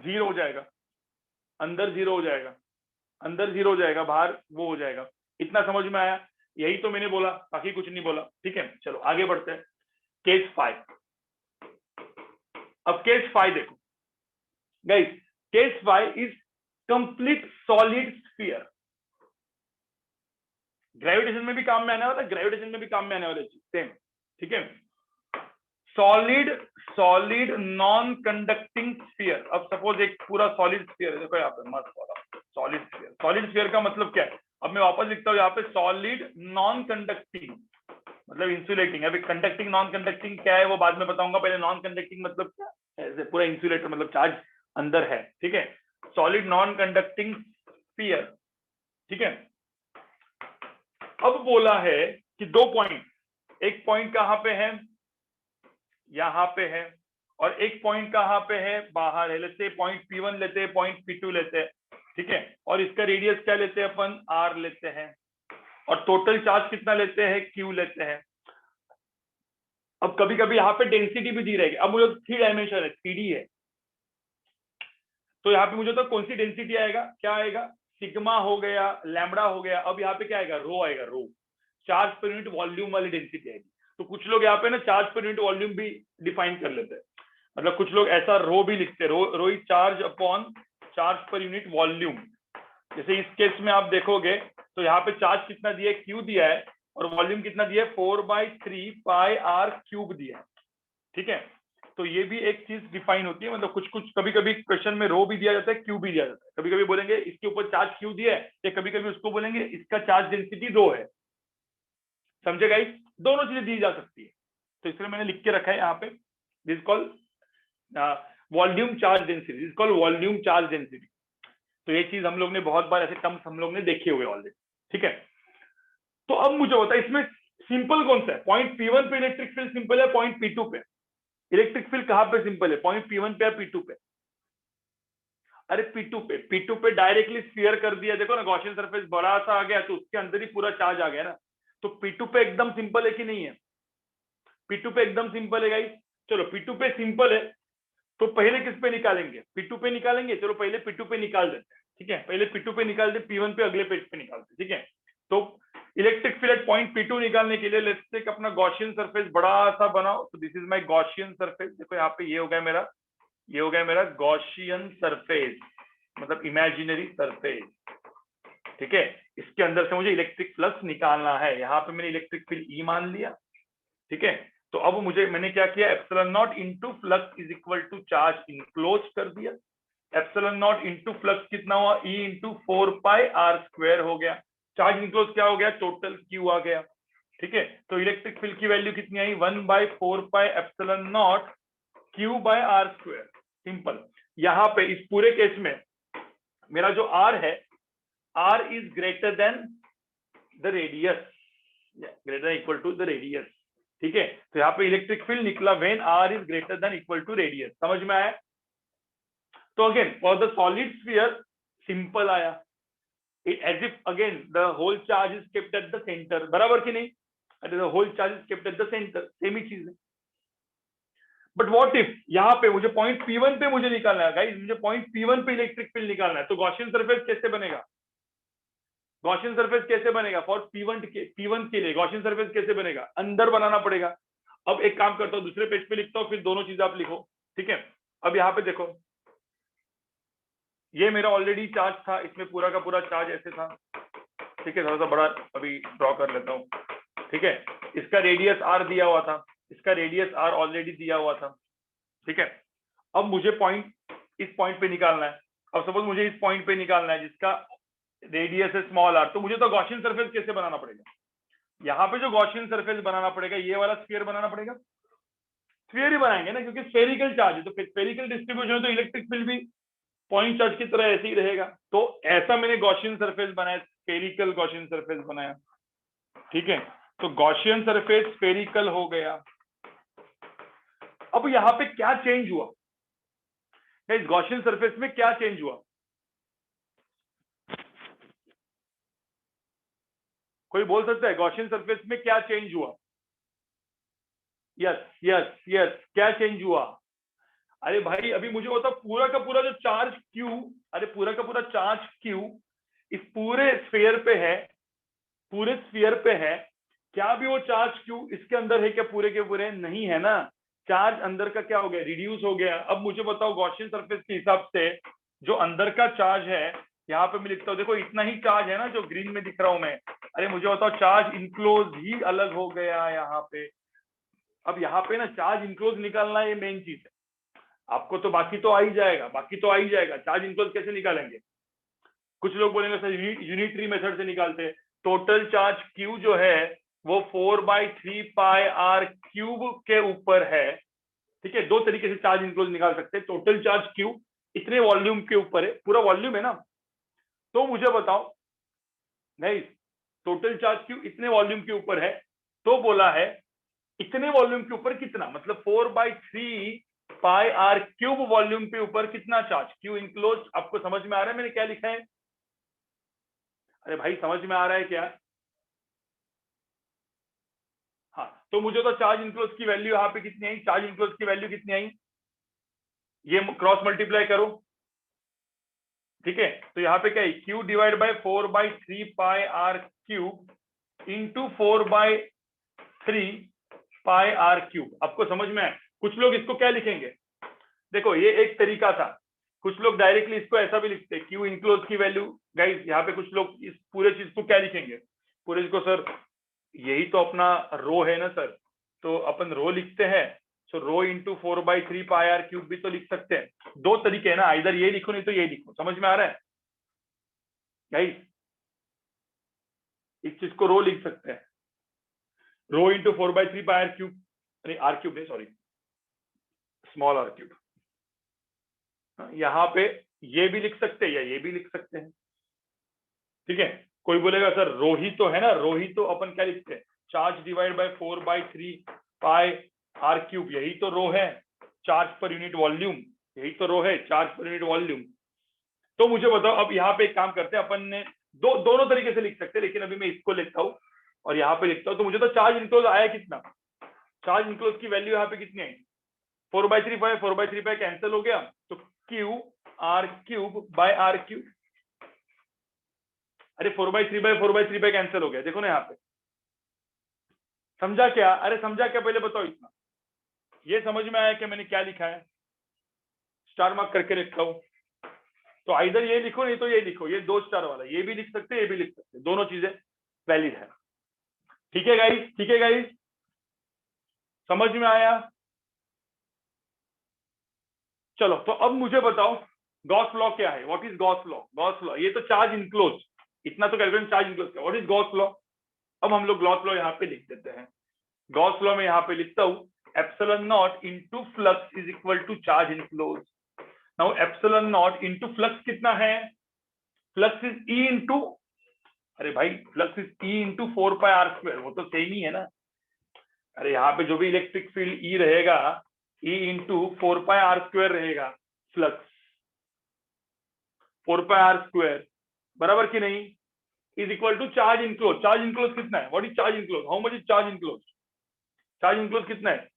0 हो जाएगा, अंदर 0 हो जाएगा, अंदर 0 हो जाएगा, बाहर वो हो जाएगा। इतना समझ में आया? यही तो मैंने बोला, बाकी कुछ नहीं बोला। ठीक है, चलो आगे बढ़ते हैं। केस 5। अब केस 5 देखो guys, case 5 is complete solid sphere. Gravitation में भी काम में आने वाला, ग्रेविटेशन में भी काम में आने वाली चीज सेम, ठीक है। Solid non conducting sphere. अब सपोज एक पूरा सॉलिड स्फीयर है, देखो यहाँ पे मस्त वाला सॉलिड स्फीयर। सॉलिड स्फीयर का मतलब क्या है, अब मैं वापस लिखता हूँ यहाँ पे, सॉलिड नॉन कंडक्टिंग मतलब इंसुलेटिंग। अभी कंडक्टिंग नॉन कंडक्टिंग क्या है वो बाद में बताऊंगा, पहले नॉन कंडक्टिंग मतलब क्या है, ऐसे पूरा इंसुलेटर मतलब चार्ज अंदर है, ठीक है। सॉलिड नॉन कंडक्टिंग स्फीयर, ठीक है। अब बोला है कि 2 पॉइंट, एक पॉइंट कहां पे है, यहां पे है, और एक पॉइंट कहां पे है, बाहर है। लेते पॉइंट P1 लेते हैं, पॉइंट P2 लेते हैं, ठीक है। और इसका रेडियस क्या लेते हैं अपन, R लेते हैं, और टोटल चार्ज कितना लेते हैं, Q लेते हैं। अब कभी कभी यहाँ पे डेंसिटी भी दी रहेगी। अब मुझे 3 डायमेंशन है, 3D है, तो यहाँ पे मुझे तो कौन सी डेंसिटी आएगा, क्या आएगा, सिग्मा हो गया, लैम्बडा हो गया। अब यहाँ पे क्या आएगा, रो आएगा, रो चार्ज पर यूनिट वॉल्यूम वाली डेंसिटी आएगी। तो कुछ लोग यहाँ पे ना चार्ज पर यूनिट वॉल्यूम भी डिफाइन कर लेते हैं, मतलब कुछ लोग ऐसा रो भी लिखते हैं, rho is charge upon charge per unit volume. जैसे इस केस में आप देखोगे तो यहाँ पे चार्ज कितना दिया है, Q दिया है, और वॉल्यूम कितना दिया है, 4/3 पाई R क्यूब दिया है, ठीक है। तो ये भी एक चीज डिफाइन होती है, मतलब कुछ कुछ कभी कभी क्वेश्चन में रो भी दिया जाता है, क्यू भी दिया जाता है। कभी कभी बोलेंगे इसके ऊपर चार्ज क्यू दिया है, या कभी कभी उसको बोलेंगे इसका चार्ज डेंसिटी रो है। समझे गाइस, दोनों चीजें दी जा सकती है, तो इसलिए मैंने लिख के रखा है यहाँ पे, this call volume charge density, this call volume charge density. तो ये चीज हम लोग ने बहुत बार ऐसे टर्म्स हम लोग ने देखे हुए ऑलरेडी, ठीक है। तो अब मुझे होता है इसमें सिंपल कौन सा है, पॉइंट P1 पे इलेक्ट्रिक फील्ड सिंपल है, पॉइंट P2 पे इलेक्ट्रिक फील्ड कहां पे सिंपल है, पॉइंट P1 पे या P2 पे। अरे P2 पे डायरेक्टली स्फीयर कर दिया, देखो ना गॉसियन सरफेस बड़ा सा आ गया, तो उसके अंदर ही पूरा चार्ज आ गया ना। तो P2 पे एकदम सिंपल है कि नहीं है, P2 पे एकदम सिंपल है गाइस। चलो P2 पे सिंपल है, तो पहले किस पे निकालेंगे, P2 पे निकालेंगे। चलो पहले P2 पे निकाल देते हैं, ठीक है, पहले P2 पे निकाल दे, P1 पे अगले पेज पे निकालते हैं, ठीक है। तो इलेक्ट्रिक फील्ड पॉइंट P2 निकालने के लिए लेट्स टेक अपना गॉसियन सरफेस बड़ा सा बनाओ। तो this is my Gaussian surface, देखो यहाँ पे ये हो गया मेरा, ये हो गया मेरा गॉसियन सरफेस, मतलब इमेजिनरी सरफेस, ठीक है। इसके अंदर से मुझे इलेक्ट्रिक फ्लक्स निकालना है, यहाँ पे मैंने इलेक्ट्रिक फील्ड E मान लिया, ठीक है। तो अब मैंने क्या किया, epsilon naught into flux is equal to charge enclose कर दिया। एप्सिलॉन नॉट इनटू फ्लक्स कितना हुआ, E into 4 pi R square हो गया। चार्ज इनक्लोज क्या हो गया, टोटल Q आ गया, ठीक है। तो इलेक्ट्रिक फील्ड की वैल्यू कितनी आई, 1/4 pi epsilon naught Q by R square. Simple. यहाँ पे इस पूरे केस में मेरा जो R है, R is greater than the radius, greater equal to the radius, ठीक है। तो यहाँ पे इलेक्ट्रिक फील्ड निकला when R is greater than equal to radius. समझ में आया? तो again for the solid sphere simple आया, as if again the whole charge is kept at the centre, बराबर कि नहीं, the whole charge is kept at the centre, same ही चीज है। बट व्हाट इफ यहाँ पे मुझे पॉइंट P1 पे मुझे निकालना है गाइस, मुझे पॉइंट P1 पे इलेक्ट्रिक फील्ड निकालना है, तो गॉसियन सरफेस कैसे बनेगा? गॉसियन सरफेस कैसे बनेगा फॉर P1 के लिए गॉसियन सरफेस कैसे बनेगा? अंदर बनाना पड़ेगा। अब एक काम करता हूँ, दूसरे पेज पे लिखता हूँ, फिर दोनों चीजें आप लिखो, ठीक है। अब यहाँ पे देखो, ये मेरा ऑलरेडी चार्ज था, इसमें पूरा का पूरा चार्ज ऐसे था, ठीक है। थोड़ा सा बड़ा अभी ड्रॉ कर लेता हूँ, ठीक है। इसका रेडियस r दिया हुआ था, इसका रेडियस r ऑलरेडी दिया हुआ था, ठीक है। अब मुझे पॉइंट इस पॉइंट पे निकालना है। अब सपोज मुझे इस पॉइंट पे निकालना है जिसका रेडियस है स्मॉल r, तो मुझे तो गॉसियन सरफेस कैसे बनाना पड़ेगा? यहाँ पे जो गॉसियन सरफेस बनाना पड़ेगा, ये वाला स्फीयर बनाना पड़ेगा। स्फीयर ही बनाएंगे ना, क्योंकि स्फेरिकल चार्ज है, तो स्फेरिकल डिस्ट्रीब्यूशन है, तो इलेक्ट्रिक फील्ड भी पॉइंट चार्ज की तरह ऐसे ही रहेगा। तो ऐसा मैंने गॉसियन सरफेस बनाया, स्फेरिकल गॉसियन सरफेस बनाया, ठीक है। तो गॉसियन सरफेस स्फेरिकल हो गया। अब यहाँ पे क्या चेंज हुआ इस गॉसियन सरफेस में? क्या चेंज हुआ? कोई बोल सकता है गॉसियन सरफेस में क्या चेंज हुआ? यस यस यस, क्या चेंज हुआ? अरे भाई अभी मुझे होता पूरा का पूरा जो चार्ज Q, अरे पूरा का पूरा चार्ज Q इस पूरे स्फीयर पे है, पूरे स्फीयर पे है। क्या भी वो चार्ज Q इसके अंदर है क्या? पूरे के पूरे नहीं है ना। चार्ज अंदर का क्या हो गया? रिड्यूस हो गया। अब मुझे बताओ गॉसियन सरफेस के हिसाब से जो अंदर का चार्ज है, यहाँ पे मैं लिखता हूँ, देखो इतना ही चार्ज है ना जो ग्रीन में दिख रहा हूं मैं। अरे मुझे बताओ चार्ज इनक्लोज ही अलग हो गया यहाँ पे। अब यहाँ पे ना चार्ज इनक्लोज निकालना ये मेन चीज है। आपको तो बाकी तो आ ही जाएगा, बाकी तो आ ही जाएगा। चार्ज इनक्लोज कैसे निकालेंगे? कुछ लोग बोलेंगे सर यूनिटरी मेथड से निकालते हैं। टोटल चार्ज Q जो है वो 4/3 पाई r क्यूब के ऊपर है, ठीक है। दो तरीके से चार्ज इनक्लोज निकाल सकते हैं। टोटल चार्ज Q इतने वॉल्यूम के ऊपर है, पूरा वॉल्यूम है ना। तो मुझे बताओ नहीं, टोटल चार्ज Q इतने वॉल्यूम के ऊपर है, तो बोला है इतने वॉल्यूम के ऊपर कितना, मतलब 4/3 पाई r क्यूब वॉल्यूम के ऊपर कितना चार्ज Q इनक्लोज। आपको समझ में आ रहा है मैंने क्या लिखा है? अरे भाई समझ में आ रहा है क्या? हाँ, तो मुझे तो चार्ज इनक्लोज की वैल्यू यहाँ पे कितनी आई? चार्ज इनक्लोज की वैल्यू कितनी आई? ये क्रॉस मल्टीप्लाई करो, ठीक है। तो यहाँ पे क्या है? Q divide by 4/3 pi r cube into 4/3 pi r cube. आपको समझ में आए? कुछ लोग इसको क्या लिखेंगे, देखो ये एक तरीका था। कुछ लोग डायरेक्टली इसको ऐसा भी लिखते हैं, Q इनक्लोज की वैल्यू। गाइस यहाँ पे कुछ लोग इस पूरे चीज को क्या लिखेंगे? पूरे चीज को सर यही तो अपना रो है ना सर, तो अपन रो लिखते हैं। सो रो इंटू 4/3 पाई r क्यूब भी तो लिख सकते हैं। दो तरीके है ना, इधर ये लिखो नहीं तो ये लिखो। समझ में आ रहा है गाइस? इस चीज को रो लिख सकते हैं, रो इंटू 4/3 पाई r क्यूब, नहीं r क्यूब नहीं सॉरी, स्मॉल r क्यूब। यहाँ पे ये भी लिख सकते हैं या ये भी लिख सकते हैं, ठीक है। कोई बोलेगा सर रो ही तो है ना, रो ही तो अपन क्या लिखते हैं? Charge divide by 4/3 pi r cube, यही तो रो है। चार्ज पर यूनिट वॉल्यूम, यही तो रो है, चार्ज पर यूनिट वॉल्यूम। तो मुझे बताओ, अब यहाँ पे एक काम करते हैं, अपन ने दोनों तरीके से लिख सकते हैं, लेकिन अभी मैं इसको लिखता हूँ और यहाँ पे लिखता हूँ। तो मुझे तो चार्ज इनक्लोज आया कितना? चार्ज इनक्लोज की वैल्यू यहाँ पे कितनी आई? 4/3 पाई 4/3 पाई कैंसिल हो गया, तो Q r cube by r cube. अरे 4/3 बाय 4/3 पाई कैंसिल हो गया, देखो ना यहाँ पे। समझा क्या? अरे समझा क्या? पहले बताओ इतना। ये समझ में आया कि मैंने क्या लिखा है? स्टार मार्क करके रखता हूं। तो इधर ये लिखो नहीं तो ये लिखो, ये 2 स्टार वाला, ये भी लिख सकते हैं, ये भी लिख सकते हैं, दोनों चीजें वैलिड है। ठीक है गाइस? ठीक है गाइस? समझ में आया? चलो, तो अब मुझे बताओ गॉस लॉ क्या है? What is Gauss law? Gauss law, ये तो चार्ज इनक्लोज, इतना तो कैलकुलेशन चार्ज इनक्लोज का। What is Gauss law? अब हम लोग गॉस लॉ यहाँ पे लिख देते हैं। गॉस लॉ में यहाँ पे लिखता हूं, epsilon naught into flux is equal to charge enclose. Now epsilon naught into flux कितना है? फ्लक्स इज ई इनटू, अरे भाई flux is E into 4 pi r square, वो तो सेम ही है ना। अरे यहाँ पे जो भी इलेक्ट्रिक फील्ड ई रहेगा, E into 4 pi r square रहेगा। फ्लक्स 4 पाई r स्क्वायर बराबर कि नहीं, is equal to charge enclose. Charge enclose कितना है? What is charge enclose? How much is charge enclose? Charge enclose कितना है?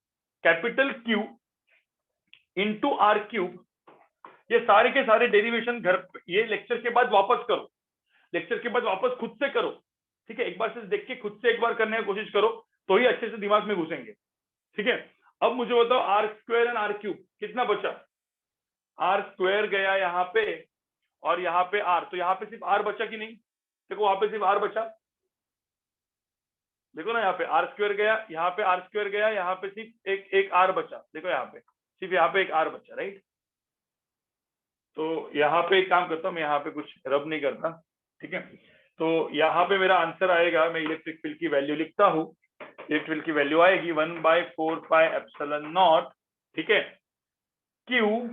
Capital Q into r cube, ये सारे के सारे डेरिवेशन घर ये लेक्चर के बाद वापस करो, लेक्चर के बाद वापस खुद से करो, ठीक है। एक बार से देख के खुद से एक बार करने की कोशिश करो तो ही अच्छे से दिमाग में घुसेंगे, ठीक है। अब मुझे बताओ r square and r cube कितना बचा? आर स्क्वायर गया यहाँ पे और यहाँ पे आर, तो यहाँ पे सिर्फ आर बचा कि नहीं? देखो वहां पे सिर्फ आर बचा, देखो ना यहाँ पे आर स्क्वायर गया, यहाँ पे आर स्क्वायर गया, यहाँ पे सिर्फ एक आर बचा, देखो यहाँ पे सिर्फ यहाँ पे एक आर बचा, राइट। तो यहाँ पे एक काम करता हूँ, मैं यहाँ पे कुछ रब नहीं करता, ठीक है। तो यहाँ पे मेरा आंसर आएगा, मैं इलेक्ट्रिक फील्ड की वैल्यू लिखता हूँ, इलेक्ट्रिक फील्ड की वैल्यू आएगी 1/4 पाई एप्सिलॉन नॉट, ठीक है, q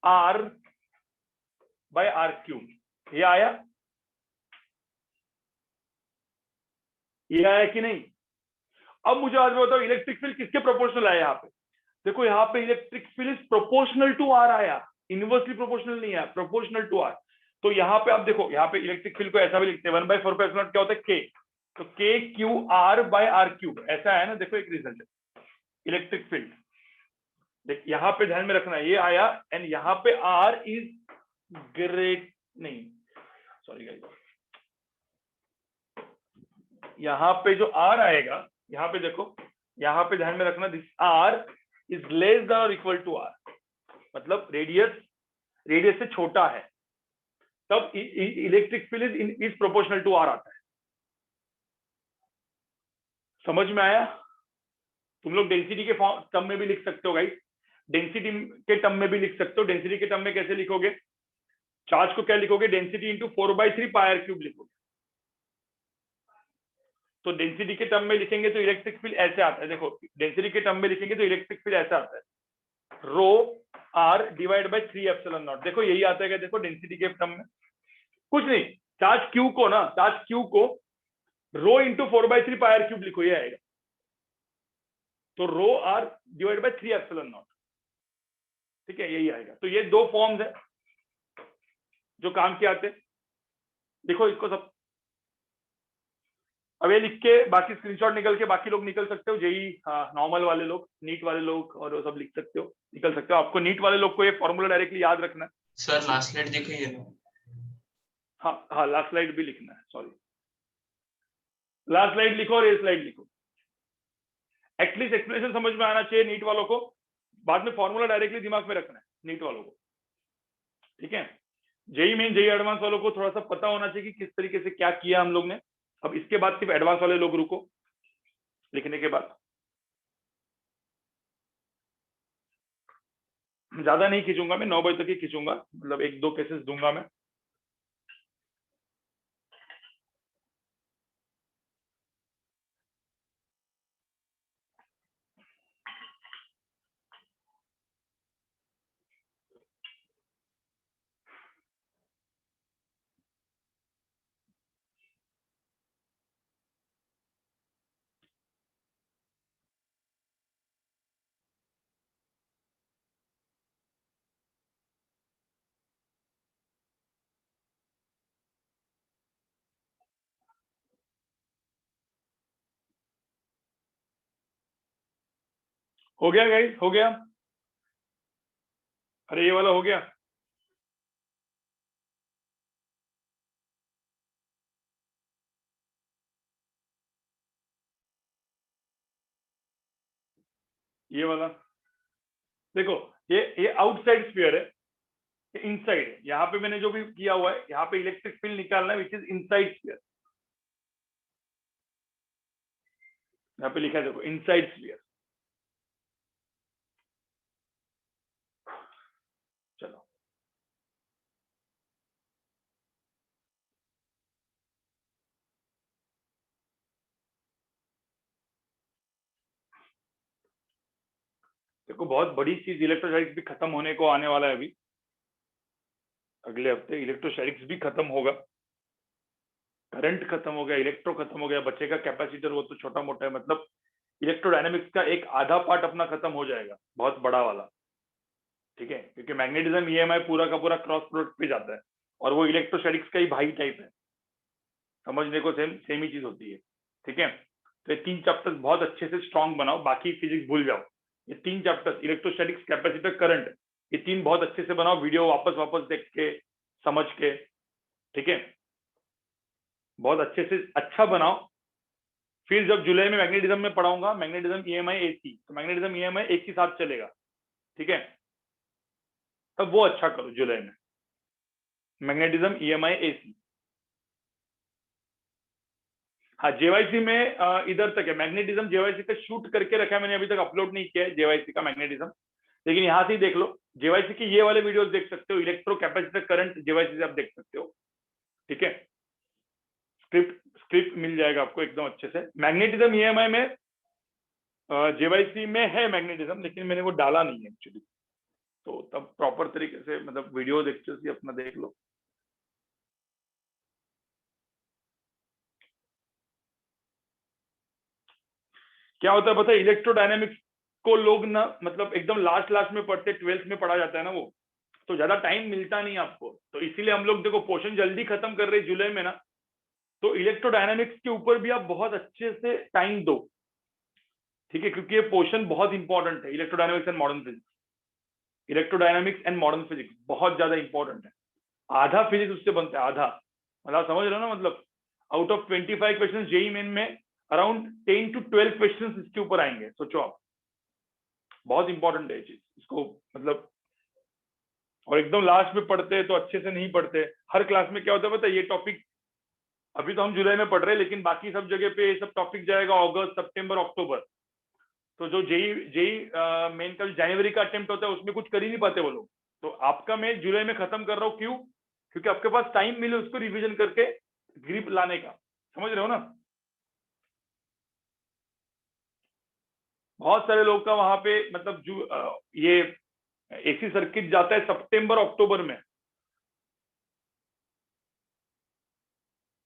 r by r cube. ये आया, ये आया कि नहीं? अब मुझे आज बताओ इलेक्ट्रिक फील्ड किसके प्रोपोर्शनल आया यहाँ पे? देखो यहाँ पे electric field is proportional to r आया, इनवर्सली प्रोपोर्शनल नहीं आया, प्रोपोर्शनल टू आर। तो यहाँ पे आप देखो, यहाँ पे इलेक्ट्रिक फील्ड को ऐसा भी लिखते हैं 1/4 पाई एप्सिलॉन नॉट, क्या होता है के, तो k q r by r cube, ऐसा है ना। देखो एक रिजल्ट है इलेक्ट्रिक फील्ड, देख यहाँ पे ध्यान में रखना, ये आया एंड यहाँ पे आर इज ग्रेट, नहीं सॉरी गाइस, यहाँ पे जो आर आएगा, यहाँ पे देखो, यहाँ पे ध्यान में रखना, this r is less than और इक्वल टू आर, मतलब रेडियस से छोटा है, तब electric field is proportional to are आता है। समझ में आया? तुम लोग डेंसिटी के टर्म में भी लिख सकते हो गाइस, डेंसिटी के टर्म में भी लिख सकते हो। डेंसिटी के टर्म में कैसे लिखोगे? चार्ज को क्या लिखोगे? Density into 4/3 pi are cube लिखोगे। तो डेंसिटी के टर्म में लिखेंगे तो इलेक्ट्रिक फील्ड ऐसे आता है, देखो डेंसिटी के टर्म में लिखेंगे तो इलेक्ट्रिक फील्ड ऐसा आता है, rho R divide by 3 epsilon naught. देखो यही आता है, देखो डेंसिटी के टर्म में कुछ नहीं, चार्ज क्यू को ना, चार्ज क्यू को rho into 4/3 pi are cube लिखो, ये आएगा। तो rho R divide by 3 epsilon naught, ठीक है, यही आएगा। तो ये दो फॉर्म्स है जो काम के आते हैं, देखो इसको सब। अब ये लिख के बाकी स्क्रीनशॉट निकल के बाकी लोग निकल सकते हो, जेई नॉर्मल वाले लोग, नीट वाले लोग और वो सब लिख सकते हो, निकल सकते हो। आपको नीट वाले लोग को ये फॉर्मूला डायरेक्टली याद रखना है। सर लास्ट स्लाइड दिखाइए। हाँ लास्ट स्लाइड भी लिखना है, सॉरी लास्ट स्लाइड लिखो और ये स्लाइड लिखो, एटलीस्ट एक्सप्लेनेशन समझ में आना चाहिए नीट वालों को, बाद में फॉर्मूला डायरेक्टली दिमाग में रखना है नीट वालों को, ठीक है। जेई मेन जेई एडवांस वालों को थोड़ा सा पता होना चाहिए कि किस तरीके से क्या किया हम लोग ने। अब इसके बाद सिर्फ एडवांस वाले लोग रुको लिखने के बाद, ज्यादा नहीं खींचूंगा मैं, 9 बजे तक ही खींचूंगा, मतलब 1-2 केसेस दूंगा मैं। हो गया गाइस, हो गया? अरे ये वाला हो गया? ये वाला देखो, ये आउटसाइड स्फीयर है, ये इनसाइड है। यहाँ पे मैंने जो भी किया हुआ है, यहाँ पे इलेक्ट्रिक फील्ड निकालना है विच इज इनसाइड स्फीयर, यहाँ पे लिखा है देखो इनसाइड स्फीयर। चलो देखो, बहुत बड़ी चीज, इलेक्ट्रोस्टैटिक्स भी खत्म होने को आने वाला है अभी, अगले हफ्ते इलेक्ट्रोस्टैटिक्स भी खत्म होगा, करंट खत्म हो गया, इलेक्ट्रो खत्म हो गया, बचेगा कैपेसिटर, वो तो छोटा मोटा है, मतलब इलेक्ट्रोडायनेमिक्स का एक आधा पार्ट अपना खत्म हो जाएगा, बहुत बड़ा वाला, ठीक है, क्योंकि मैग्नेटिज्म ईएमआई पूरा का पूरा क्रॉस प्रोडक्ट पे जाता है और वो इलेक्ट्रोस्टैटिक्स का ही भाई टाइप है, समझने को सेम ही चीज होती है, ठीक है। तो ये 3 चैप्टर्स बहुत अच्छे से स्ट्रांग बनाओ, बाकी फिजिक्स भूल जाओ, ये 3 चैप्टर्स, इलेक्ट्रोस्टैटिक्स, कैपेसिटर, करंट, ये 3 बहुत अच्छे से बनाओ, वीडियो वापस देख के समझ के, ठीक है, बहुत अच्छे से अच्छा बनाओ। फिर जब जुलाई में मैग्नेटिज्म में पढ़ाऊंगा, मैग्नेटिज्म EMI AC, तो मैग्नेटिज्म EMI एक ही साथ चलेगा, ठीक है, तब वो अच्छा करो जुलाई में, मैग्नेटिज्म EMI AC। हाँ, JYC में इधर तक है, मैग्नेटिज्म JYC का शूट करके रखा है मैंने, अभी तक अपलोड नहीं किया है JYC का मैग्नेटिज्म, लेकिन यहाँ से ही देख लो। JYC के ये वाले वीडियोस देख सकते हो, इलेक्ट्रो, कैपेसिटर, करंट JYC से आप देख सकते हो, ठीक है, स्क्रिप्ट मिल जाएगा आपको एकदम अच्छे से। मैग्नेटिज्म EMI में JYC में है मैग्नेटिज्म, लेकिन मैंने वो डाला नहीं है एक्चुअली, तो तब प्रॉपर तरीके से मतलब वीडियो लेक्चर्स ही अपना देख लो। क्या होता है पता है, इलेक्ट्रोडायनेमिक्स को लोग ना मतलब एकदम लास्ट में पढ़ते, 12th में पढ़ा जाता है ना वो, तो ज्यादा टाइम मिलता नहीं आपको, तो इसीलिए हम लोग देखो पोर्शन जल्दी खत्म कर रहे हैं जुलाई में ना, तो इलेक्ट्रोडायनेमिक्स के ऊपर भी आप बहुत अच्छे से टाइम दो, ठीक है, क्योंकि ये पोर्शन बहुत इंपॉर्टेंट है, electrodynamics and modern physics, electrodynamics and modern physics बहुत ज्यादा इंपॉर्टेंट है। आधा फिजिक्स उससे बनता है, आधा, मतलब समझ रहे हो ना, मतलब out of 25 question JEE main में अराउंड 10 to 12 क्वेश्चन इसके ऊपर आएंगे, सोचो आप, बहुत इंपॉर्टेंट है ये चीज, इसको मतलब, और एकदम लास्ट में पढ़ते हैं तो अच्छे से नहीं पढ़ते। हर क्लास में क्या होता है पता है, ये टॉपिक अभी तो हम जुलाई में पढ़ रहे हैं, लेकिन बाकी सब जगह पे ये सब टॉपिक जाएगा अगस्त, सितंबर, अक्टूबर, तो जो जेई मेन का जनवरी का अटेम्प्ट होता है उसमें कुछ कर ही नहीं पाते वो लोग, तो आपका मैं जुलाई में खत्म कर रहा हूँ, क्यों? क्योंकि आपके पास टाइम मिले उसको रिवीजन करके ग्रिप लाने का, समझ रहे हो ना। बहुत सारे लोग का वहां पे मतलब ये AC सर्किट जाता है सितंबर अक्टूबर में,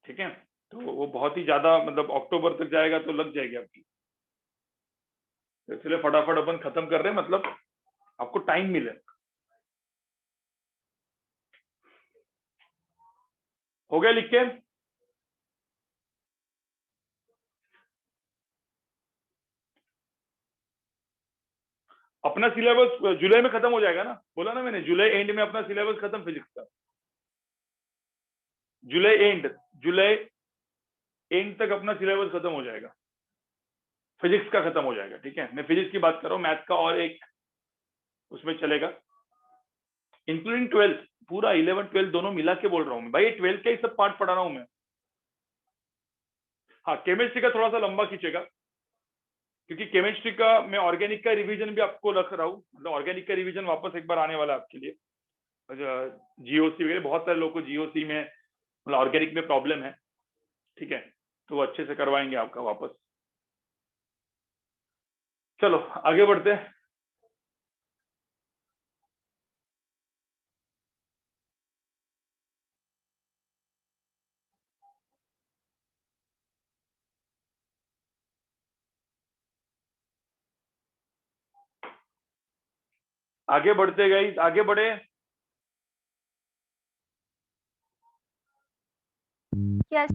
ठीक है, तो वो बहुत ही ज्यादा मतलब अक्टूबर तक जाएगा तो लग जाएगी आपकी, तो इसलिए फटाफट अपन खत्म कर रहे हैं, मतलब आपको टाइम मिले। हो गया लिख के? अपना सिलेबस जुलाई में खत्म हो जाएगा ना, बोला ना मैंने, जुलाई एंड में अपना सिलेबस खत्म फिजिक्स का, जुलाई एंड तक अपना सिलेबस खत्म हो जाएगा, फिजिक्स का खत्म हो जाएगा, ठीक है, मैं फिजिक्स की बात कर रहा हूँ, मैथ का और एक उसमें चलेगा, इंक्लूडिंग 12th, पूरा 11 12 दोनों मिला के बोल रहा हूँ मैं भाई, 12th का ही सब पार्ट पढ़ा रहा हूँ मैं। हाँ, केमिस्ट्री का थोड़ा सा लंबा खींचेगा, क्योंकि केमिस्ट्री का मैं ऑर्गेनिक का रिवीजन भी आपको रख रहा हूँ, मतलब ऑर्गेनिक का रिवीजन वापस एक बार आने वाला है आपके लिए, GOC वगैरह, बहुत सारे लोगों को GOC में मतलब ऑर्गेनिक में प्रॉब्लम है, ठीक है, तो वो अच्छे से करवाएंगे आपका वापस। चलो आगे बढ़ते हैं। आगे बढ़ते गए, आगे बढ़े। यस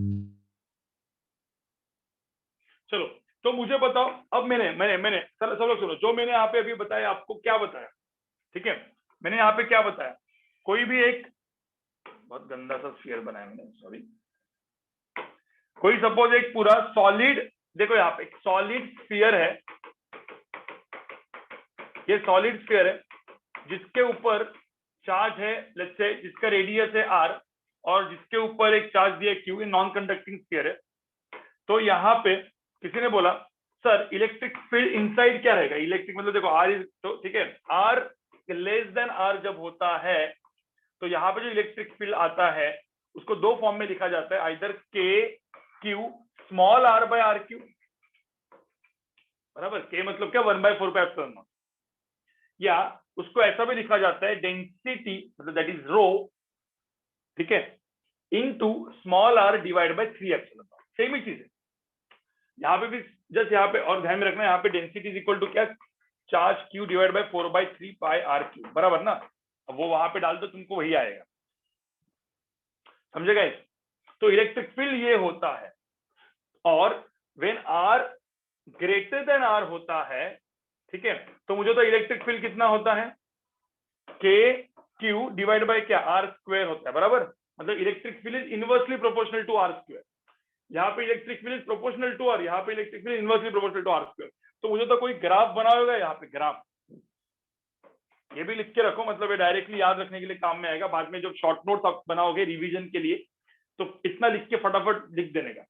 चलो, तो मुझे बताओ, अब मैंने सब लोग सुनो, जो मैंने यहाँ पे अभी बताया आपको, क्या बताया, ठीक है, मैंने यहाँ पे क्या बताया, कोई भी एक बहुत गंदा सा स्फीयर बनाया मैंने, सॉरी, कोई सपोज एक पूरा सॉलिड, देखो यहाँ पे एक सॉलिड स्फीयर है, ये सॉलिड स्फीयर है जिसके ऊपर चार्ज है, लेट्स से जिसका रेडियस है r, और जिसके ऊपर एक चार्ज दिया Q, ये नॉन कंडक्टिंग स्फीयर है। तो यहाँ पे किसी ने बोला सर इलेक्ट्रिक फील्ड इनसाइड क्या रहेगा, इलेक्ट्रिक मतलब देखो r इज, तो ठीक है, r लेस देन r जब होता है तो यहाँ पे जो इलेक्ट्रिक फील्ड आता है उसको दो फॉर्म में लिखा जाता है, either k q small r by r cube, बराबर, k मतलब क्या 1/4πε0, या उसको ऐसा भी लिखा जाता है डेंसिटी मतलब दैट इज रो, ठीक है, into small r divide by 3ε0, same ही चीज है यहाँ पे भी, जस्ट यहाँ पे, और ध्यान में रखना यहाँ पे डेंसिटी इज इक्वल टू क्या, charge q divide by 4/3 pi r cube, बराबर ना, अब वो वहां पे डाल दो तुमको वही आएगा, समझेगा। तो इलेक्ट्रिक फील्ड ये होता है, और when r greater than r होता है, ठीक है, तो मुझे तो इलेक्ट्रिक फील्ड कितना होता है, के क्यू डिवाइड बाय क्या, आर स्क्वायर होता है, बराबर। मतलब electric field is inversely proportional to r square. यहाँ पे electric field is proportional to r, यहाँ पे electric field inversely proportional to r square. तो मुझे तो कोई ग्राफ बना होगा यहाँ पे, ग्राफ, ये भी लिख के रखो, मतलब ये डायरेक्टली याद रखने के लिए काम में आएगा। बाद में जब शॉर्ट नोट्स आप बनाओगे रिवीजन के लिए, तो इतना लिख के फटाफट लिख देने का,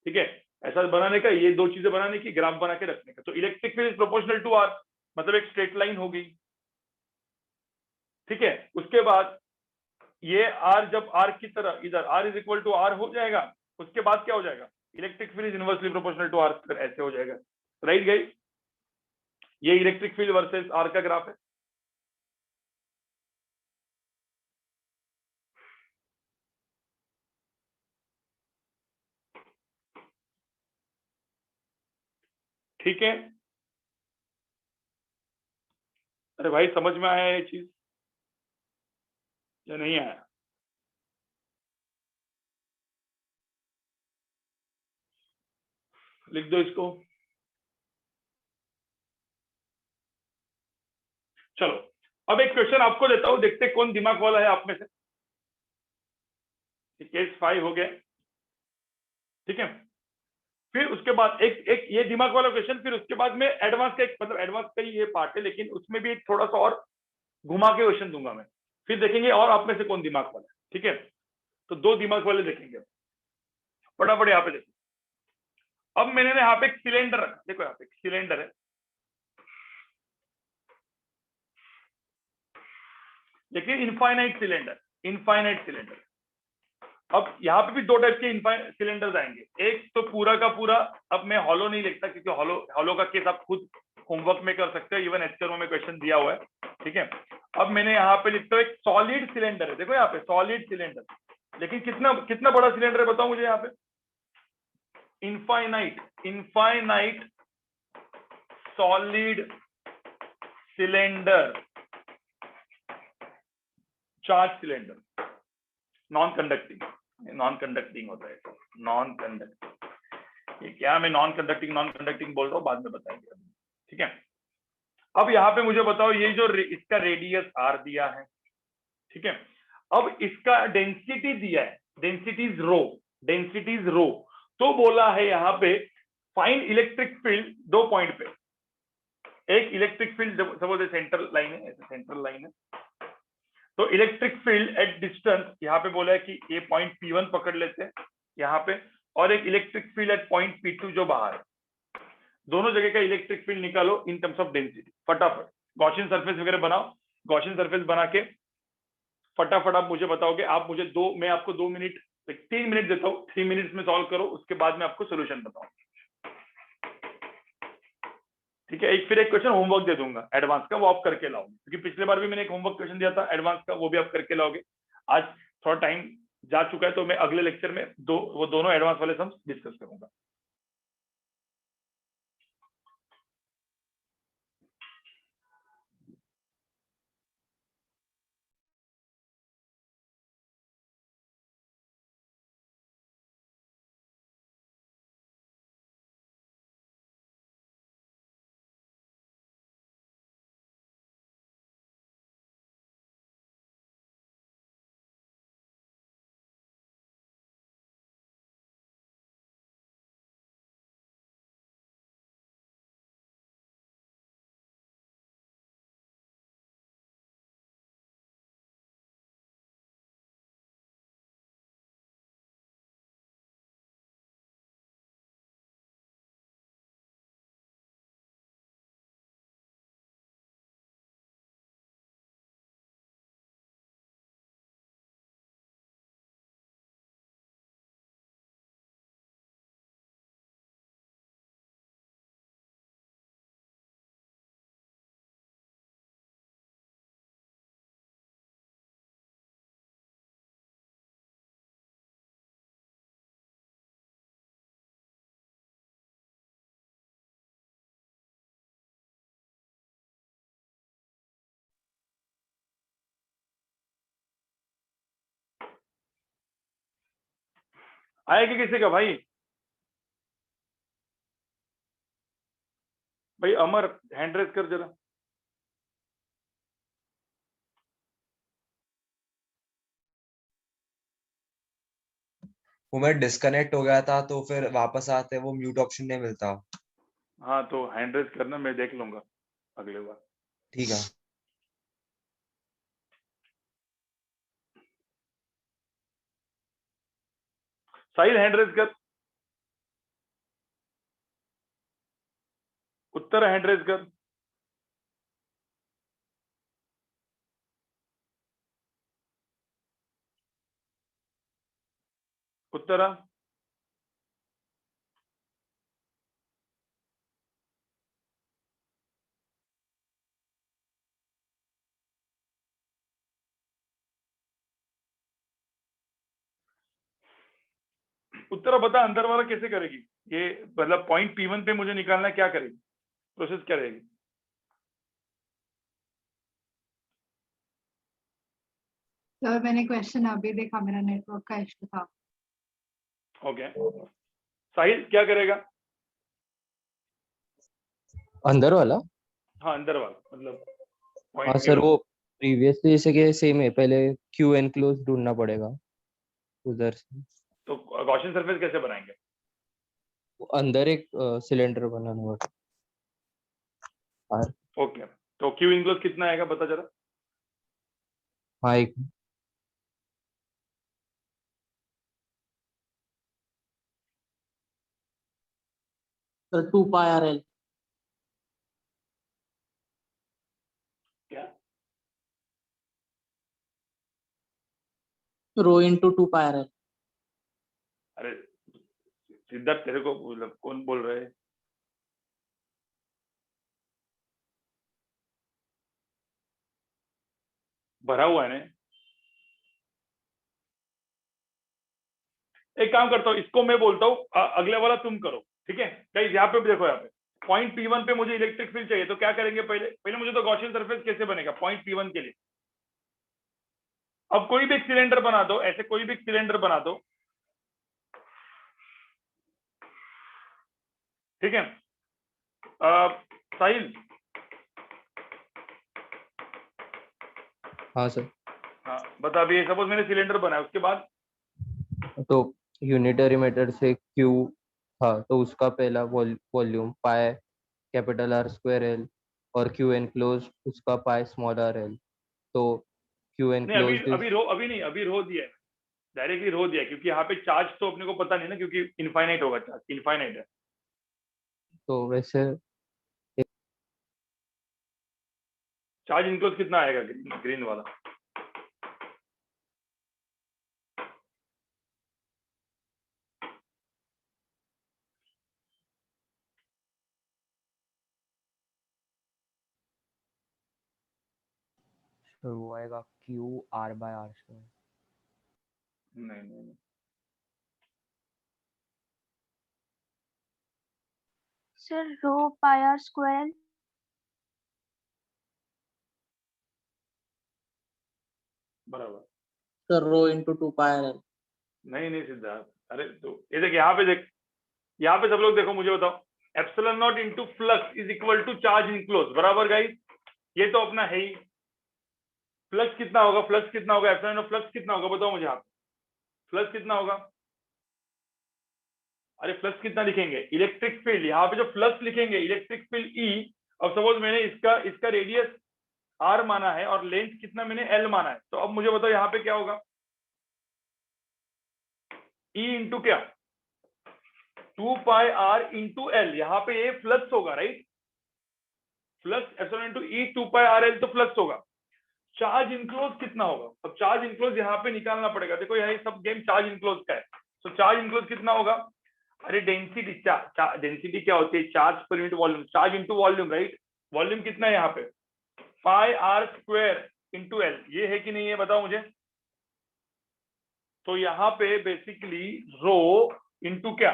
ठीक है। ऐसा बनाने का, ये दो चीजें बनाने की, ग्राफ बना के रखने का। तो electric field is proportional to r, मतलब एक स्ट्रेट लाइन होगी, ठीक है। उसके बाद ये आर, जब आर की तरह इधर r is equal to r हो जाएगा, उसके बाद क्या हो जाएगा, electric field is inversely proportional to r square, ऐसे हो जाएगा, राइट गाइस। ये इलेक्ट्रिक फील्ड वर्सेस आर का ग्राफ है। ठीक है, अरे भाई समझ में आया ये चीज या नहीं आया? लिख दो इसको। चलो अब एक क्वेश्चन आपको देता हूं, देखते कौन दिमाग वाला है आप में से। केस 5 हो गया, ठीक है। फिर उसके बाद एक एक ये दिमाग वाला क्वेश्चन, फिर उसके बाद में एडवांस का एक, मतलब एडवांस का ही ये पार्ट है, लेकिन उसमें भी एक थोड़ा सा और घुमा के क्वेश्चन दूंगा मैं। फिर देखेंगे और आप में से कौन दिमाग वाला है, ठीक है। तो दो दिमाग वाले देखेंगे फटाफट। यहाँ पे देखो, अब मैंने ना यहाँ पे एक सिलेंडर रखा, देखो यहाँ पे एक सिलेंडर है, लेकिन इनफाइनाइट सिलेंडर, इनफाइनाइट सिलेंडर। अब यहाँ पे भी दो टाइप के सिलेंडर्स आएंगे। एक तो पूरा का पूरा, अब मैं हॉलो नहीं लिखता क्योंकि हॉलो का केस आप खुद होमवर्क में कर सकते हो, इवन एचकर्मो में क्वेश्चन दिया हुआ है, ठीक है। अब मैंने यहाँ पे लिखता हूँ एक सॉलिड सिलेंडर है, देखो यहाँ पे सॉलिड सिलेंडर, लेकिन कितना कितना बड़ा सिलेंडर है बताओ मुझे यहाँ पे, infinite, infinite solid cylinder, charge cylinder, non conducting, non conducting होता है, नॉन कंडक्टिंग। ये क्या, मैं नॉन कंडक्टिंग बोल रहा हूँ, बाद में बताएंगे, ठीक है। अब यहाँ पे मुझे बताओ, ये जो इसका रेडियस आर दिया है, ठीक है। अब इसका डेंसिटी दिया है, डेंसिटीज रो, डेंसिटीज रो। तो बोला है यहाँ पे फाइंड इलेक्ट्रिक फील्ड दो पॉइंट पे। एक electric field, suppose central line है, ऐसे सेंट्रल लाइन है, तो इलेक्ट्रिक फील्ड एट डिस्टेंस, यहाँ पे बोला है कि ये पॉइंट P1 पकड़ लेते हैं यहाँ पे, और एक electric field at point P2 जो बाहर है। दोनों जगह का इलेक्ट्रिक फील्ड निकालो इन टर्म्स ऑफ डेंसिटी, फटाफट गॉसियन सरफेस वगैरह बनाओ। गॉसियन सरफेस बना के फटाफट आप मुझे बताओगे। आप मुझे मैं आपको 2 मिनट, 3 मिनट देता हूँ, 3 मिनट्स में सॉल्व करो, उसके बाद मैं आपको सोल्यूशन बताऊंगा, ठीक है। फिर एक क्वेश्चन होमवर्क दे दूंगा एडवांस का, वो आप करके लाओगे, क्योंकि पिछले बार भी मैंने एक होमवर्क क्वेश्चन दिया था एडवांस का, वो भी आप करके लाओगे। आज थोड़ा टाइम जा चुका है, तो मैं अगले लेक्चर में वो दोनों एडवांस वाले सम्स डिस्कस करूंगा। आएगी किसी का भाई? भाई अमर हैंड रेज कर जरा। वो मैं डिस्कनेक्ट हो गया था तो फिर वापस आते वो म्यूट ऑप्शन नहीं मिलता। हाँ तो हैंड रेज करना, मैं देख लूंगा अगले बार। ठीक है। साहिल हैंड रेज कर, उत्तर हैंड रेज कर। उत्तरा उत्तरा बता अंदर वाला कैसे करेगी ये, मतलब पॉइंट P1 पे मुझे निकालना है, क्या करेगी, प्रोसेस क्या रहेगी? सर मैंने क्वेश्चन अभी देखा, मेरा नेटवर्क का इशू था। ओके साहिल क्या करेगा? अंदर वाला? हाँ अंदर वाला मतलब हाँ पॉइंट सर, P1। वो प्रीवियसली जैसे कि सेम है, पहले क्यू एनक्लोज ढूंढना पड़ेगा उधर से। तो गॉसियन सरफेस कैसे बनाएंगे? वो अंदर एक सिलेंडर बनाना होगा। ओके तो क्यू इनक्लोज कितना आएगा बता जरा। हाँ एक सर 2 π r l। क्या? Rho into 2 π r l। अरे सिद्धार्थ तेरे को मतलब कौन बोल रहे हैं? भरा हुआ है ना। एक काम करता हूँ, इसको मैं बोलता हूँ अगले वाला तुम करो, ठीक है गाइस। यहाँ पे देखो, यहाँ पे पॉइंट P1 पे मुझे इलेक्ट्रिक फील्ड चाहिए, तो क्या करेंगे पहले पहले मुझे तो गॉसियन सरफेस कैसे बनेगा पॉइंट P1 के लिए। अब कोई भी एक सिलेंडर बना दो, ऐसे कोई भी एक सिलेंडर बना दो, ठीक है। साहिल हाँ सर। हाँ बता, अभी सपोज मैंने सिलेंडर बनाया, उसके बाद तो यूनिटरी मेथड से क्यू था तो उसका पहला volume pi capital R square L और क्यू एनक्लोज उसका पाई स्मॉल r L। तो क्यू नहीं, अभी एनक्लोज अभी रो अभी नहीं, अभी रो दिया है, डायरेक्टली रो दिया, क्योंकि यहाँ पे चार्ज तो अपने को पता नहीं ना, क्योंकि इनफाइनाइट होगा, चार्ज इनफाइनाइट है। तो वैसे चार्ज इनक्लोज कितना आएगा ग्रीन वाला? तो वो आएगा क्यू R/R स्क्वायर। नहीं नहीं नहीं। सर रो पाई r स्क्वायर। बराबर। Sir rho into 2 π r l। नहीं नहीं सिद्धार्थ, अरे तो ये देख, यहाँ पे देख, यहाँ पे सब लोग देखो, मुझे बताओ, epsilon naught into flux is equal to charge enclose, बराबर गाइस? ये तो अपना है ही। फ्लक्स कितना होगा, फ्लक्स कितना होगा, एप्सिलॉन नॉट फ्लक्स कितना होगा बताओ मुझे आप, फ्लक्स कितना होगा? अरे फ्लक्स कितना लिखेंगे, इलेक्ट्रिक फील्ड, यहाँ पे जो फ्लक्स लिखेंगे इलेक्ट्रिक फील्ड E, और सपोज मैंने इसका रेडियस R माना है और लेंथ कितना मैंने L माना है, तो अब मुझे बताओ यहाँ पे क्या होगा, E इंटू क्या, 2πr इंटू L, यहाँ पे ये फ्लक्स होगा, right? Flux epsilon into E 2πrl तो फ्लक्स होगा। चार्ज इनक्लोज कितना होगा? अब चार्ज इनक्लोज यहाँ पे निकालना पड़ेगा, देखो यहाँ सब गेम चार्ज इनक्लोज का है, तो चार्ज इनक्लोज कितना होगा? अरे डेंसिटी, डेंसिटी क्या होती है, charge per unit volume, charge into volume, right? Volume कितना है यहाँ पे, पाई R स्क्वायर इंटू L, ये है कि नहीं है बताओ मुझे। तो यहाँ पे बेसिकली रो इंटू क्या,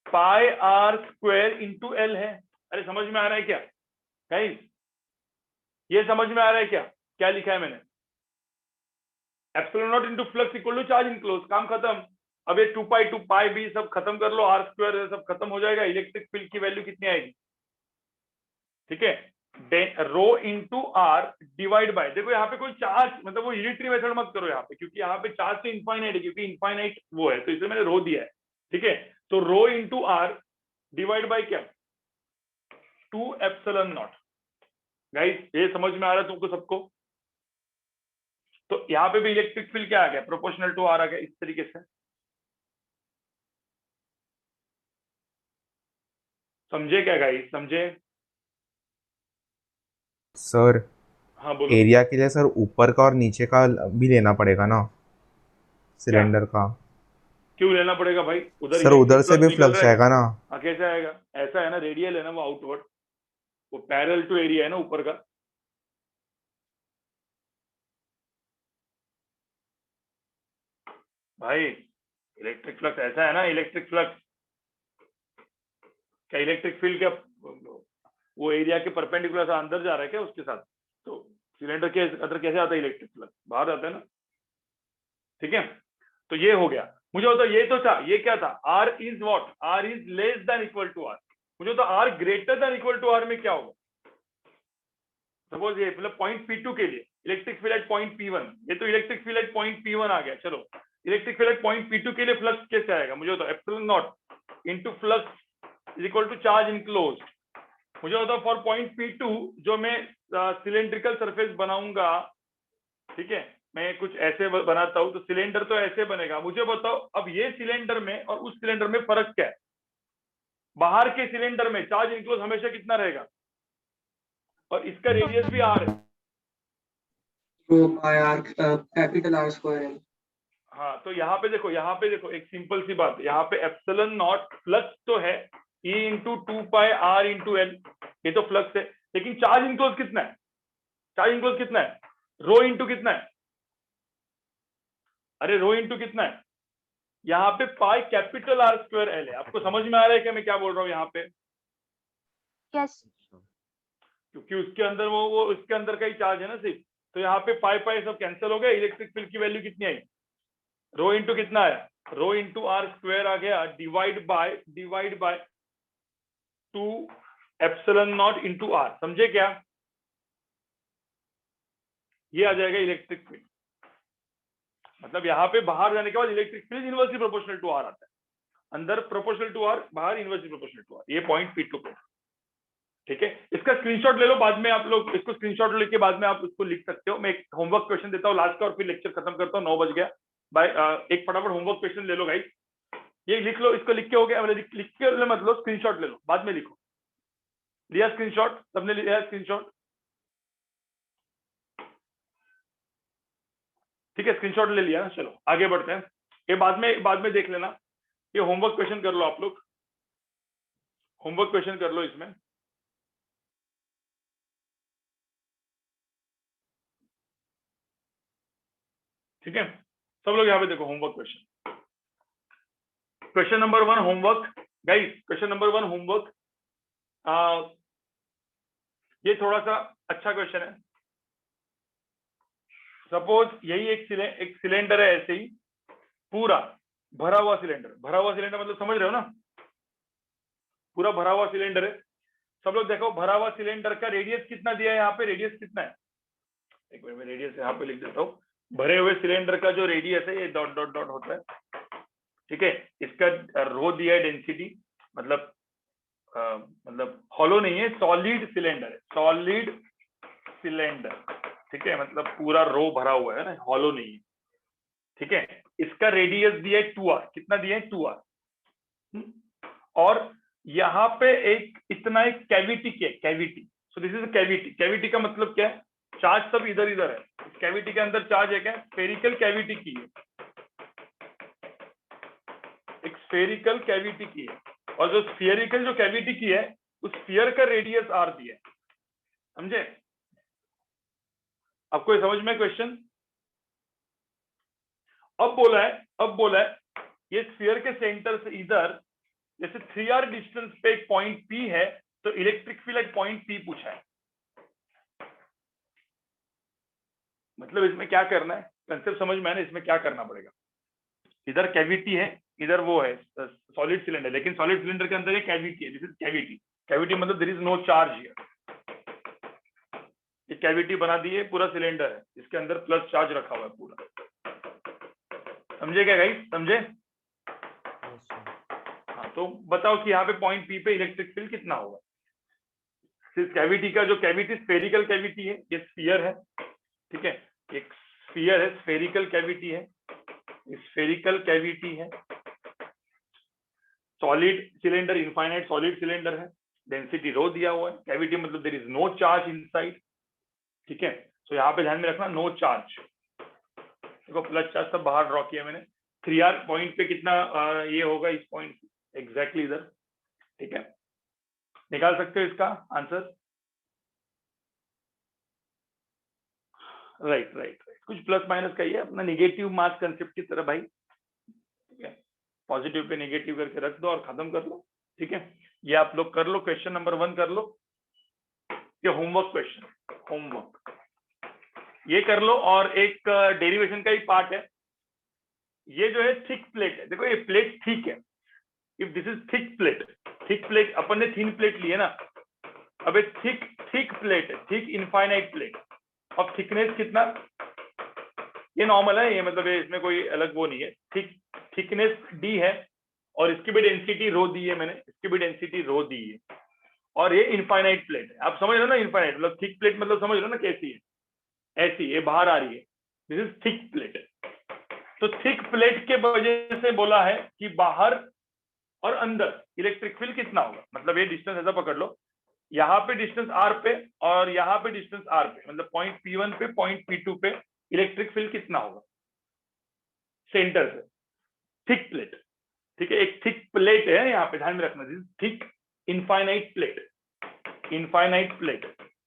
पाई R स्क्वायर इंटू L है। अरे समझ में आ रहा है क्या गाइस? ये समझ में आ रहा है क्या, क्या लिखा है मैंने? Epsilon naught into flux equal to charge enclose, काम खत्म। अब ये 2π भी सब खत्म कर लो, R स्क्वायर सब खत्म हो जाएगा, इलेक्ट्रिक फील्ड की वैल्यू कितनी आएगी? ठीक है, रो इंटू आर डिवाइड बाय, देखो यहाँ पे कोई चार्ज, मतलब वो यूनिटरी मेथड मत करो यहाँ पे, क्योंकि यहाँ पे चार्ज तो इनफाइनाइट है, क्योंकि इनफाइनाइट वो है, तो इसलिए मैंने रो दिया है। ठीक है, तो रो इंटू आर डिवाइड बाय क्या, 2 एप्सिलॉन नॉट। गाइस ये समझ में आ रहा है तुमको सबको? तो यहाँ पे भी इलेक्ट्रिक फील्ड क्या आ गया, प्रोपोर्शनल टू आर आ गया इस तरीके से। समझे क्या गाइस, समझे? सर हाँ बोलो। एरिया के लिए सर ऊपर का और नीचे का भी लेना पड़ेगा ना, सिलेंडर का? क्यों लेना पड़ेगा भाई? उधर सर उधर से भी निकल फ्लक्स रहा है। जाएगा ना? हाँ कैसे आएगा? ऐसा है ना, रेडियल है ना वो आउटवर्ड, वो पैरेलल टू एरिया है ना ऊपर का। भाई इलेक्ट्रिक फ्लक्स ऐसा है ना, इलेक्ट्रिक फ्लक्स क्या, इलेक्ट्रिक फील्ड क्या वो एरिया के परपेंडिकुलर अंदर जा रहा है क्या उसके साथ? तो सिलेंडर के अंदर कैसे आता है इलेक्ट्रिक फ्लक्स? बाहर आता है ना। ठीक है, तो ये हो गया। मुझे होता ये तो था, ये क्या था, r is what, r is less than equal to r. मुझे तो r greater than equal to r में क्या होगा? सपोज ये मतलब पॉइंट P2 के लिए electric field at point P1, ये तो electric field at point P1 आ गया। चलो electric field at point P2 के लिए फ्लक्स कैसे आएगा? मुझे तो epsilon naught into flux is equal to charge enclosed. मुझे होता फॉर पॉइंट P2 जो मैं सिलेंड्रिकल सरफेस बनाऊंगा, ठीक है, मैं कुछ ऐसे बनाता हूं तो सिलेंडर तो ऐसे बनेगा। मुझे बताओ अब ये सिलेंडर में और उस सिलेंडर में फर्क क्या है? बाहर के सिलेंडर में चार्ज इनक्लोज हमेशा कितना रहेगा, और इसका रेडियस भी आर है। Capital R square L. हाँ तो यहाँ पे देखो एक सिंपल सी बात है, यहाँ पे एप्सिलॉन नॉट फ्लक्स तो है, E into 2πr into L, ये तो फ्लक्स है, लेकिन चार्ज इनक्लोज कितना है? चार्ज इनक्लोज कितना है? रो इंटू कितना है? अरे रो इंटू कितना है? यहाँ पे pi capital R square L है। आपको समझ में आ रहा है कि मैं क्या बोल रहा हूँ यहाँ पे? यस। क्योंकि उसके अंदर वो उसके अंदर का ही चार्ज है ना सिर्फ, तो यहाँ पे पाई पाई सब कैंसिल हो गया। इलेक्ट्रिक फील्ड की वैल्यू कितनी आई? रो इंटू कितना आया? रो इंटू आर स्क्वायर आ गया, divide by 2 epsilon naught into R. समझे क्या? ये आ जाएगा इलेक्ट्रिक फील्ड। मतलब यहाँ पे बाहर जाने के बाद electric field inversely proportional to are आता है, अंदर प्रोपोर्शनल टू आर, बाहर इनवर्सली प्रोपोर्शनल टू आर। ये पॉइंट P2 पे, ठीक है। इसका स्क्रीनशॉट ले लो, बाद में आप लोग इसको स्क्रीनशॉट लेके बाद में आप उसको लिख सकते हो। मैं एक होमवर्क क्वेश्चन देता हूँ लास्ट का और फिर लेक्चर खत्म करता हूँ, 9 बज गया। बाय एक फटाफट होमवर्क क्वेश्चन ले लो गाइस, ये लिख लो, इसको लिख के हो गया, लिख के मत लो, स्क्रीनशॉट ले लो, बाद में लिखो। लिया स्क्रीनशॉट? सबने लिया स्क्रीनशॉट? ठीक है, स्क्रीनशॉट ले लिया ना। चलो आगे बढ़ते हैं, ये बाद में देख लेना। ये होमवर्क क्वेश्चन कर लो आप लोग, होमवर्क क्वेश्चन कर लो इसमें। ठीक है, सब लोग यहाँ पे देखो homework question. Question number 1 homework guys, question number 1 homework. ये थोड़ा सा अच्छा क्वेश्चन है। सपोज यही एक सिलेंडर है, ऐसे ही पूरा भरा हुआ सिलेंडर। भरा हुआ सिलेंडर मतलब समझ रहे हो ना, पूरा भरा हुआ सिलेंडर है। सब लोग देखो भरा हुआ सिलेंडर का रेडियस कितना दिया है? यहाँ पे रेडियस कितना है? एक मिनट में रेडियस यहाँ पे लिख देता हूँ। भरे हुए सिलेंडर का जो रेडियस है ये डॉट डॉट डॉट होता है, ठीक है। इसका रो दिया है डेंसिटी, मतलब हॉलो नहीं है, सॉलिड सिलेंडर है, सॉलिड सिलेंडर, ठीक है, मतलब पूरा रो भरा हुआ है ना, हॉलो नहीं है, ठीक है। इसका रेडियस दिया है 2r, कितना दिया है? 2r। और यहाँ पे एक इतना एक कैविटी की है, cavity. So this is cavity. Cavity का मतलब क्या है? चार्ज सब इधर इधर है। कैविटी के अंदर चार्ज है क्या? स्फेरिकल कैविटी की है, एक स्फेरिकल कैविटी की है। और जो स्फीयरिकल जो कैविटी की है उस स्फीयर का रेडियस r दिया है, समझे? आपको ये समझ में क्वेश्चन? अब बोला है ये स्फीयर के सेंटर से इधर जैसे 3r डिस्टेंस पे एक पॉइंट P है, तो electric field at point P पूछा है। मतलब इसमें क्या करना है, कंसेप्ट समझ में है ना? इसमें क्या करना पड़ेगा, इधर कैविटी है, इधर वो है सॉलिड सिलेंडर, लेकिन सॉलिड सिलेंडर के अंदर एक कैविटी है। This is cavity. कैविटी मतलब there is no charge here, ये कैविटी बना दी है, पूरा सिलेंडर है, इसके अंदर प्लस चार्ज रखा हुआ है पूरा। समझे क्या गाइस? समझे? हाँ, तो बताओ कि यहाँ पे पॉइंट पी पे इलेक्ट्रिक फील्ड कितना होगा। इस कैविटी का जो कैविटी स्फेरिकल कैविटी है, ये स्फीयर है, ठीक है, एक स्फीयर है, स्फेरिकल कैविटी है, स्फेरिकल कैविटी है, solid cylinder, infinite solid cylinder है, डेंसिटी रो दिया हुआ है, कैविटी मतलब there is no charge inside, ठीक है। तो यहाँ पे ध्यान में रखना नो चार्ज, देखो प्लस चार्ज सब बाहर ड्रॉ किया मैंने। 3R पॉइंट पे कितना ये होगा इस पॉइंट एग्जैक्टली इधर, ठीक है, निकाल सकते हो इसका आंसर। राइट राइट राइट, कुछ प्लस माइनस का ही है, अपना निगेटिव मास कंसेप्ट की तरह भाई, ठीक है, पॉजिटिव पे नेगेटिव करके रख दो और खत्म कर लो, ठीक है। ये आप लोग कर लो, क्वेश्चन नंबर 1 कर लो, ये होमवर्क क्वेश्चन, होमवर्क ये कर लो। और एक डेरिवेशन का ही पार्ट है, ये जो है थिक प्लेट है, देखो ये प्लेट ठीक है, if this is thick plate अपन ने थिन प्लेट ली है ना, अब एक थिक प्लेट है, थिक इनफाइनाइट प्लेट, अब थिकनेस कितना, ये नॉर्मल है, ये मतलब इसमें कोई अलग वो नहीं है, थिकनेस D है और इसकी भी डेंसिटी रो दी है मैंने, इसकी भी डेंसिटी रो दी है, और ये इनफाइनाइट प्लेट है, आप समझ लो ना, इनफाइनाइट मतलब थिक प्लेट मतलब समझ लो ना कैसी है, ऐसी ये बाहर आ रही है, दिस इज थिक प्लेट। तो थिक प्लेट के वजह से बोला है कि बाहर और अंदर इलेक्ट्रिक फील्ड कितना होगा, मतलब ये डिस्टेंस ऐसा पकड़ लो, यहाँ पे डिस्टेंस R पे और यहाँ पे डिस्टेंस R पे, मतलब पॉइंट P1 पे पॉइंट P2 पे इलेक्ट्रिक फील्ड कितना होगा सेंटर से, थिक प्लेट, ठीक है, एक थिक प्लेट है यहाँ पे, ध्यान में रखना, थिक इनफाइनाइट प्लेट,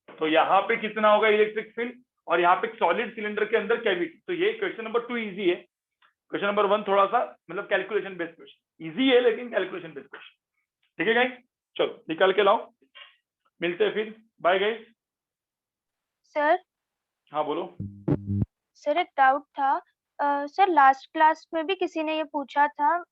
तो यहाँ पे कितना होगा इलेक्ट्रिक फील्ड, और यहाँ पे सॉलिड सिलेंडर के अंदर कैविटी। तो ये क्वेश्चन नंबर 2 इजी है, क्वेश्चन नंबर 1 थोड़ा सा मतलब कैलकुलेशन बेस्ड क्वेश्चन, इजी है लेकिन कैलकुलेशन बेस्ड क्वेश्चन, ठीक है गाइस, चलो निकाल के लाओ, मिलते हैं फिर, बाय गाइस। सर हाँ बोलो। सर एक डाउट था, सर लास्ट क्लास में भी किसी ने ये पूछा था